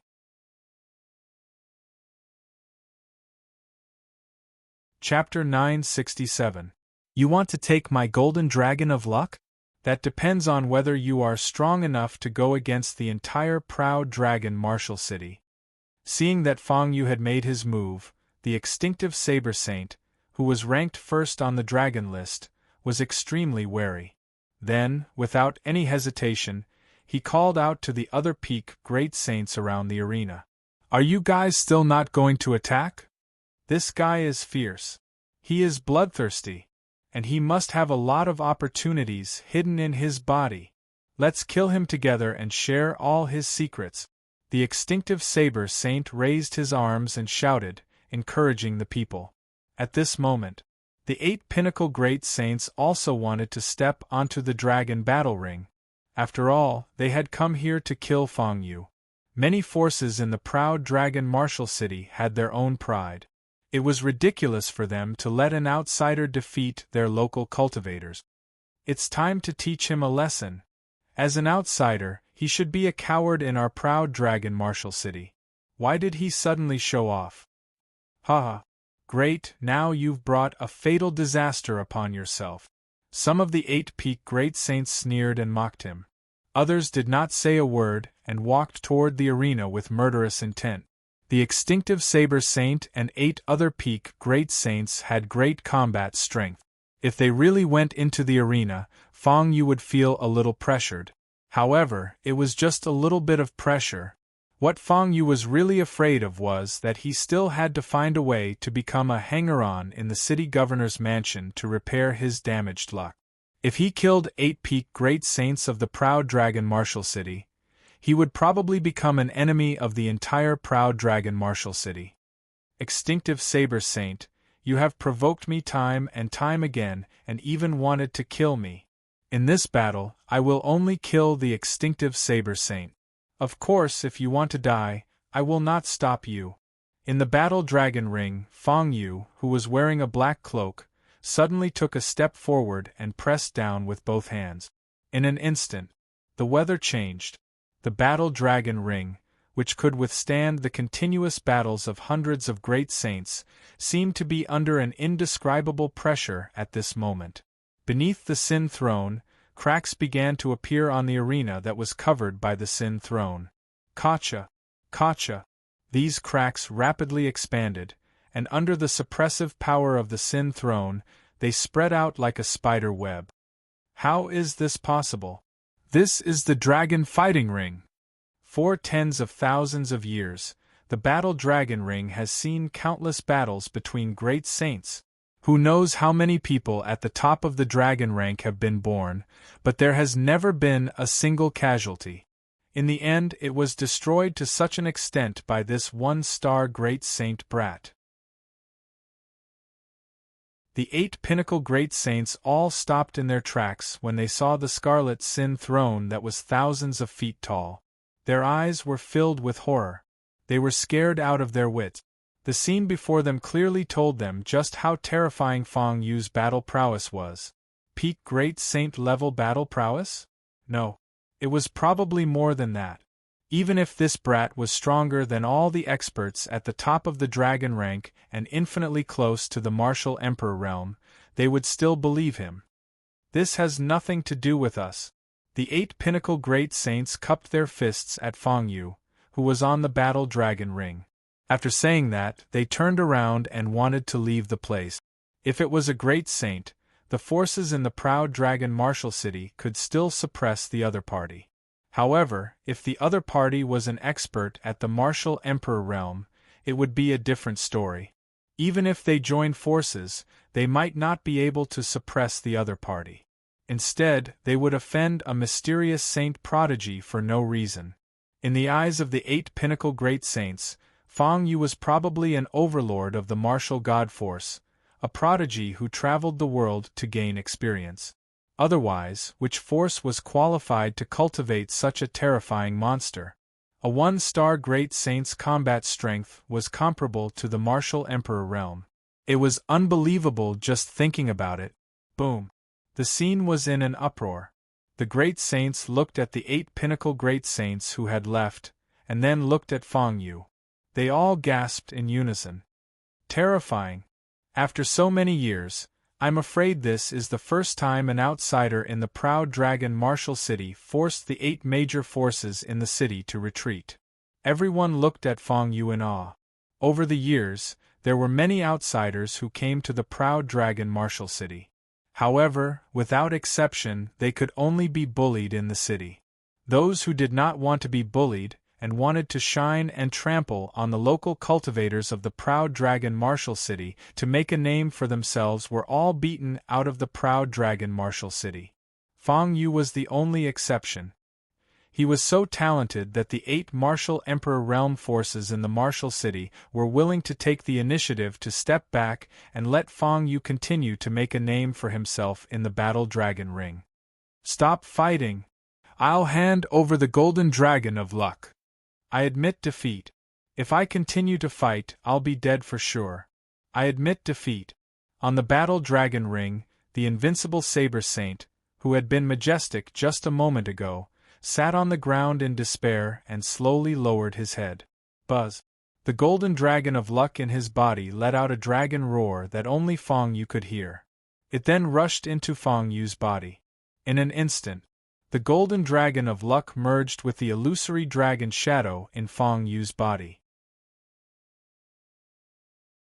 [SPEAKER 1] Chapter 967. You want to take my Golden Dragon of Luck? That depends on whether you are strong enough to go against the entire proud dragon Martial City. Seeing that Feng Yu had made his move, the Extinctive Saber Saint, who was ranked first on the dragon list, was extremely wary. Then, without any hesitation, he called out to the other peak great saints around the arena. Are you guys still not going to attack? This guy is fierce. He is bloodthirsty. And he must have a lot of opportunities hidden in his body. Let's kill him together and share all his secrets. The Extinctive Saber Saint raised his arms and shouted, encouraging the people. At this moment, the 8 pinnacle great saints also wanted to step onto the dragon battle ring. After all, they had come here to kill Fang Yu. Many forces in the proud dragon martial city had their own pride. It was ridiculous for them to let an outsider defeat their local cultivators. It's time to teach him a lesson. As an outsider, he should be a coward in our proud dragon martial city. Why did he suddenly show off? Haha. Great, now you've brought a fatal disaster upon yourself. Some of the 8 peak great saints sneered and mocked him. Others did not say a word and walked toward the arena with murderous intent. The extinctive saber saint and 8 other peak great saints had great combat strength. If they really went into the arena, Fang Yu would feel a little pressured. However, it was just a little bit of pressure. What Fang Yu was really afraid of was that he still had to find a way to become a hanger-on in the city governor's mansion to repair his damaged luck. If he killed 8 peak great saints of the proud dragon martial city, he would probably become an enemy of the entire proud dragon martial city. Extinctive saber saint, you have provoked me time and time again and even wanted to kill me. In this battle, I will only kill the extinctive saber saint. Of course, if you want to die, I will not stop you. In the battle dragon ring, Fang Yu, who was wearing a black cloak, suddenly took a step forward and pressed down with both hands. In an instant, the weather changed. The battle dragon ring, which could withstand the continuous battles of hundreds of great saints, seemed to be under an indescribable pressure at this moment. Beneath the Sin Throne, cracks began to appear on the arena that was covered by the Sin Throne. Kacha! Kacha! These cracks rapidly expanded, and under the suppressive power of the Sin Throne, they spread out like a spider web. How is this possible? This is the Dragon Fighting Ring! For tens of thousands of years, the Battle Dragon Ring has seen countless battles between great saints. Who knows how many people at the top of the dragon rank have been born, but there has never been a single casualty. In the end, it was destroyed to such an extent by this one-star great saint brat. The 8 pinnacle great saints all stopped in their tracks when they saw the scarlet Sin Throne that was thousands of feet tall. Their eyes were filled with horror. They were scared out of their wits. The scene before them clearly told them just how terrifying Fang Yu's battle prowess was. Peak great saint level battle prowess? No. It was probably more than that. Even if this brat was stronger than all the experts at the top of the dragon rank and infinitely close to the martial emperor realm, they would still believe him. This has nothing to do with us. The 8 pinnacle great saints cupped their fists at Fang Yu, who was on the battle dragon ring. After saying that, they turned around and wanted to leave the place. If it was a great saint, the forces in the proud dragon martial city could still suppress the other party. However, if the other party was an expert at the martial emperor realm, it would be a different story. Even if they joined forces, they might not be able to suppress the other party. Instead, they would offend a mysterious saint prodigy for no reason. In the eyes of the 8 pinnacle great saints, Fang Yu was probably an overlord of the martial god force, a prodigy who traveled the world to gain experience. Otherwise, which force was qualified to cultivate such a terrifying monster? A 1-star great saint's combat strength was comparable to the martial emperor realm. It was unbelievable just thinking about it. Boom! The scene was in an uproar. The great saints looked at the 8 pinnacle great saints who had left, and then looked at Fang Yu. They all gasped in unison. Terrifying. After so many years, I'm afraid this is the first time an outsider in the proud dragon martial city forced the 8 major forces in the city to retreat. Everyone looked at Fang Yu in awe. Over the years, there were many outsiders who came to the proud dragon martial city. However, without exception, they could only be bullied in the city. Those who did not want to be bullied, and wanted to shine and trample on the local cultivators of the proud dragon martial city to make a name for themselves were all beaten out of the proud dragon martial city. Fang Yu was the only exception. He was so talented that the 8 martial emperor realm forces in the martial city were willing to take the initiative to step back and let Fang Yu continue to make a name for himself in the battle dragon ring. Stop fighting! I'll hand over the golden dragon of luck. I admit defeat. If I continue to fight, I'll be dead for sure. I admit defeat. On the battle dragon ring, the invincible saber saint, who had been majestic just a moment ago, sat on the ground in despair and slowly lowered his head. Buzz. The golden dragon of luck in his body let out a dragon roar that only Feng Yu could hear. It then rushed into Feng Yu's body. In an instant, the golden dragon of luck merged with the illusory dragon shadow in Feng Yu's body.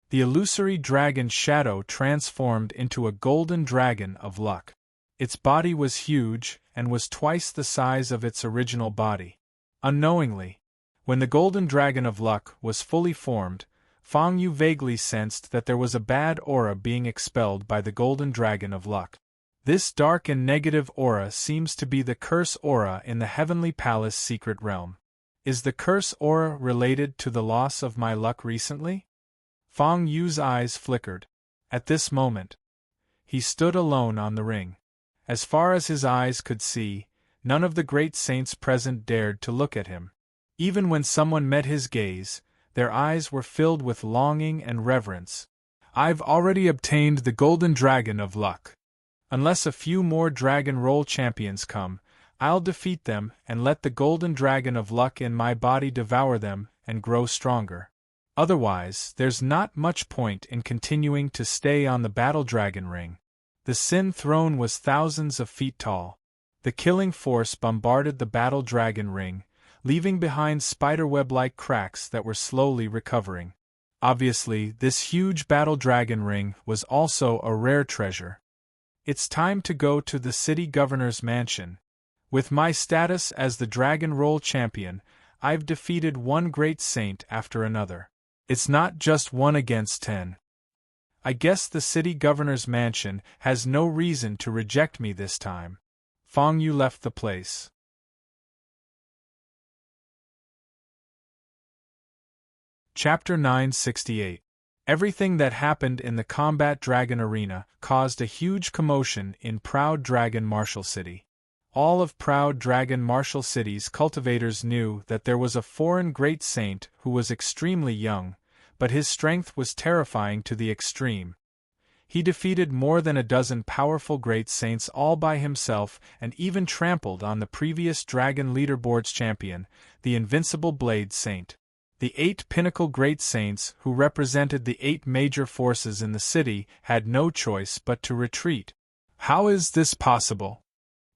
[SPEAKER 1] The illusory dragon shadow transformed into a golden dragon of luck. Its body was huge and was twice the size of its original body. Unknowingly, when the golden dragon of luck was fully formed, Feng Yu vaguely sensed that there was a bad aura being expelled by the golden dragon of luck. This dark and negative aura seems to be the curse aura in the Heavenly Palace secret realm. Is the curse aura related to the loss of my luck recently? Feng Yu's eyes flickered. At this moment, he stood alone on the ring. As far as his eyes could see, none of the great saints present dared to look at him. Even when someone met his gaze, their eyes were filled with longing and reverence. I've already obtained the golden dragon of luck. Unless a few more dragon roll champions come, I'll defeat them and let the golden dragon of luck in my body devour them and grow stronger. Otherwise, there's not much point in continuing to stay on the battle dragon ring. The Sin Throne was thousands of feet tall. The killing force bombarded the battle dragon ring, leaving behind spiderweb-like cracks that were slowly recovering. Obviously, this huge battle dragon ring was also a rare treasure. It's time to go to the city governor's mansion. With my status as the Dragon Roll champion, I've defeated one great saint after another. It's not just 1 against 10. I guess the city governor's mansion has no reason to reject me this time. Feng Yu left the place. Chapter 968. Everything that happened in the Combat Dragon Arena caused a huge commotion in Proud Dragon Martial City. All of Proud Dragon Martial City's cultivators knew that there was a foreign great saint who was extremely young, but his strength was terrifying to the extreme. He defeated more than a dozen powerful great saints all by himself and even trampled on the previous Dragon Leaderboard's champion, the Invincible Blade Saint. The 8 pinnacle great saints who represented the 8 major forces in the city had no choice but to retreat. How is this possible?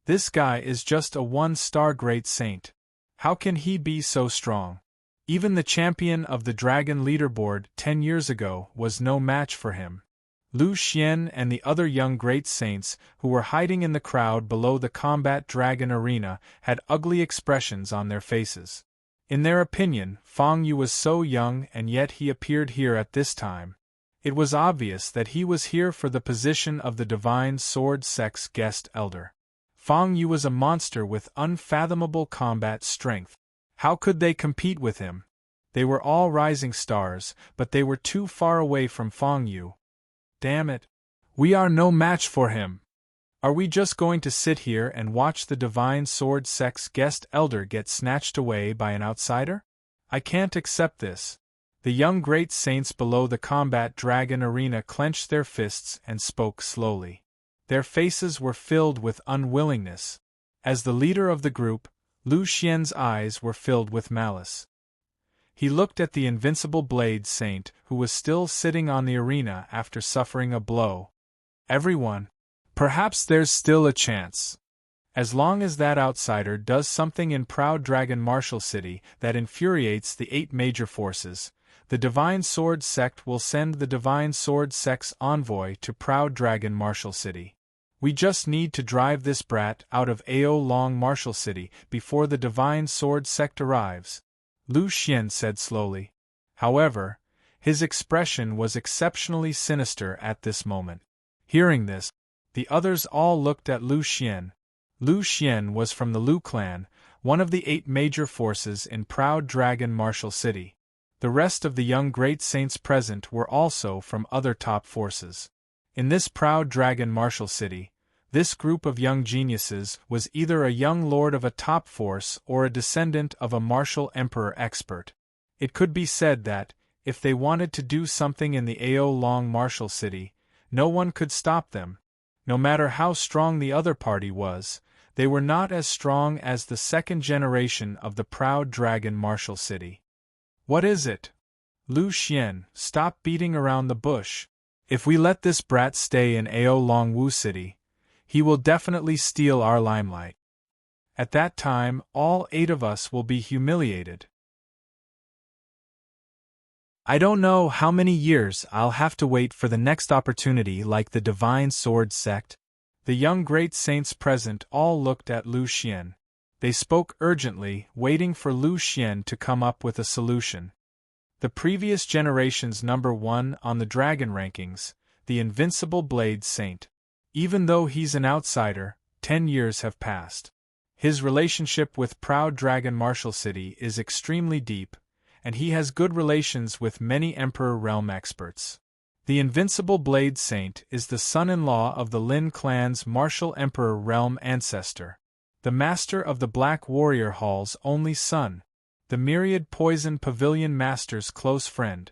[SPEAKER 1] This guy is just a 1-star great saint. How can he be so strong? Even the champion of the Dragon Leaderboard 10 years ago was no match for him. Lu Xian and the other young great saints who were hiding in the crowd below the Combat Dragon Arena had ugly expressions on their faces. In their opinion, Feng Yu was so young and yet he appeared here at this time. It was obvious that he was here for the position of the Divine Sword Sex Guest Elder. Feng Yu was a monster with unfathomable combat strength. How could they compete with him? They were all rising stars, but they were too far away from Feng Yu. Damn it! We are no match for him! Are we just going to sit here and watch the Divine Sword Sex Guest Elder get snatched away by an outsider? I can't accept this. The young great saints below the Combat Dragon Arena clenched their fists and spoke slowly. Their faces were filled with unwillingness. As the leader of the group, Lu Xian's eyes were filled with malice. He looked at the Invincible Blade Saint who was still sitting on the arena after suffering a blow. Everyone. Perhaps there's still a chance. As long as that outsider does something in Proud Dragon Martial City that infuriates the 8 major forces, the Divine Sword Sect will send the Divine Sword Sect's envoy to Proud Dragon Martial City. We just need to drive this brat out of Ao Long Martial City before the Divine Sword Sect arrives, Lu Xian said slowly. However, his expression was exceptionally sinister at this moment. Hearing this, the others all looked at Lu Xian. Lu Xian was from the Lu clan, one of the 8 major forces in Proud Dragon Martial City. The rest of the young great saints present were also from other top forces. In this Proud Dragon Martial City, This group of young geniuses was either a young lord of a top force or a descendant of a martial emperor expert. It could be said that, if they wanted to do something in the Ao Long martial city, no one could stop them. No matter how strong the other party was, they were not as strong as the second generation of the proud dragon martial city. What is it? Lu Xian, stop beating around the bush. If we let this brat stay in Ao Long Wu City, he will definitely steal our limelight. At that time, all 8 of us will be humiliated. I don't know how many years I'll have to wait for the next opportunity like the Divine Sword sect. The young great saints present all looked at Lu Xian. They spoke urgently, waiting for Lu Xian to come up with a solution. The previous generation's number 1 on the dragon rankings, the invincible Blade Saint. Even though he's an outsider, 10 years have passed. His relationship with proud dragon martial city is extremely deep, and he has good relations with many Emperor Realm experts. The Invincible Blade Saint is the son-in-law of the Lin clan's martial Emperor Realm ancestor, the master of the Black Warrior Hall's only son, the Myriad Poison Pavilion Master's close friend.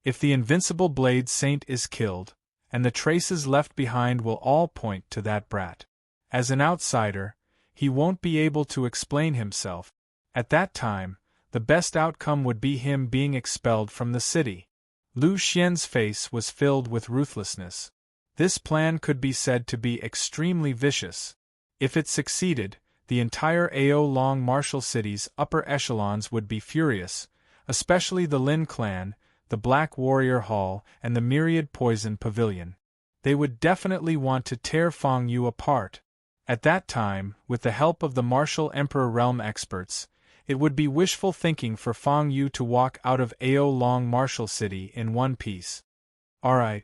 [SPEAKER 1] If the Invincible Blade Saint is killed, and the traces left behind will all point to that brat. As an outsider, he won't be able to explain himself. At that time, the best outcome would be him being expelled from the city. Lu Xian's face was filled with ruthlessness. This plan could be said to be extremely vicious. If it succeeded, the entire Ao Long martial city's upper echelons would be furious, especially the Lin clan, the Black Warrior Hall, and the Myriad Poison Pavilion. They would definitely want to tear Fang Yu apart. At that time, with the help of the martial Emperor Realm experts, it would be wishful thinking for Fang Yu to walk out of Ao Long martial city in one piece. Alright.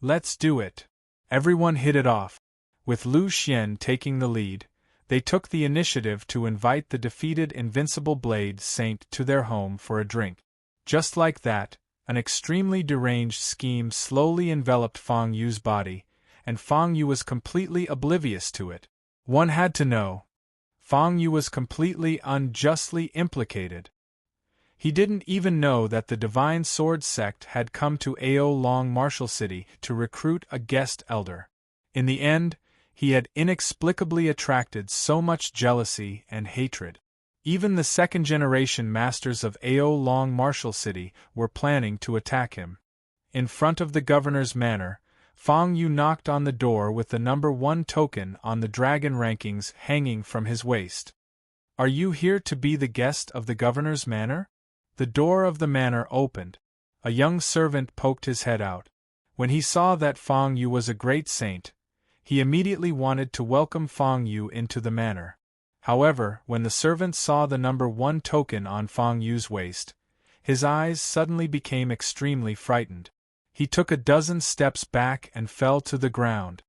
[SPEAKER 1] Let's do it. Everyone hit it off. With Lu Xian taking the lead, they took the initiative to invite the defeated Invincible Blade Saint to their home for a drink. Just like that, an extremely deranged scheme slowly enveloped Fang Yu's body, and Fang Yu was completely oblivious to it. One had to know. Fang Yu was completely unjustly implicated. He didn't even know that the Divine Sword sect had come to Ao Long martial city to recruit a guest elder. In the end, he had inexplicably attracted so much jealousy and hatred. Even the second-generation masters of Ao Long martial city were planning to attack him. In front of the governor's manor, Fang Yu knocked on the door with the number 1 token on the dragon rankings hanging from his waist. Are you here to be the guest of the governor's manor? The door of the manor opened. A young servant poked his head out. When he saw that Fang Yu was a great saint, he immediately wanted to welcome Fang Yu into the manor. However, when the servant saw the number 1 token on Fang Yu's waist, his eyes suddenly became extremely frightened. He took a dozen steps back and fell to the ground.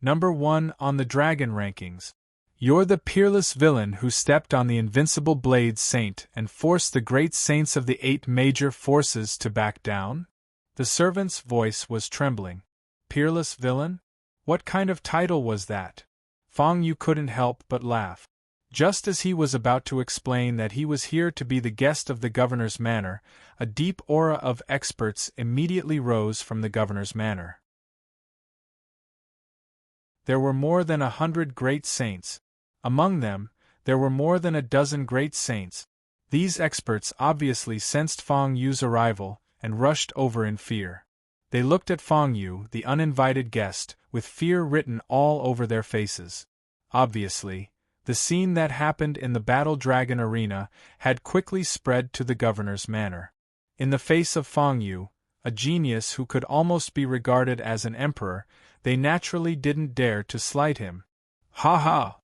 [SPEAKER 1] Number 1 on the dragon rankings. You're the peerless villain who stepped on the Invincible Blade Saint and forced the great saints of the 8 major forces to back down? The servant's voice was trembling. Peerless villain? What kind of title was that? Fang Yu couldn't help but laugh. Just as he was about to explain that he was here to be the guest of the governor's manor, a deep aura of experts immediately rose from the governor's manor. There were more than 100 great saints. Among them, there were more than a dozen great saints. These experts obviously sensed Fang Yu's arrival and rushed over in fear. They looked at Fang Yu, the uninvited guest, with fear written all over their faces. Obviously, the scene that happened in the Battle Dragon Arena had quickly spread to the governor's manor. In the face of Fang Yu, a genius who could almost be regarded as an emperor, they naturally didn't dare to slight him. Ha ha!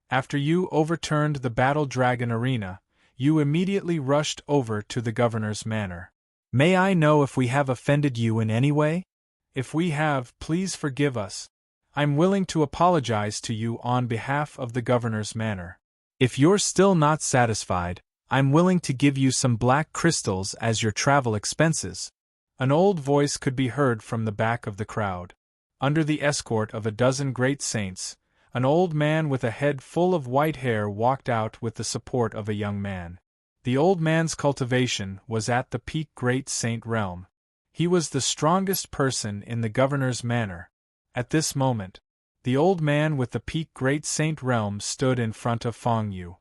[SPEAKER 1] After you overturned the Battle Dragon Arena, you immediately rushed over to the governor's manor. May I know if we have offended you in any way? If we have, please forgive us. I'm willing to apologize to you on behalf of the governor's manor. If you're still not satisfied, I'm willing to give you some black crystals as your travel expenses. An old voice could be heard from the back of the crowd. under the escort of a dozen great saints, an old man with a head full of white hair walked out with the support of a young man. The old man's cultivation was at the peak great saint realm. He was the strongest person in the governor's manor. At this moment, the old man with the peak great saint realm stood in front of Feng Yu.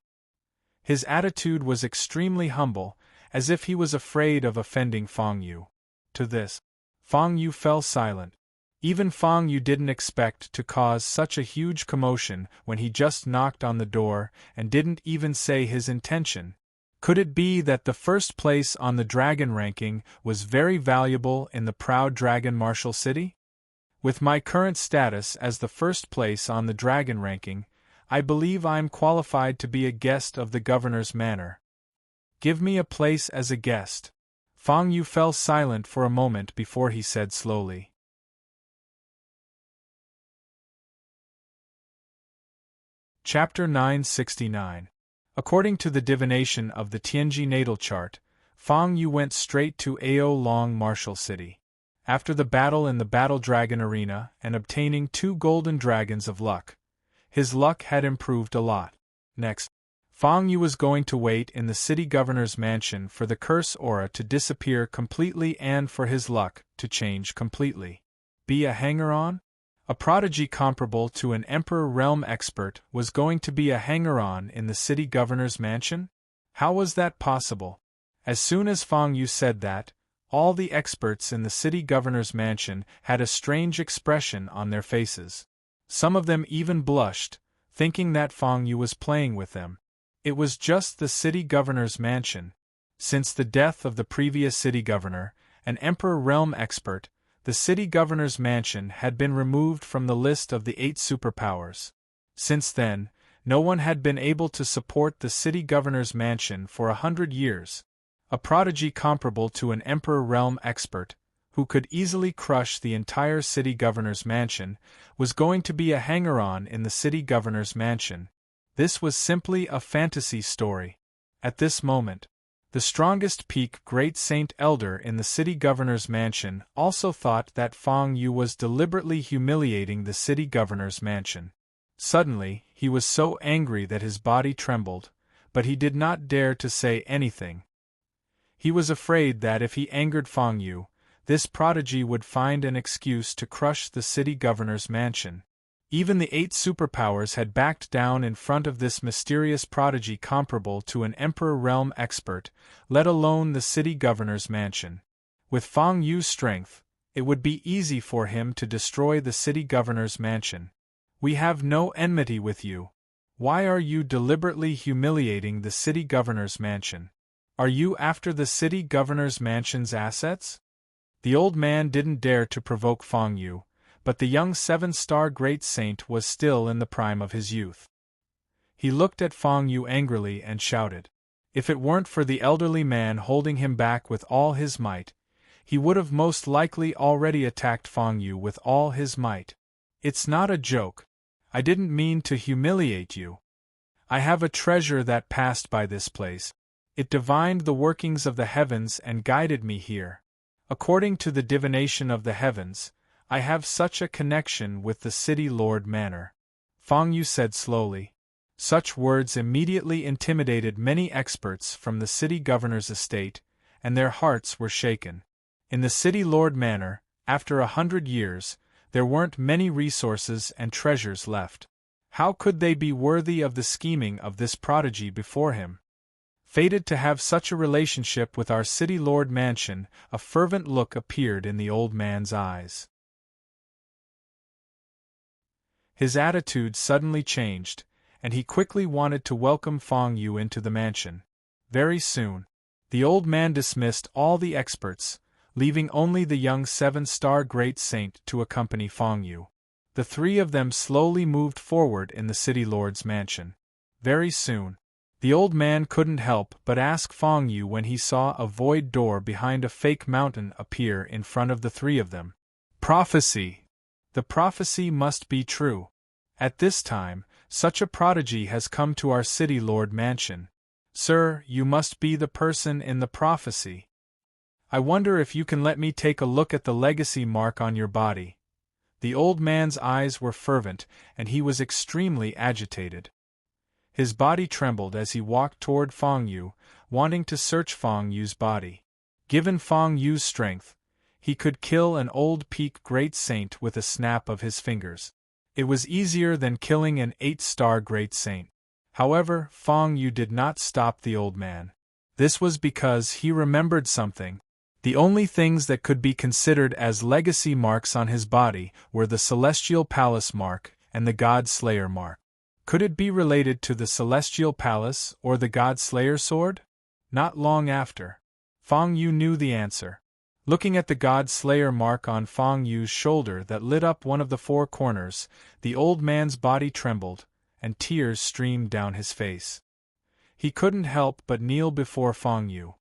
[SPEAKER 1] His attitude was extremely humble, as if he was afraid of offending Feng Yu. To this, Feng Yu fell silent. Even Feng Yu didn't expect to cause such a huge commotion when he just knocked on the door and didn't even say his intention. Could it be that the first place on the dragon ranking was very valuable in the proud dragon martial city? With my current status as the first place on the dragon ranking, I believe I'm qualified to be a guest of the governor's manor. Give me a place as a guest. Feng Yu fell silent for a moment before he said slowly. Chapter 969. According to the divination of the Tianji natal chart, Feng Yu went straight to Ao Long Martial City. After the battle in the Battle Dragon Arena and obtaining 2 golden dragons of luck, his luck had improved a lot. Next, Feng Yu was going to wait in the city governor's mansion for the curse aura to disappear completely and for his luck to change completely. Be a hanger-on? A prodigy comparable to an Emperor Realm expert was going to be a hanger-on in the city governor's mansion? How was that possible? As soon as Feng Yu said that, all the experts in the city governor's mansion had a strange expression on their faces. Some of them even blushed, thinking that Feng Yu was playing with them. It was just the city governor's mansion. Since the death of the previous city governor, an Emperor Realm expert, the city governor's mansion had been removed from the list of the 8 superpowers. Since then, no one had been able to support the city governor's mansion for 100 years. A prodigy comparable to an Emperor Realm expert, who could easily crush the entire city governor's mansion, was going to be a hanger-on in the city governor's mansion. This was simply a fantasy story. At this moment, the strongest peak great saint elder in the city governor's mansion also thought that Feng Yu was deliberately humiliating the city governor's mansion. Suddenly, he was so angry that his body trembled, but he did not dare to say anything. He was afraid that if he angered Feng Yu, this prodigy would find an excuse to crush the city governor's mansion. Even the 8 superpowers had backed down in front of this mysterious prodigy comparable to an Emperor Realm expert, let alone the city governor's mansion. With Feng Yu's strength, it would be easy for him to destroy the city governor's mansion. We have no enmity with you. Why are you deliberately humiliating the city governor's mansion? Are you after the city governor's mansion's assets? The old man didn't dare to provoke Feng Yu, but the young 7-star great saint was still in the prime of his youth. He looked at Feng Yu angrily and shouted. If it weren't for the elderly man holding him back with all his might, he would have most likely already attacked Feng Yu with all his might. It's not a joke. I didn't mean to humiliate you. I have a treasure that passed by this place. It divined the workings of the heavens and guided me here. According to the divination of the heavens, I have such a connection with the city lord manor. Feng Yu said slowly. Such words immediately intimidated many experts from the city governor's estate, and their hearts were shaken. In the city lord manor, after 100 years, there weren't many resources and treasures left. How could they be worthy of the scheming of this prodigy before him? Fated to have such a relationship with our city lord mansion, a fervent look appeared in the old man's eyes. His attitude suddenly changed, and he quickly wanted to welcome Feng Yu into the mansion. Very soon, the old man dismissed all the experts, leaving only the young 7-star great saint to accompany Feng Yu. The 3 of them slowly moved forward in the city lord's mansion. Very soon, the old man couldn't help but ask Feng Yu when he saw a void door behind a fake mountain appear in front of the 3 of them. Prophecy! The prophecy must be true. At this time, such a prodigy has come to our city lord mansion. Sir, you must be the person in the prophecy. I wonder if you can let me take a look at the legacy mark on your body. The old man's eyes were fervent, and he was extremely agitated. His body trembled as he walked toward Feng Yu, wanting to search Feng Yu's body. Given Feng Yu's strength, he could kill an old peak great saint with a snap of his fingers. It was easier than killing an 8-star great saint. However, Feng Yu did not stop the old man. This was because he remembered something. The only things that could be considered as legacy marks on his body were the Celestial Palace mark and the God Slayer mark. Could it be related to the Celestial Palace or the God Slayer sword? Not long after, Feng Yu knew the answer. Looking at the God Slayer mark on Feng Yu's shoulder that lit up one of the 4 corners, the old man's body trembled, and tears streamed down his face. He couldn't help but kneel before Feng Yu.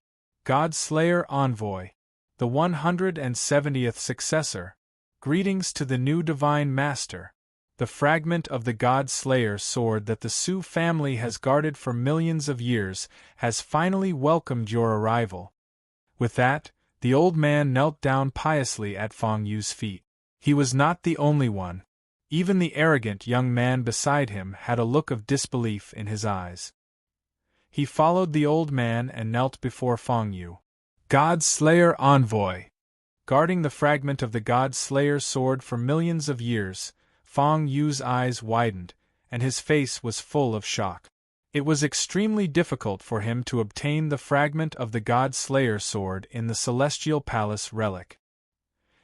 [SPEAKER 1] God Slayer Envoy, the 170th successor. Greetings to the new Divine Master. The fragment of the God Slayer sword that the Su family has guarded for millions of years has finally welcomed your arrival. With that, the old man knelt down piously at Feng Yu's feet. He was not the only one. Even the arrogant young man beside him had a look of disbelief in his eyes. He followed the old man and knelt before Feng Yu. God Slayer Envoy. Guarding the fragment of the God Slayer sword for millions of years, Feng Yu's eyes widened, and his face was full of shock. It was extremely difficult for him to obtain the fragment of the God Slayer sword in the Celestial Palace relic.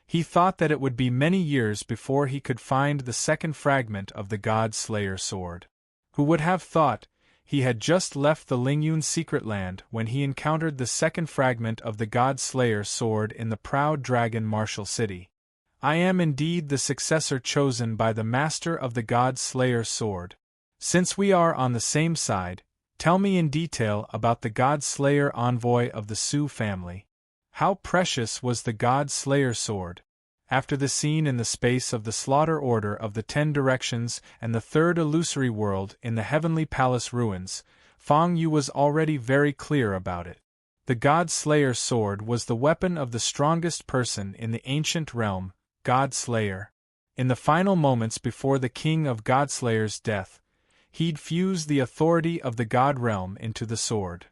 [SPEAKER 1] He thought that it would be many years before he could find the second fragment of the God Slayer sword. Who would have thought? He had just left the Lingyun secret land when he encountered the second fragment of the God Slayer sword in the proud dragon martial city. I am indeed the successor chosen by the master of the God Slayer sword. Since we are on the same side, tell me in detail about the God Slayer envoy of the Su family. How precious was the God Slayer sword? After the scene in the space of the slaughter order of the 10 directions and the third illusory world in the heavenly palace ruins, Feng Yu was already very clear about it. The God Slayer sword was the weapon of the strongest person in the ancient realm, God Slayer. In the final moments before the king of God Slayer's death, he'd fused the authority of the God realm into the sword.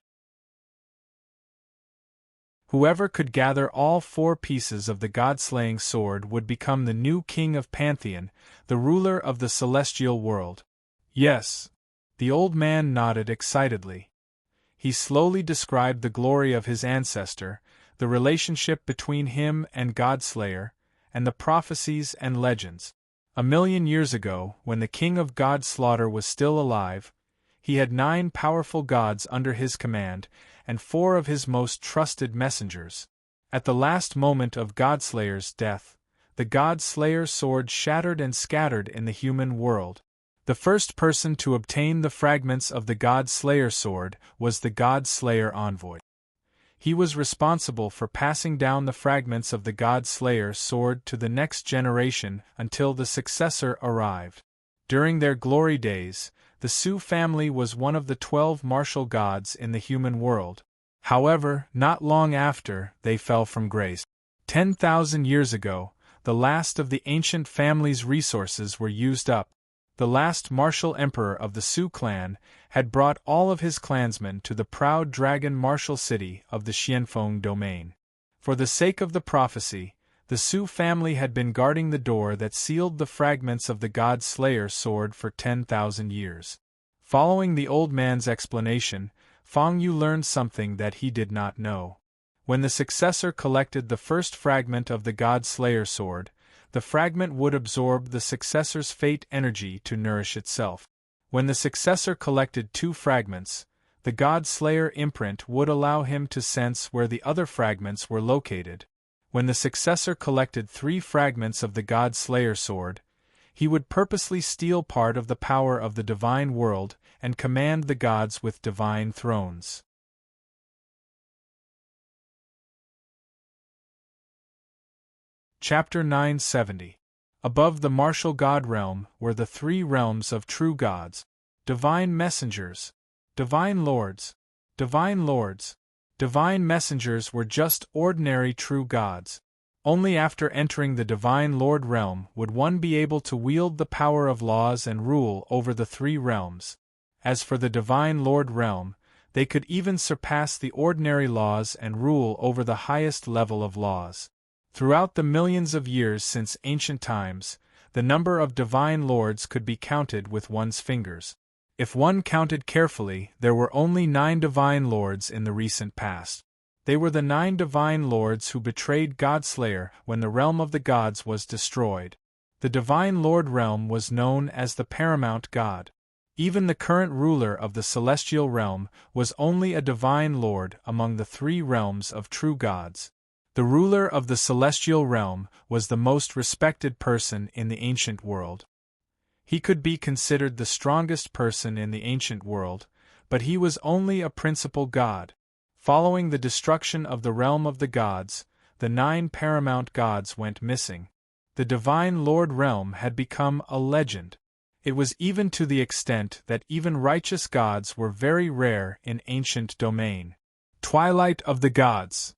[SPEAKER 1] Whoever could gather all 4 pieces of the God-slaying sword would become the new king of Pantheon, the ruler of the celestial world. Yes. The old man nodded excitedly. He slowly described the glory of his ancestor, the relationship between him and Godslayer, and the prophecies and legends. 1,000,000 years ago, when the king of God Slaughter was still alive, he had 9 powerful gods under his command, and 4 of his most trusted messengers. At the last moment of Godslayer's death, the God-Slayer sword shattered and scattered in the human world. The first person to obtain the fragments of the God-Slayer sword was the God-Slayer envoy. He was responsible for passing down the fragments of the God-Slayer sword to the next generation until the successor arrived. During their glory days, the Su family was one of the 12 martial gods in the human world. However, not long after, they fell from grace. 10,000 years ago, the last of the ancient family's resources were used up. The last martial emperor of the Su clan had brought all of his clansmen to the proud dragon martial city of the Xianfeng domain. For the sake of the prophecy, the Su family had been guarding the door that sealed the fragments of the God Slayer sword for 10,000 years. Following the old man's explanation, Feng Yu learned something that he did not know. When the successor collected the first fragment of the God Slayer sword, the fragment would absorb the successor's fate energy to nourish itself. When the successor collected 2 fragments, the God Slayer imprint would allow him to sense where the other fragments were located. When the successor collected 3 fragments of the God Slayer sword, he would purposely steal part of the power of the divine world and command the gods with divine thrones. Chapter 970. Above the martial god realm were the 3 realms of true gods, divine messengers, divine lords, divine lords. Divine messengers were just ordinary true gods. Only after entering the Divine Lord realm would one be able to wield the power of laws and rule over the three realms. As for the Divine Lord realm, they could even surpass the ordinary laws and rule over the highest level of laws. Throughout the millions of years since ancient times, the number of Divine Lords could be counted with one's fingers. If one counted carefully, there were only 9 Divine Lords in the recent past. They were the 9 Divine Lords who betrayed Godslayer when the realm of the gods was destroyed. The Divine Lord realm was known as the paramount god. Even the current ruler of the celestial realm was only a Divine Lord among the 3 realms of true gods. The ruler of the celestial realm was the most respected person in the ancient world. He could be considered the strongest person in the ancient world, but he was only a principal god. Following the destruction of the realm of the gods, the 9 paramount gods went missing. The Divine Lord realm had become a legend. It was even to the extent that even righteous gods were very rare in ancient domain. Twilight of the Gods.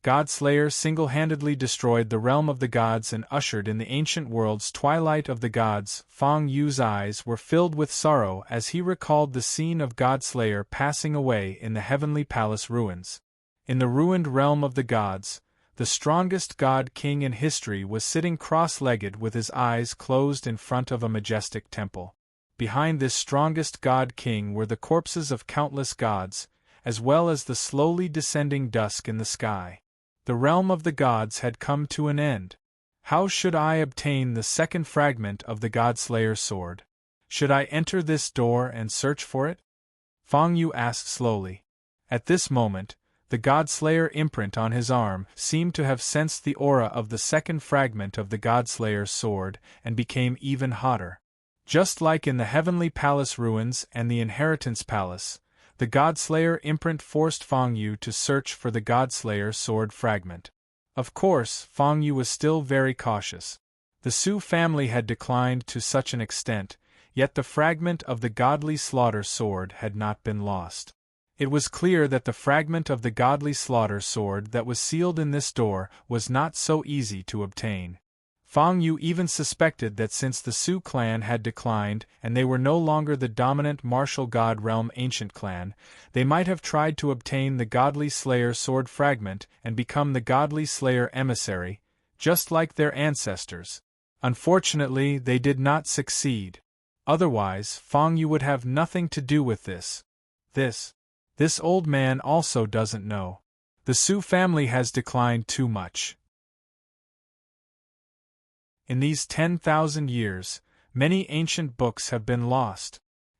[SPEAKER 1] Godslayer single-handedly destroyed the realm of the gods and ushered in the ancient world's twilight of the gods. Feng Yu's eyes were filled with sorrow as he recalled the scene of Godslayer passing away in the heavenly palace ruins. In the ruined realm of the gods, the strongest god king in history was sitting cross-legged with his eyes closed in front of a majestic temple. Behind this strongest god king were the corpses of countless gods, as well as the slowly descending dusk in the sky. The realm of the gods had come to an end. How should I obtain the second fragment of the Godslayer sword? Should I enter this door and search for it? Feng Yu asked slowly. At this moment, the Godslayer imprint on his arm seemed to have sensed the aura of the second fragment of the Godslayer's sword and became even hotter. Just like in the Heavenly Palace ruins and the Inheritance Palace, the Godslayer imprint forced Feng Yu to search for the Godslayer sword fragment. Of course, Feng Yu was still very cautious. The Su family had declined to such an extent, yet the fragment of the Godly Slaughter sword had not been lost. It was clear that the fragment of the Godly Slaughter sword that was sealed in this door was not so easy to obtain. Feng Yu even suspected that since the Su clan had declined and they were no longer the dominant martial god realm ancient clan, they might have tried to obtain the Godly Slayer sword fragment and become the Godly Slayer emissary, just like their ancestors. Unfortunately, they did not succeed. Otherwise, Feng Yu would have nothing to do with this. This old man also doesn't know. The Su family has declined too much. In these 10,000 years, many ancient books have been lost.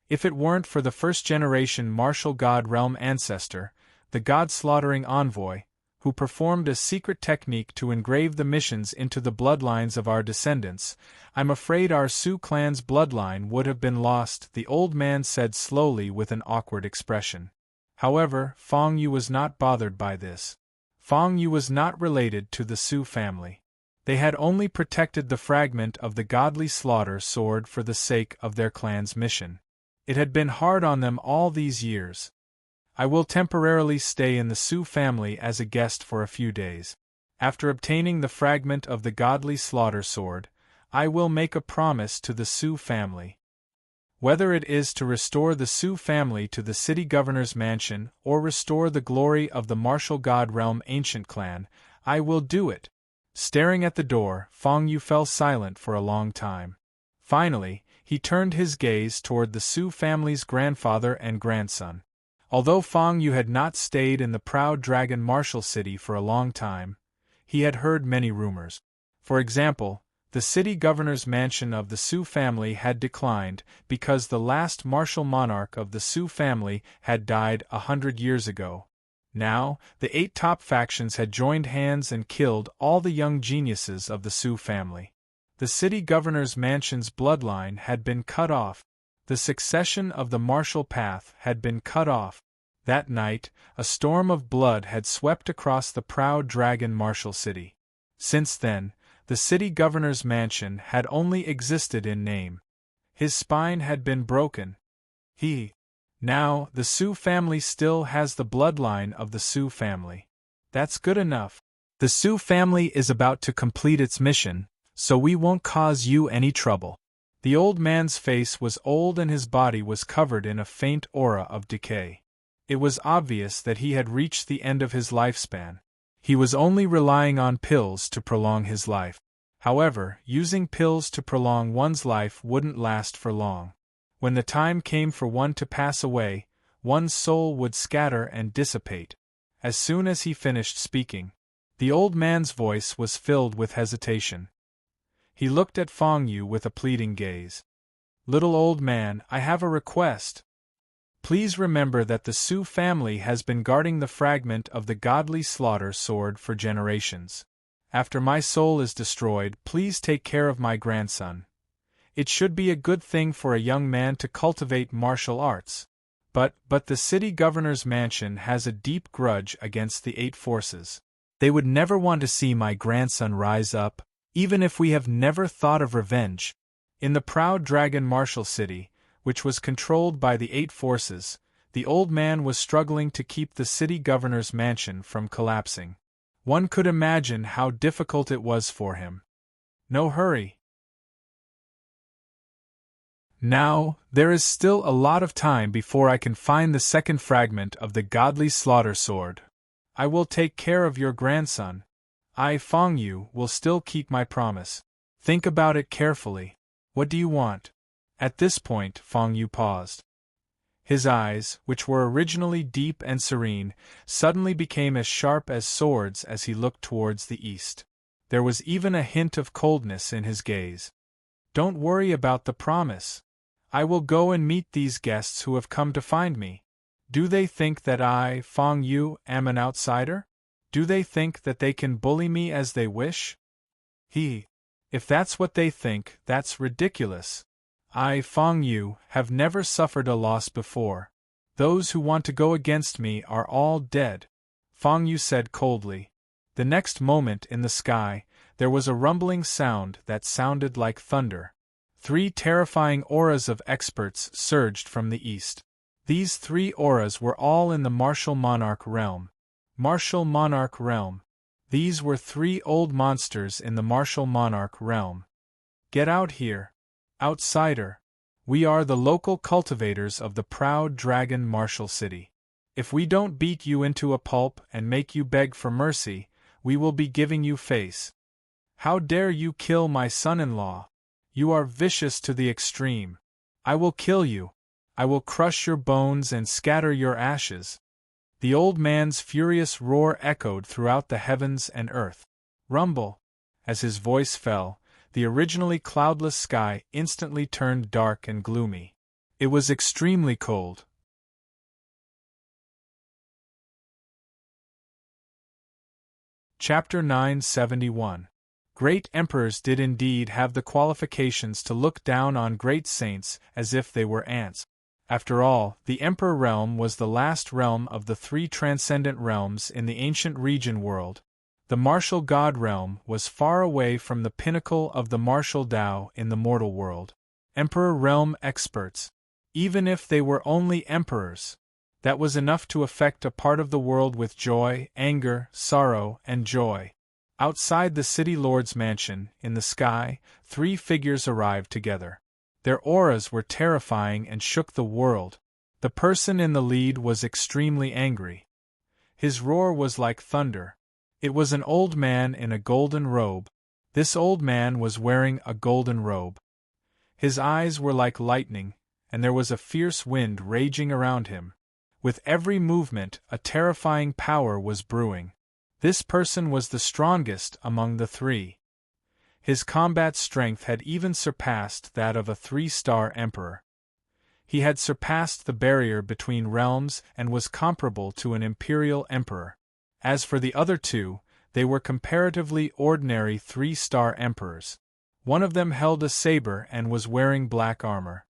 [SPEAKER 1] If it weren't for the first-generation martial god realm ancestor, the god-slaughtering envoy, who performed a secret technique to engrave the missions into the bloodlines of our descendants, I'm afraid our Su clan's bloodline would have been lost, the old man said slowly with an awkward expression. However, Feng Yu was not bothered by this. Feng Yu was not related to the Su family. They had only protected the fragment of the Godly Slaughter sword for the sake of their clan's mission. It had been hard on them all these years. I will temporarily stay in the Su family as a guest for a few days. After obtaining the fragment of the Godly Slaughter sword, I will make a promise to the Su family. Whether it is to restore the Su family to the city governor's mansion or restore the glory of the martial god realm ancient clan, I will do it. Staring at the door, Feng Yu fell silent for a long time. Finally, he turned his gaze toward the Su family's grandfather and grandson. Although Feng Yu had not stayed in the proud dragon martial city for a long time, he had heard many rumors. For example, the city governor's mansion of the Su family had declined because the last martial monarch of the Su family had died 100 years ago. Now, the 8 top factions had joined hands and killed all the young geniuses of the Su family. The city governor's mansion's bloodline had been cut off. The succession of the martial path had been cut off. That night, a storm of blood had swept across the proud dragon martial city. Since then, the city governor's mansion had only existed in name. His spine had been broken. Now, the Su family still has the bloodline of the Su family. That's good enough. The Sioux family is about to complete its mission, so we won't cause you any trouble. The old man's face was old and his body was covered in a faint aura of decay. It was obvious that he had reached the end of his lifespan. He was only relying on pills to prolong his life. However, using pills to prolong one's life wouldn't last for long. When the time came for one to pass away, one's soul would scatter and dissipate. As soon as he finished speaking, the old man's voice was filled with hesitation. He looked at Fong Yu with a pleading gaze. "Little old man, I have a request. Please remember that the Sioux family has been guarding the fragment of the godly slaughter sword for generations. After my soul is destroyed, please take care of my grandson. It should be a good thing for a young man to cultivate martial arts. But the city governor's mansion has a deep grudge against the 8 forces. They would never want to see my grandson rise up, even if we have never thought of revenge." In the proud dragon martial city, which was controlled by the 8 forces, the old man was struggling to keep the city governor's mansion from collapsing. One could imagine how difficult it was for him. "No hurry. Now, there is still a lot of time before I can find the second fragment of the godly slaughter sword. I will take care of your grandson. I, Fong Yu, will still keep my promise. Think about it carefully. What do you want?" At this point, Fong Yu paused. His eyes, which were originally deep and serene, suddenly became as sharp as swords as he looked towards the east. There was even a hint of coldness in his gaze. "Don't worry about the promise. I will go and meet these guests who have come to find me. Do they think that I, Fong Yu, am an outsider? Do they think that they can bully me as they wish? If that's what they think, that's ridiculous. I, Fong Yu, have never suffered a loss before. Those who want to go against me are all dead," Fong Yu said coldly. The next moment in the sky, there was a rumbling sound that sounded like thunder. 3 terrifying auras of experts surged from the east. These 3 auras were all in the Martial Monarch realm. Martial Monarch realm. These were 3 old monsters in the Martial Monarch realm. "Get out here, outsider. We are the local cultivators of the proud dragon martial city. If we don't beat you into a pulp and make you beg for mercy, we will be giving you face. How dare you kill my son-in-law? You are vicious to the extreme. I will kill you. I will crush your bones and scatter your ashes." The old man's furious roar echoed throughout the heavens and earth. Rumble. As his voice fell, the originally cloudless sky instantly turned dark and gloomy. It was extremely cold. Chapter 971. Great emperors did indeed have the qualifications to look down on great saints as if they were ants. After all, the Emperor realm was the last realm of the 3 transcendent realms in the ancient region world. The martial god realm was far away from the pinnacle of the martial Tao in the mortal world. Emperor realm experts. Even if they were only emperors, that was enough to affect a part of the world with joy, anger, sorrow, and joy. Outside the city lord's mansion, in the sky, 3 figures arrived together. Their auras were terrifying and shook the world. The person in the lead was extremely angry. His roar was like thunder. It was an old man in a golden robe. This old man was wearing a golden robe. His eyes were like lightning, and there was a fierce wind raging around him. With every movement, a terrifying power was brewing. This person was the strongest among the 3. His combat strength had even surpassed that of a 3-star emperor. He had surpassed the barrier between realms and was comparable to an imperial emperor. As for the other 2, they were comparatively ordinary 3-star emperors. One of them held a saber and was wearing black armor.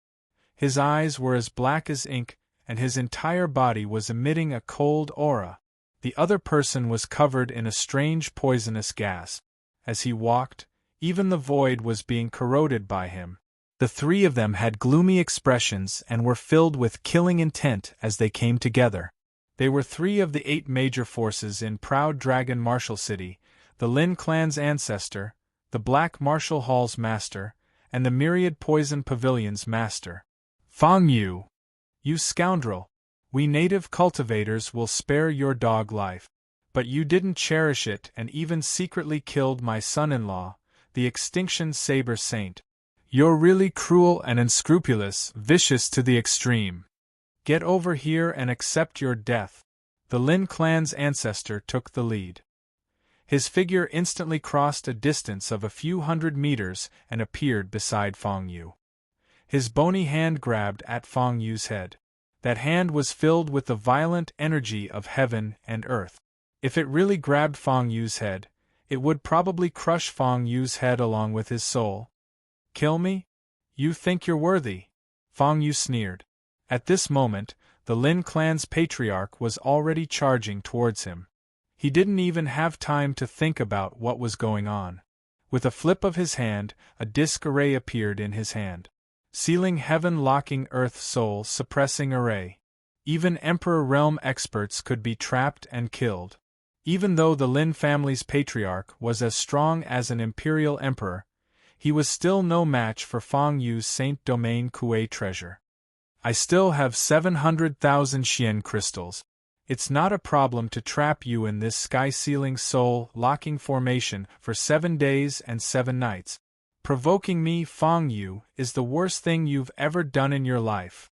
[SPEAKER 1] His eyes were as black as ink, and his entire body was emitting a cold aura. The other person was covered in a strange poisonous gas. As he walked, even the void was being corroded by him. The 3 of them had gloomy expressions and were filled with killing intent as they came together. They were 3 of the 8 major forces in proud dragon martial city, the Lin clan's ancestor, the Black Martial Hall's master, and the Myriad Poison Pavilion's master. Fang Yu! You scoundrel! We native cultivators will spare your dog life. But you didn't cherish it and even secretly killed my son-in-law, the Extinction Saber Saint. You're really cruel and unscrupulous, vicious to the extreme. Get over here and accept your death. The Lin clan's ancestor took the lead. His figure instantly crossed a distance of a few hundred meters and appeared beside Fang Yu. His bony hand grabbed at Fang Yu's head. That hand was filled with the violent energy of heaven and earth. If it really grabbed Fang Yu's head, it would probably crush Fang Yu's head along with his soul. Kill me? You think you're worthy? Fang Yu sneered. At this moment, the Lin clan's patriarch was already charging towards him. He didn't even have time to think about what was going on. With a flip of his hand, a disc array appeared in his hand. Sealing heaven, locking earth, soul suppressing array. Even Emperor Realm experts could be trapped and killed. Even though the Lin family's patriarch was as strong as an imperial emperor, he was still no match for Fang Yu's Saint Domain Kuei treasure. I still have 700,000 Xian crystals. It's not a problem to trap you in this sky-sealing soul-locking formation for 7 days and 7 nights. Provoking me, Fang Yu, is the worst thing you've ever done in your life.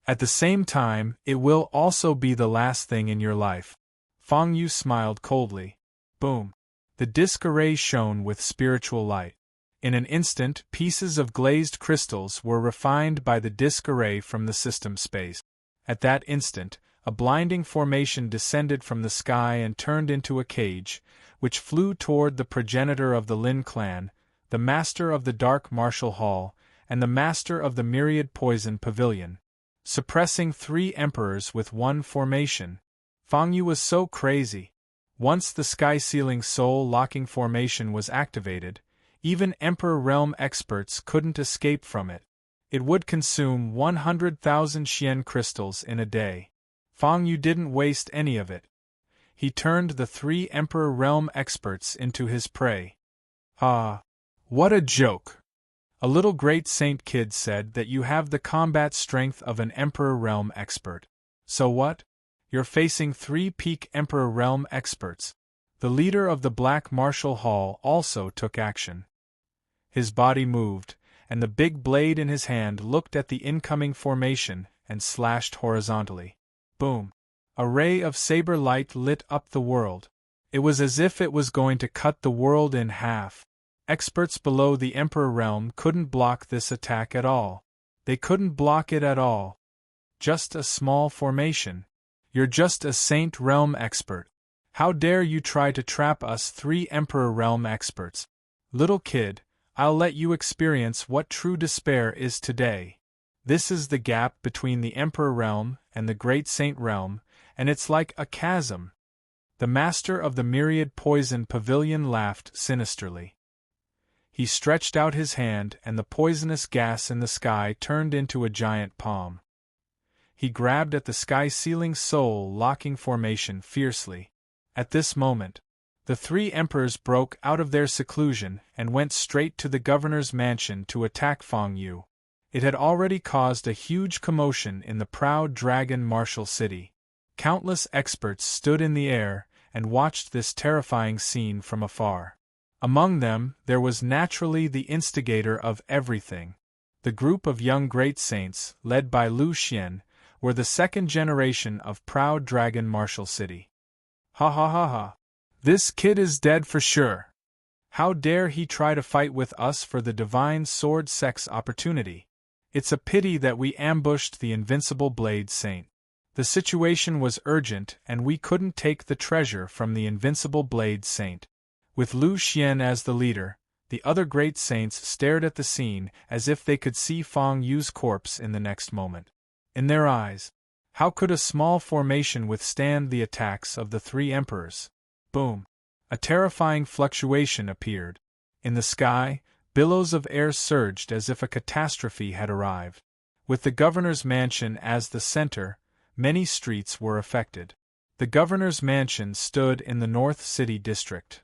[SPEAKER 1] At the same time, it will also be the last thing in your life. Fang Yu smiled coldly. Boom. The disc array shone with spiritual light. In an instant, pieces of glazed crystals were refined by the disc array from the system space. At that instant, a blinding formation descended from the sky and turned into a cage, which flew toward the progenitor of the Lin clan, the master of the Dark Martial Hall, and the master of the Myriad Poison Pavilion, suppressing 3 emperors with one formation. Fang Yu was so crazy. Once the sky-sealing soul-locking formation was activated, even Emperor Realm experts couldn't escape from it. It would consume 100,000 Xian crystals in a day. Fang Yu didn't waste any of it. He turned the 3 Emperor Realm experts into his prey. Ah, what a joke! A little great saint kid said that you have the combat strength of an Emperor Realm expert. So what? You're facing 3 peak Emperor Realm experts. The leader of the Black Martial Hall also took action. His body moved, and the big blade in his hand looked at the incoming formation and slashed horizontally. Boom! A ray of saber light lit up the world. It was as if it was going to cut the world in half. Experts below the Emperor Realm couldn't block this attack at all. They couldn't block it at all. Just a small formation. You're just a Saint Realm expert. How dare you try to trap us 3 Emperor Realm experts? Little kid, I'll let you experience what true despair is today. This is the gap between the Emperor Realm and the Great Saint Realm, and it's like a chasm. The master of the Myriad Poison Pavilion laughed sinisterly. He stretched out his hand and the poisonous gas in the sky turned into a giant palm. He grabbed at the sky-sealing soul-locking formation fiercely. At this moment, the 3 emperors broke out of their seclusion and went straight to the governor's mansion to attack Fang Yu. It had already caused a huge commotion in the proud dragon martial city. Countless experts stood in the air and watched this terrifying scene from afar. Among them, there was naturally the instigator of everything. The group of young great saints, led by Lu Xian, were the 2nd generation of proud dragon martial city. Ha ha ha ha. This kid is dead for sure. How dare he try to fight with us for the divine sword sex opportunity? It's a pity that we ambushed the invincible Blade Saint. The situation was urgent and we couldn't take the treasure from the invincible Blade Saint. With Lu Xian as the leader, the other great saints stared at the scene as if they could see Fang Yu's corpse in the next moment. In their eyes, how could a small formation withstand the attacks of the 3 emperors? Boom! A terrifying fluctuation appeared. In the sky, billows of air surged as if a catastrophe had arrived. With the governor's mansion as the center, many streets were affected. The governor's mansion stood in the North City district.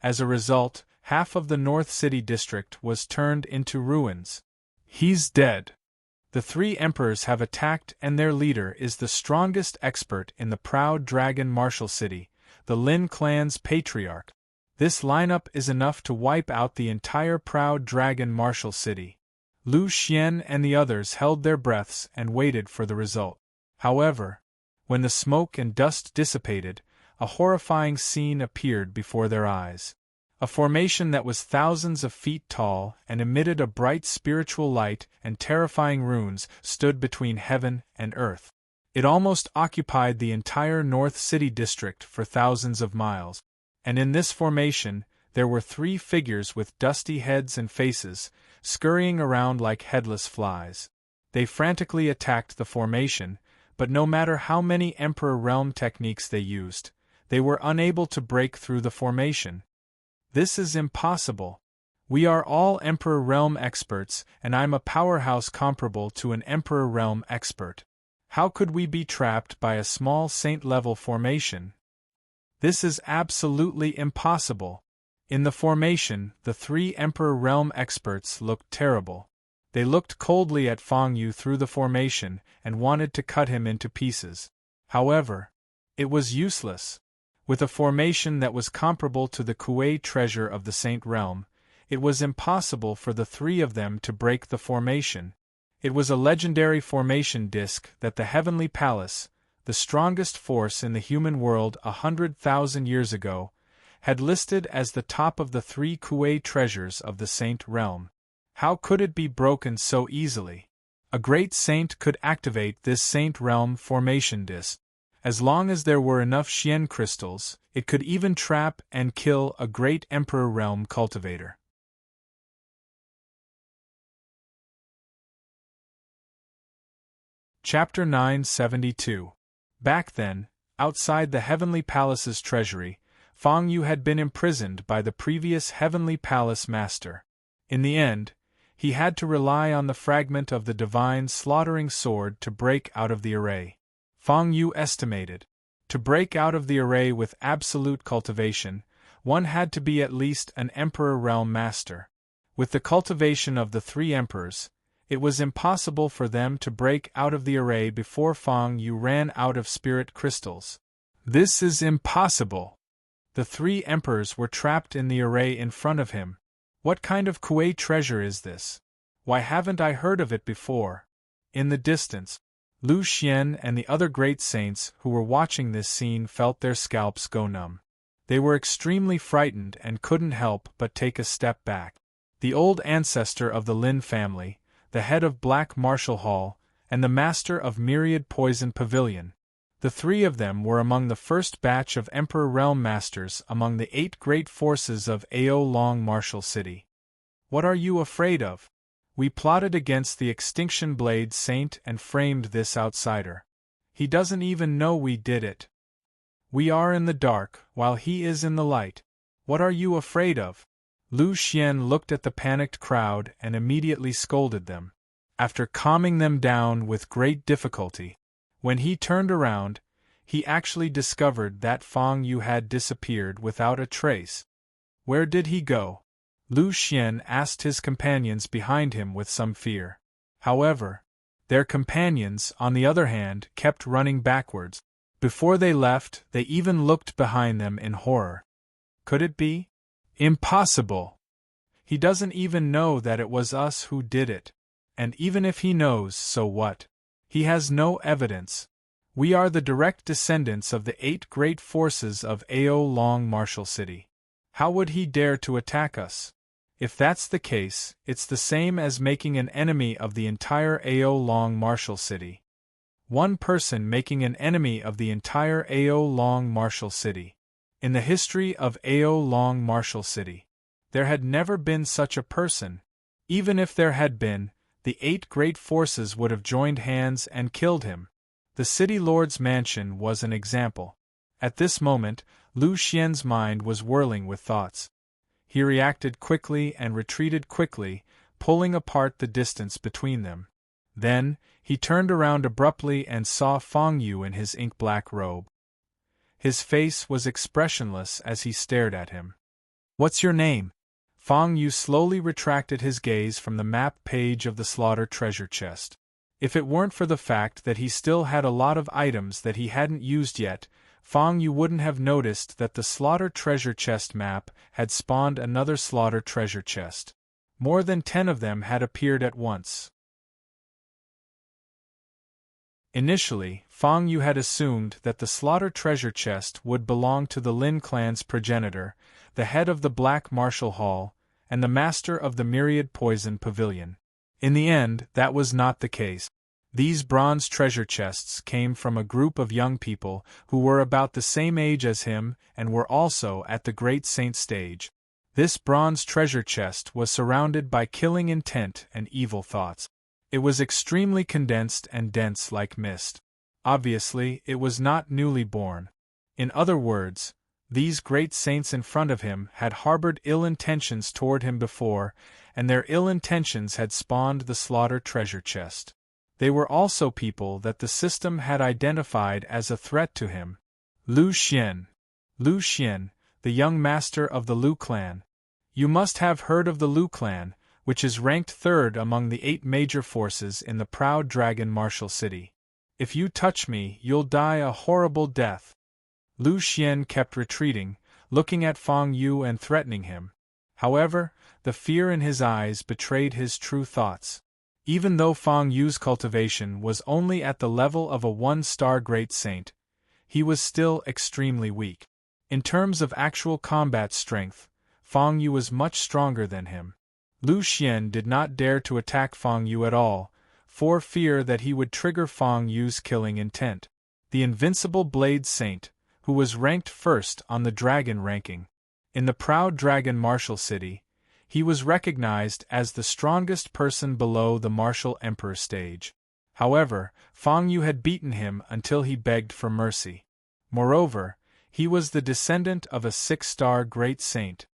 [SPEAKER 1] As a result, half of the North City district was turned into ruins. He's dead. The three emperors have attacked, and their leader is the strongest expert in the proud dragon Marshal City, the Lin clan's patriarch. This lineup is enough to wipe out the entire proud dragon Marshal City. Lu Xian and the others held their breaths and waited for the result. However, when the smoke and dust dissipated, a horrifying scene appeared before their eyes. A formation that was thousands of feet tall and emitted a bright spiritual light and terrifying runes stood between heaven and earth. It almost occupied the entire North City district for thousands of miles. And in this formation, there were three figures with dusty heads and faces, scurrying around like headless flies. They frantically attacked the formation, but no matter how many Emperor Realm techniques they used, they were unable to break through the formation. This is impossible. We are all Emperor Realm experts, and I'm a powerhouse comparable to an Emperor Realm expert. How could we be trapped by a small saint-level formation? This is absolutely impossible. In the formation, the three Emperor Realm experts looked terrible. They looked coldly at Feng Yu through the formation and wanted to cut him into pieces. However, it was useless. With a formation that was comparable to the Kuei treasure of the Saint Realm, it was impossible for the three of them to break the formation. It was a legendary formation disc that the Heavenly Palace, the strongest force in the human world 100,000 years ago, had listed as the top of the three Kuei treasures of the Saint Realm. How could it be broken so easily? A great saint could activate this Saint Realm formation disc. As long as there were enough Xian crystals, it could even trap and kill a great Emperor Realm cultivator. Chapter 972. Back then, outside the Heavenly Palace's treasury, Feng Yu had been imprisoned by the previous Heavenly Palace master. In the end, he had to rely on the fragment of the divine slaughtering sword to break out of the array. Feng Yu estimated. To break out of the array with absolute cultivation, one had to be at least an Emperor Realm master. With the cultivation of the three emperors, it was impossible for them to break out of the array before Feng Yu ran out of spirit crystals. This is impossible. The three emperors were trapped in the array in front of him. What kind of Kuei treasure is this? Why haven't I heard of it before? In the distance, Lu Xian and the other great saints who were watching this scene felt their scalps go numb. They were extremely frightened and couldn't help but take a step back. The old ancestor of the Lin family, the head of Black Marshal Hall, and the master of Myriad Poison Pavilion. The three of them were among the first batch of Emperor Realm Masters among the 8 great forces of Ao Long Marshal City. What are you afraid of? We plotted against the Extinction Blade Saint and framed this outsider. He doesn't even know we did it. We are in the dark, while he is in the light. What are you afraid of? Lu Xian looked at the panicked crowd and immediately scolded them. After calming them down with great difficulty, when he turned around, he actually discovered that Feng Yu had disappeared without a trace. Where did he go? Lu Xian asked his companions behind him with some fear. However, their companions, on the other hand, kept running backwards. Before they left, they even looked behind them in horror. Could it be? Impossible! He doesn't even know that it was us who did it. And even if he knows, so what? He has no evidence. We are the direct descendants of the 8 great forces of Ao Long Marshal City. How would he dare to attack us? If that's the case, it's the same as making an enemy of the entire Ao Long Marshal City. One person making an enemy of the entire Ao Long Marshal City. In the history of Ao Long Marshal City, there had never been such a person. Even if there had been, the 8 great forces would have joined hands and killed him. The City Lord's mansion was an example. At this moment, Lu Xian's mind was whirling with thoughts. He reacted quickly and retreated quickly, pulling apart the distance between them. Then, he turned around abruptly and saw Fang Yu in his ink-black robe. His face was expressionless as he stared at him. "What's your name?" Fang Yu slowly retracted his gaze from the map page of the slaughter treasure chest. If it weren't for the fact that he still had a lot of items that he hadn't used yet, Fang Yu wouldn't have noticed that the slaughter treasure chest map had spawned another slaughter treasure chest. More than 10 of them had appeared at once. Initially, Fang Yu had assumed that the slaughter treasure chest would belong to the Lin clan's progenitor, the head of the Black Martial Hall, and the master of the Myriad Poison Pavilion. In the end, that was not the case. These bronze treasure chests came from a group of young people who were about the same age as him and were also at the Great Saint stage. This bronze treasure chest was surrounded by killing intent and evil thoughts. It was extremely condensed and dense like mist. Obviously, it was not newly born. In other words, these great saints in front of him had harbored ill intentions toward him before, and their ill intentions had spawned the slaughter treasure chest. They were also people that the system had identified as a threat to him. Lu Xian. Lu Xian, the young master of the Lu clan. You must have heard of the Lu clan, which is ranked third among the 8 major forces in the proud dragon martial city. If you touch me, you'll die a horrible death. Lu Xian kept retreating, looking at Fang Yu and threatening him. However, the fear in his eyes betrayed his true thoughts. Even though Fang Yu's cultivation was only at the level of a 1-star great saint, he was still extremely weak. In terms of actual combat strength, Fang Yu was much stronger than him. Lu Xian did not dare to attack Fang Yu at all, for fear that he would trigger Fang Yu's killing intent. The invincible Blade Saint, who was ranked first on the dragon ranking. In the proud dragon martial city, he was recognized as the strongest person below the martial emperor stage. However, Fang Yu had beaten him until he begged for mercy. Moreover, he was the descendant of a 6-star great saint.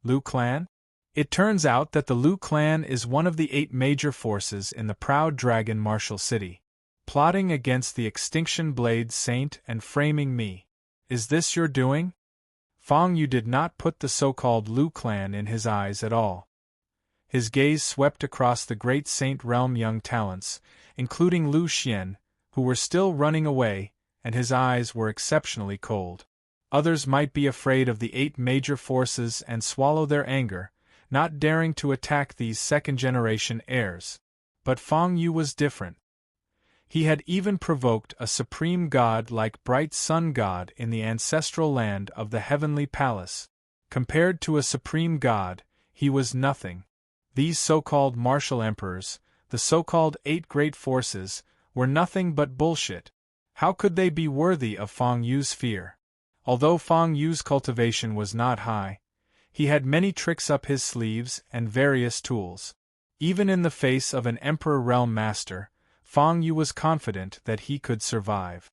[SPEAKER 1] Lu clan? It turns out that the Lu clan is one of the 8 major forces in the proud dragon martial city, plotting against the extinction Blade Saint and framing me. Is this your doing? Fang Yu did not put the so-called Lu clan in his eyes at all. His gaze swept across the great saint realm young talents, including Lu Xian, who were still running away, and his eyes were exceptionally cold. Others might be afraid of the 8 major forces and swallow their anger, not daring to attack these second-generation heirs. But Fang Yu was different. He had even provoked a supreme god like Bright Sun God in the ancestral land of the Heavenly Palace. Compared to a supreme god, he was nothing. These so-called martial emperors, the so-called 8 great forces, were nothing but bullshit. How could they be worthy of Fang Yu's fear? Although Fang Yu's cultivation was not high, he had many tricks up his sleeves and various tools. Even in the face of an Emperor Realm Master, Fang Yu was confident that he could survive.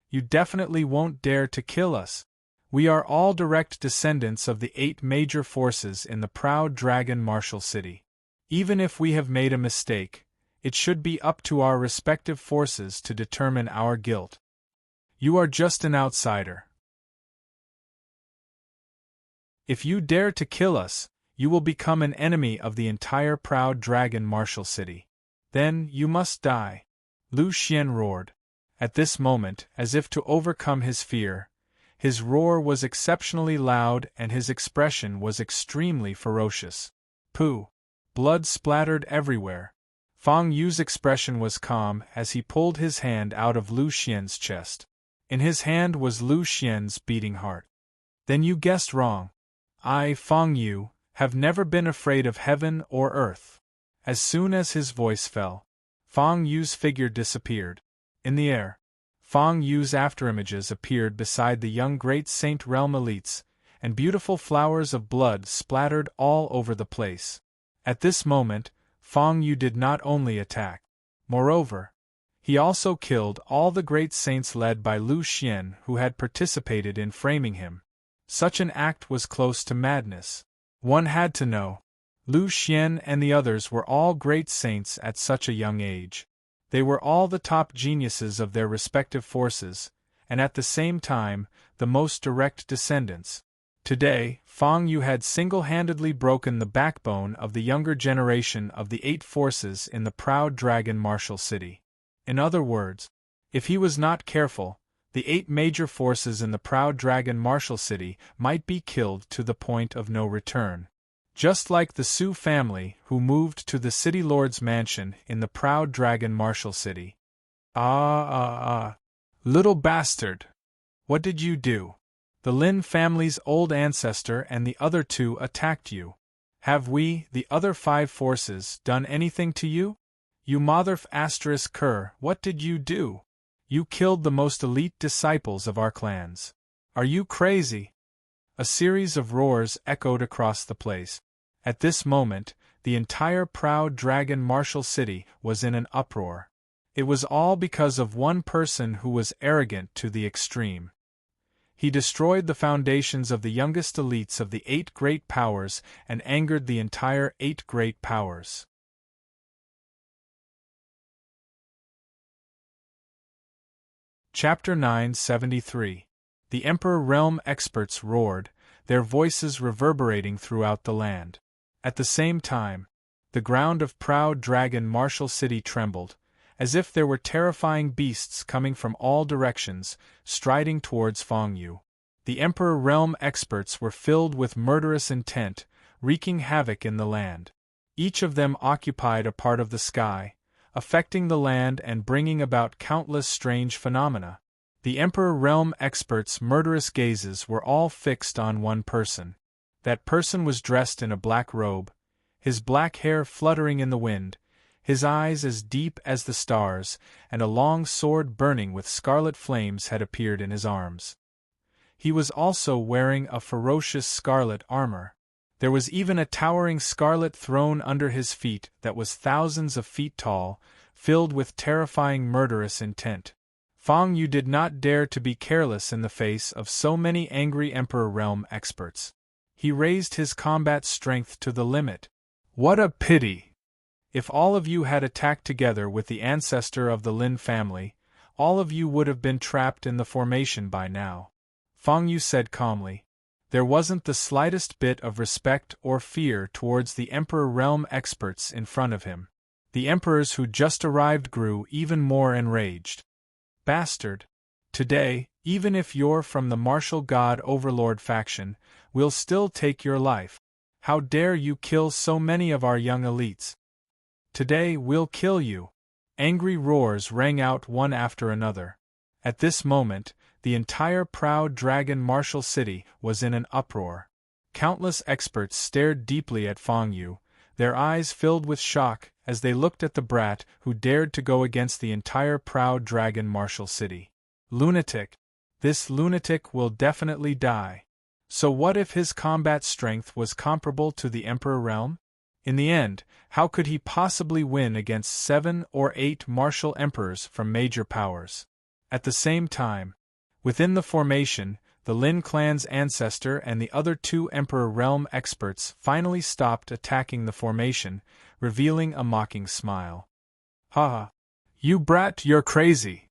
[SPEAKER 1] You definitely won't dare to kill us. We are all direct descendants of the 8 major forces in the proud dragon martial city. Even if we have made a mistake, it should be up to our respective forces to determine our guilt. You are just an outsider. If you dare to kill us, you will become an enemy of the entire proud dragon martial city. Then you must die. Lu Xian roared. At this moment, as if to overcome his fear, his roar was exceptionally loud and his expression was extremely ferocious. Pooh! Blood splattered everywhere. Fang Yu's expression was calm as he pulled his hand out of Lu Xian's chest. In his hand was Lu Xian's beating heart. Then you guessed wrong. I, Fang Yu, have never been afraid of heaven or earth. As soon as his voice fell, Fang Yu's figure disappeared. In the air, Fang Yu's afterimages appeared beside the young great saint realm elites, and beautiful flowers of blood splattered all over the place. At this moment, Fang Yu did not only attack. Moreover, he also killed all the great saints led by Lu Xian who had participated in framing him. Such an act was close to madness. One had to know. Lu Xian and the others were all great saints at such a young age. They were all the top geniuses of their respective forces, and at the same time, the most direct descendants. Today, Fang Yu had single-handedly broken the backbone of the younger generation of the 8 forces in the proud dragon martial city. In other words, if he was not careful, the 8 major forces in the proud dragon martial city might be killed to the point of no return. Just like the Su family who moved to the city lord's mansion in the proud dragon martial city. Little bastard! What did you do? The Lin family's old ancestor and the other 2 attacked you. Have we, the other 5 forces, done anything to you? You motherf***cur, what did you do? You killed the most elite disciples of our clans. Are you crazy? A series of roars echoed across the place. At this moment, the entire proud dragon martial city was in an uproar. It was all because of one person who was arrogant to the extreme. He destroyed the foundations of the youngest elites of the 8 great powers and angered the entire 8 great powers. Chapter 973. The Emperor Realm experts roared, their voices reverberating throughout the land. At the same time, the ground of proud dragon martial city trembled, as if there were terrifying beasts coming from all directions, striding towards Fang Yu. The Emperor Realm experts were filled with murderous intent, wreaking havoc in the land. Each of them occupied a part of the sky, affecting the land and bringing about countless strange phenomena. The Emperor Realm experts' murderous gazes were all fixed on one person. That person was dressed in a black robe, his black hair fluttering in the wind, his eyes as deep as the stars, and a long sword burning with scarlet flames had appeared in his arms. He was also wearing a ferocious scarlet armor. There was even a towering scarlet throne under his feet that was thousands of feet tall, filled with terrifying murderous intent. Fang Yu did not dare to be careless in the face of so many angry Emperor Realm experts. He raised his combat strength to the limit. What a pity! If all of you had attacked together with the ancestor of the Lin family, all of you would have been trapped in the formation by now. Fang Yu said calmly. There wasn't the slightest bit of respect or fear towards the Emperor Realm experts in front of him. The emperors who just arrived grew even more enraged. Bastard! Today, even if you're from the martial god overlord faction, we'll still take your life. How dare you kill so many of our young elites? Today we'll kill you! Angry roars rang out one after another. At this moment, the entire proud dragon martial city was in an uproar. Countless experts stared deeply at Fang Yu, their eyes filled with shock as they looked at the brat who dared to go against the entire proud dragon martial city. Lunatic! This lunatic will definitely die. So what if his combat strength was comparable to the Emperor Realm? In the end, how could he possibly win against 7 or 8 martial emperors from major powers? At the same time, within the formation, the Lin clan's ancestor and the other 2 Emperor Realm experts finally stopped attacking the formation, revealing a mocking smile. Ha! You brat, you're crazy!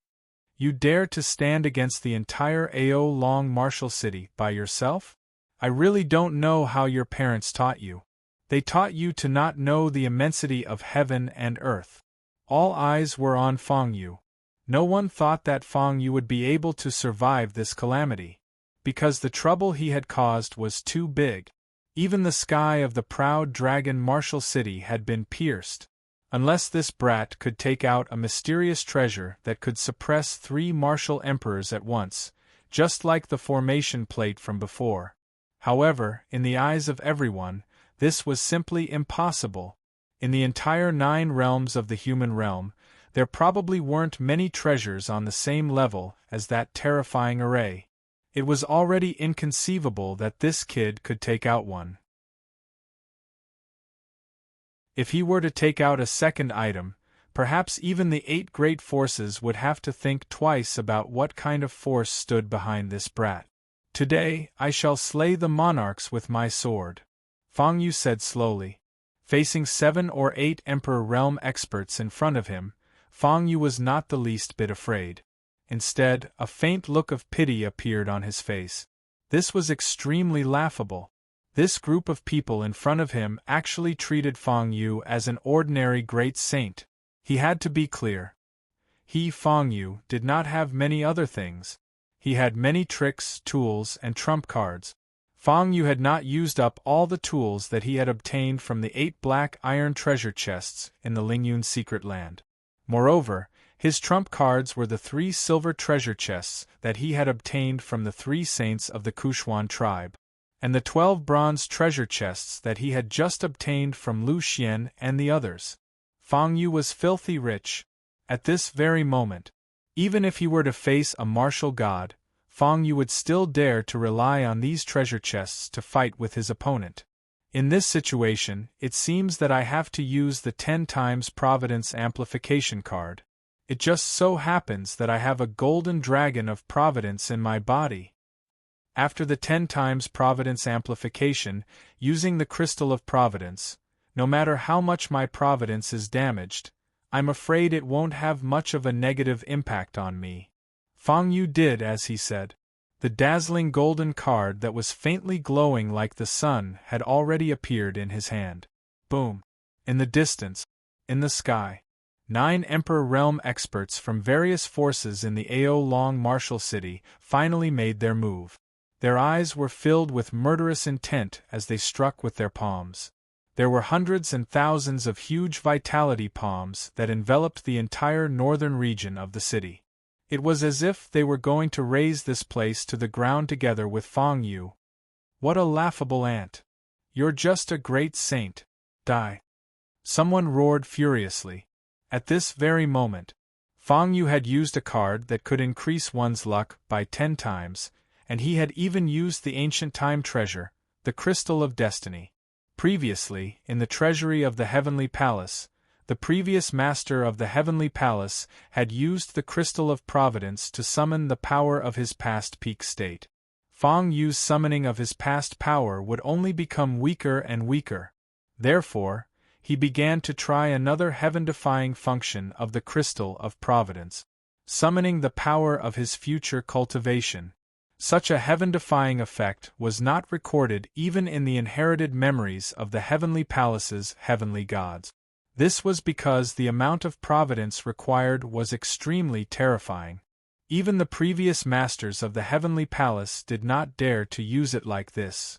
[SPEAKER 1] You dare to stand against the entire AO Long martial city by yourself? I really don't know how your parents taught you. They taught you to not know the immensity of heaven and earth. All eyes were on Fang Yu. No one thought that Fang Yu would be able to survive this calamity, because the trouble he had caused was too big. Even the sky of the proud dragon martial city had been pierced. Unless this brat could take out a mysterious treasure that could suppress 3 martial emperors at once, just like the formation plate from before. However, in the eyes of everyone, this was simply impossible. In the entire 9 realms of the human realm, there probably weren't many treasures on the same level as that terrifying array. It was already inconceivable that this kid could take out one. If he were to take out a second item, perhaps even the 8 great forces would have to think twice about what kind of force stood behind this brat. Today, I shall slay the monarchs with my sword, Fang Yu said slowly. Facing 7 or 8 Emperor Realm experts in front of him, Fang Yu was not the least bit afraid. Instead, a faint look of pity appeared on his face. This was extremely laughable. This group of people in front of him actually treated Fang Yu as an ordinary great saint. He had to be clear. He, Fang Yu, did not have many other things. He had many tricks, tools, and trump cards. Fang Yu had not used up all the tools that he had obtained from the 8 black iron treasure chests in the Lingyun secret land. Moreover, his trump cards were the 3 silver treasure chests that he had obtained from the 3 saints of the Kushuan tribe, and the 12 bronze treasure chests that he had just obtained from Lu Xian and the others. Fang Yu was filthy rich. At this very moment, even if he were to face a martial god, Fang Yu would still dare to rely on these treasure chests to fight with his opponent. In this situation, it seems that I have to use the 10 times Providence amplification card. It just so happens that I have a golden dragon of Providence in my body. After the 10 times Providence amplification, using the Crystal of Providence, no matter how much my Providence is damaged, I'm afraid it won't have much of a negative impact on me. Fang Yu did as he said. The dazzling golden card that was faintly glowing like the sun had already appeared in his hand. Boom! In the distance, in the sky, 9 Emperor Realm experts from various forces in the Ao Long martial city finally made their move. Their eyes were filled with murderous intent as they struck with their palms. There were hundreds and thousands of huge vitality palms that enveloped the entire northern region of the city. It was as if they were going to raze this place to the ground together with Fang Yu. What a laughable ant! You're just a great saint. Die! Someone roared furiously. At this very moment, Fang Yu had used a card that could increase one's luck by 10 times, and he had even used the ancient time treasure, the Crystal of Destiny. Previously, in the treasury of the Heavenly Palace, the previous master of the Heavenly Palace had used the Crystal of Providence to summon the power of his past peak state. Fang Yu's summoning of his past power would only become weaker and weaker. Therefore, he began to try another heaven-defying function of the Crystal of Providence, summoning the power of his future cultivation. Such a heaven-defying effect was not recorded even in the inherited memories of the Heavenly Palace's heavenly gods. This was because the amount of providence required was extremely terrifying. Even the previous masters of the Heavenly Palace did not dare to use it like this.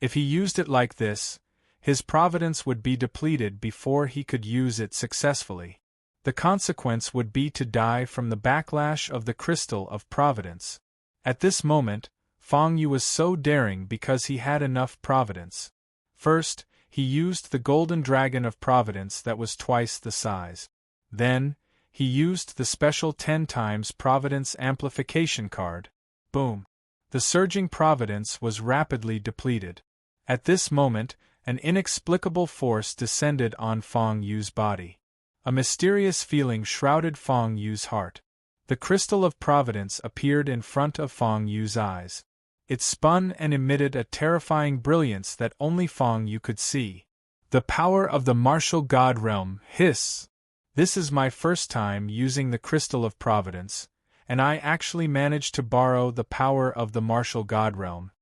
[SPEAKER 1] If he used it like this, his providence would be depleted before he could use it successfully. The consequence would be to die from the backlash of the Crystal of Providence. At this moment, Fang Yu was so daring because he had enough providence. First, he used the golden dragon of Providence that was twice the size. Then, he used the special 10 times Providence amplification card. Boom! The surging Providence was rapidly depleted. At this moment, an inexplicable force descended on Fang Yu's body. A mysterious feeling shrouded Fang Yu's heart. The Crystal of Providence appeared in front of Fang Yu's eyes. It spun and emitted a terrifying brilliance that only Fang Yu could see. The power of the martial god realm, hiss! This is my first time using the Crystal of Providence, and I actually managed to borrow the power of the martial god realm.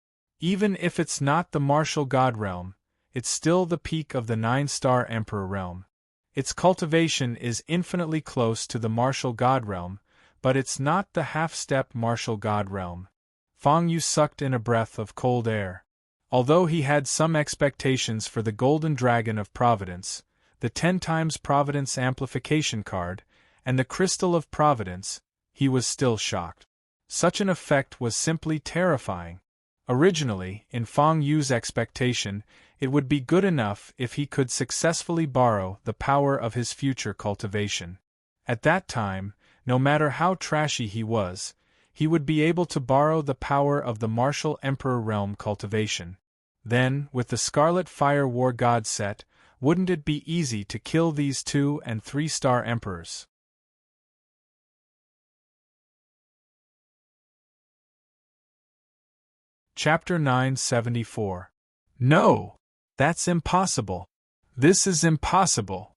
[SPEAKER 1] Even if it's not the martial god realm, it's still the peak of the 9-star Emperor realm. Its cultivation is infinitely close to the martial god realm, but it's not the half-step martial god realm. Fang Yu sucked in a breath of cold air. Although he had some expectations for the Golden Dragon of Providence, the 10 times Providence amplification card, and the Crystal of Providence, he was still shocked. Such an effect was simply terrifying. Originally, in Fang Yu's expectation, it would be good enough if he could successfully borrow the power of his future cultivation. At that time, no matter how trashy he was, he would be able to borrow the power of the martial Emperor realm cultivation. Then, with the Scarlet Fire War God set, wouldn't it be easy to kill these 2- and 3-star emperors? Chapter 974. No! That's impossible. This is impossible.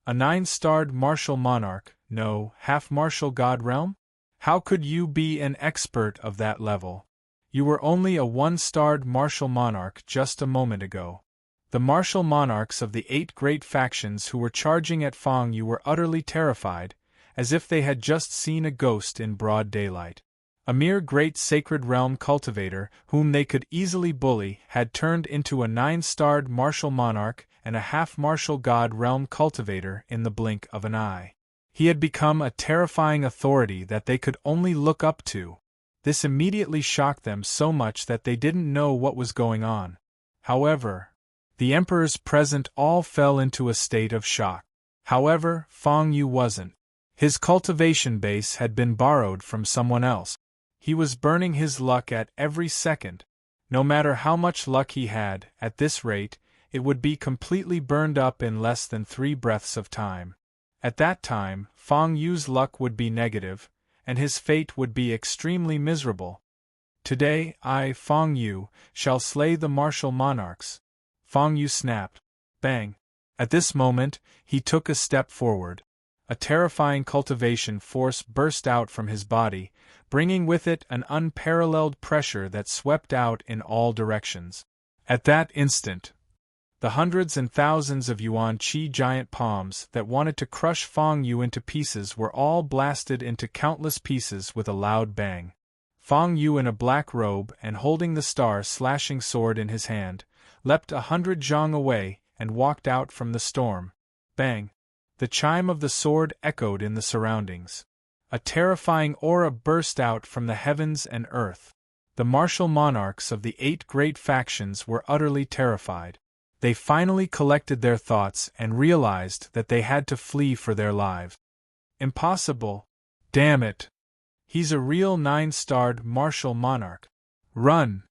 [SPEAKER 1] A 9-starred martial monarch, no, half-martial god realm? How could you be an expert of that level? You were only a 1-starred martial monarch just a moment ago. The martial monarchs of the 8 great factions who were charging at Fang Yu were utterly terrified, as if they had just seen a ghost in broad daylight. A mere great sacred realm cultivator, whom they could easily bully, had turned into a 9-starred martial monarch and a half-martial god realm cultivator in the blink of an eye. He had become a terrifying authority that they could only look up to. This immediately shocked them so much that they didn't know what was going on. However, the emperors present all fell into a state of shock. However, Fang Yu wasn't. His cultivation base had been borrowed from someone else. He was burning his luck at every second. No matter how much luck he had, at this rate, it would be completely burned up in less than 3 breaths of time. At that time, Fang Yu's luck would be negative, and his fate would be extremely miserable. Today, I, Fang Yu, shall slay the martial monarchs. Fang Yu snapped. Bang! At this moment, he took a step forward. A terrifying cultivation force burst out from his body, bringing with it an unparalleled pressure that swept out in all directions. At that instant, the hundreds and thousands of Yuan Qi giant palms that wanted to crush Fang Yu into pieces were all blasted into countless pieces with a loud bang. Fang Yu, in a black robe and holding the star-slashing sword in his hand, leapt 100 zhang away and walked out from the storm. Bang! The chime of the sword echoed in the surroundings. A terrifying aura burst out from the heavens and earth. The martial monarchs of the 8 great factions were utterly terrified. They finally collected their thoughts and realized that they had to flee for their lives. Impossible! Damn it! He's a real 9-starred martial monarch. Run!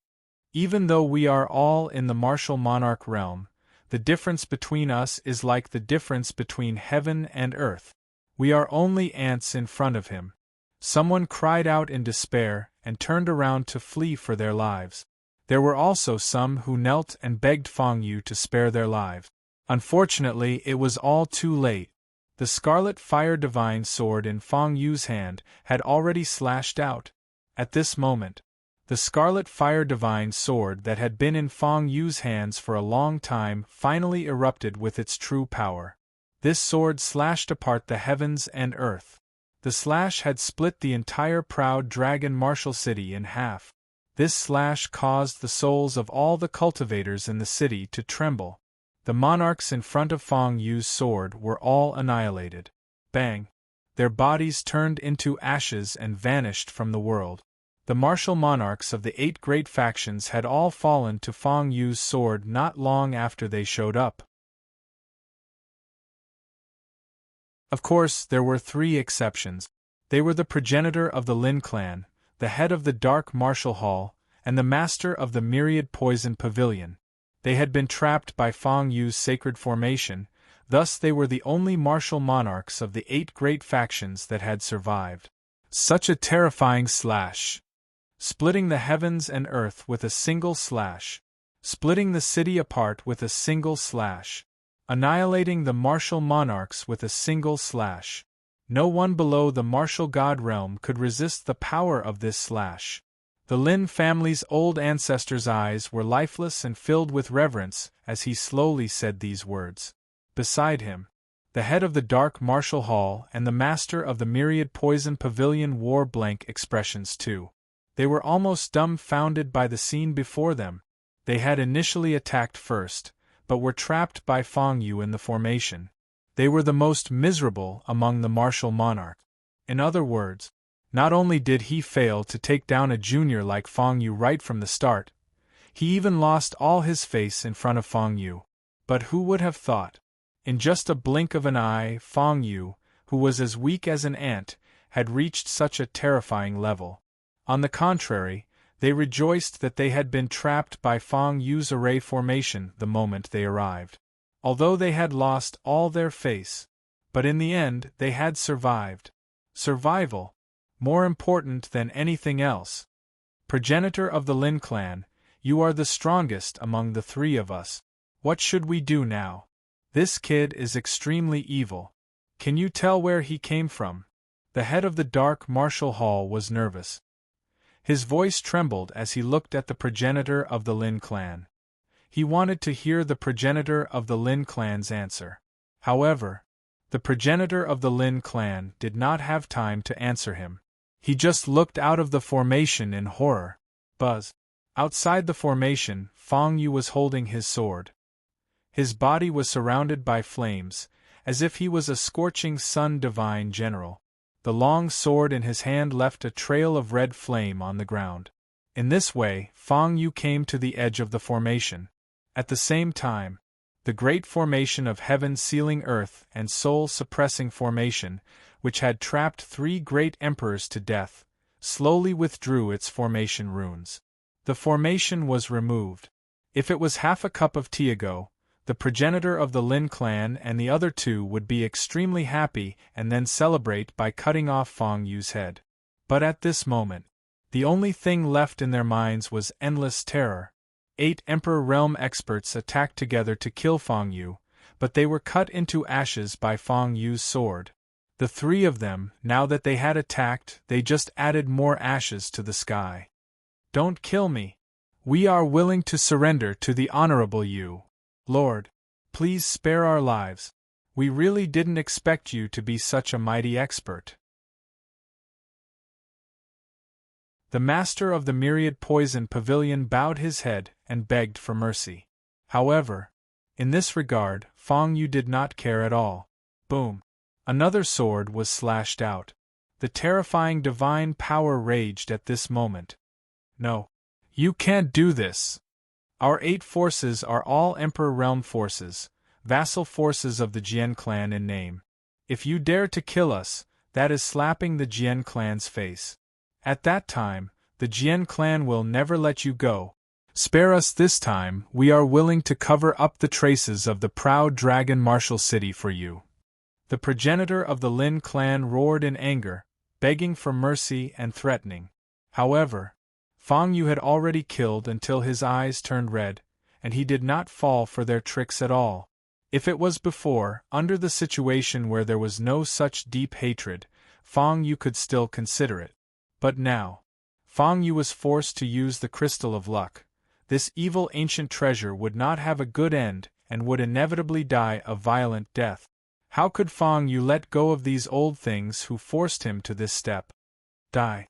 [SPEAKER 1] Even though we are all in the martial monarch realm, the difference between us is like the difference between heaven and earth. We are only ants in front of him. Someone cried out in despair and turned around to flee for their lives. There were also some who knelt and begged Fang Yu to spare their lives. Unfortunately, it was all too late. The scarlet fire divine sword in Fang Yu's hand had already slashed out. At this moment, the scarlet fire divine sword that had been in Fang Yu's hands for a long time finally erupted with its true power. This sword slashed apart the heavens and earth. The slash had split the entire proud dragon martial city in half. This slash caused the souls of all the cultivators in the city to tremble. The monarchs in front of Fang Yu's sword were all annihilated. Bang! Their bodies turned into ashes and vanished from the world. The martial monarchs of the 8 great factions had all fallen to Fang Yu's sword not long after they showed up. Of course, there were 3 exceptions. They were the progenitor of the Lin clan, the head of the Dark Martial Hall, and the master of the Myriad Poison Pavilion. They had been trapped by Fang Yu's sacred formation, thus they were the only martial monarchs of the 8 great factions that had survived. Such a terrifying slash! Splitting the heavens and earth with a single slash. Splitting the city apart with a single slash. Annihilating the martial monarchs with a single slash. No one below the martial god realm could resist the power of this slash. The Lin family's old ancestor's eyes were lifeless and filled with reverence as he slowly said these words. Beside him, the head of the Dark Martial Hall and the master of the Myriad Poison Pavilion wore blank expressions too. They were almost dumbfounded by the scene before them. They had initially attacked first, but were trapped by Fang Yu in the formation. They were the most miserable among the martial monarchs. In other words, not only did he fail to take down a junior like Fang Yu right from the start, he even lost all his face in front of Fang Yu. But who would have thought? In just a blink of an eye, Fang Yu, who was as weak as an ant, had reached such a terrifying level. On the contrary, they rejoiced that they had been trapped by Fang Yu's array formation the moment they arrived. Although they had lost all their face, but in the end they had survived. Survival, more important than anything else. Progenitor of the Lin clan, you are the strongest among the 3 of us. What should we do now? This kid is extremely evil. Can you tell where he came from? The head of the dark martial hall was nervous. His voice trembled as he looked at the progenitor of the Lin clan. He wanted to hear the progenitor of the Lin clan's answer. However, the progenitor of the Lin clan did not have time to answer him. He just looked out of the formation in horror. Buzz. Outside the formation, Fang Yu was holding his sword. His body was surrounded by flames, as if he was a scorching sun divine general. The long sword in his hand left a trail of red flame on the ground. In this way, Fang Yu came to the edge of the formation. At the same time, the great formation of heaven sealing earth and soul suppressing formation, which had trapped 3 great emperors to death, slowly withdrew its formation runes. The formation was removed. If it was half a cup of tea ago, the progenitor of the Lin clan and the other 2 would be extremely happy and then celebrate by cutting off Fang Yu's head. But at this moment, the only thing left in their minds was endless terror. 8 Emperor Realm experts attacked together to kill Fang Yu, but they were cut into ashes by Fang Yu's sword. The 3 of them, now that they had attacked, they just added more ashes to the sky. Don't kill me. We are willing to surrender to the Honorable Yu. Lord, please spare our lives. We really didn't expect you to be such a mighty expert. The master of the myriad poison pavilion bowed his head and begged for mercy. However, in this regard, Fang Yu did not care at all. Boom! Another sword was slashed out. The terrifying divine power raged at this moment. No. You can't do this. Our 8 forces are all Emperor Realm forces, vassal forces of the Jian clan in name. If you dare to kill us, that is slapping the Jian clan's face. At that time, the Jian clan will never let you go. Spare us this time, we are willing to cover up the traces of the proud dragon martial city for you. The progenitor of the Lin clan roared in anger, begging for mercy and threatening. However, Fang Yu had already killed until his eyes turned red, and he did not fall for their tricks at all. If it was before, under the situation where there was no such deep hatred, Fang Yu could still consider it. But now, Fang Yu was forced to use the Crystal of Luck. This evil ancient treasure would not have a good end and would inevitably die a violent death. How could Fang Yu let go of these old things who forced him to this step? Die.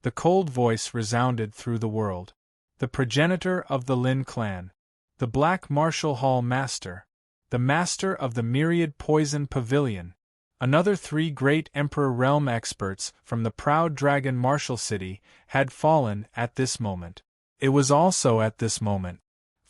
[SPEAKER 1] The cold voice resounded through the world. The progenitor of the Lin clan. The Black Martial Hall Master. The Master of the Myriad Poison Pavilion. Another 3 great Emperor Realm experts from the proud Dragon Martial City had fallen at this moment. It was also at this moment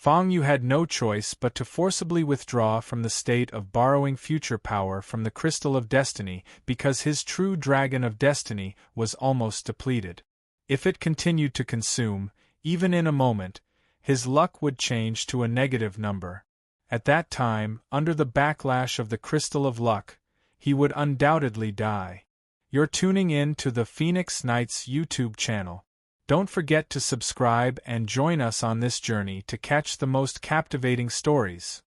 [SPEAKER 1] Fang Yu had no choice but to forcibly withdraw from the state of borrowing future power from the Crystal of Destiny because his true Dragon of Destiny was almost depleted. If it continued to consume, even in a moment, his luck would change to a negative number. At that time, under the backlash of the Crystal of Luck, he would undoubtedly die. You're tuning in to the Phoenix Knights YouTube channel. Don't forget to subscribe and join us on this journey to catch the most captivating stories.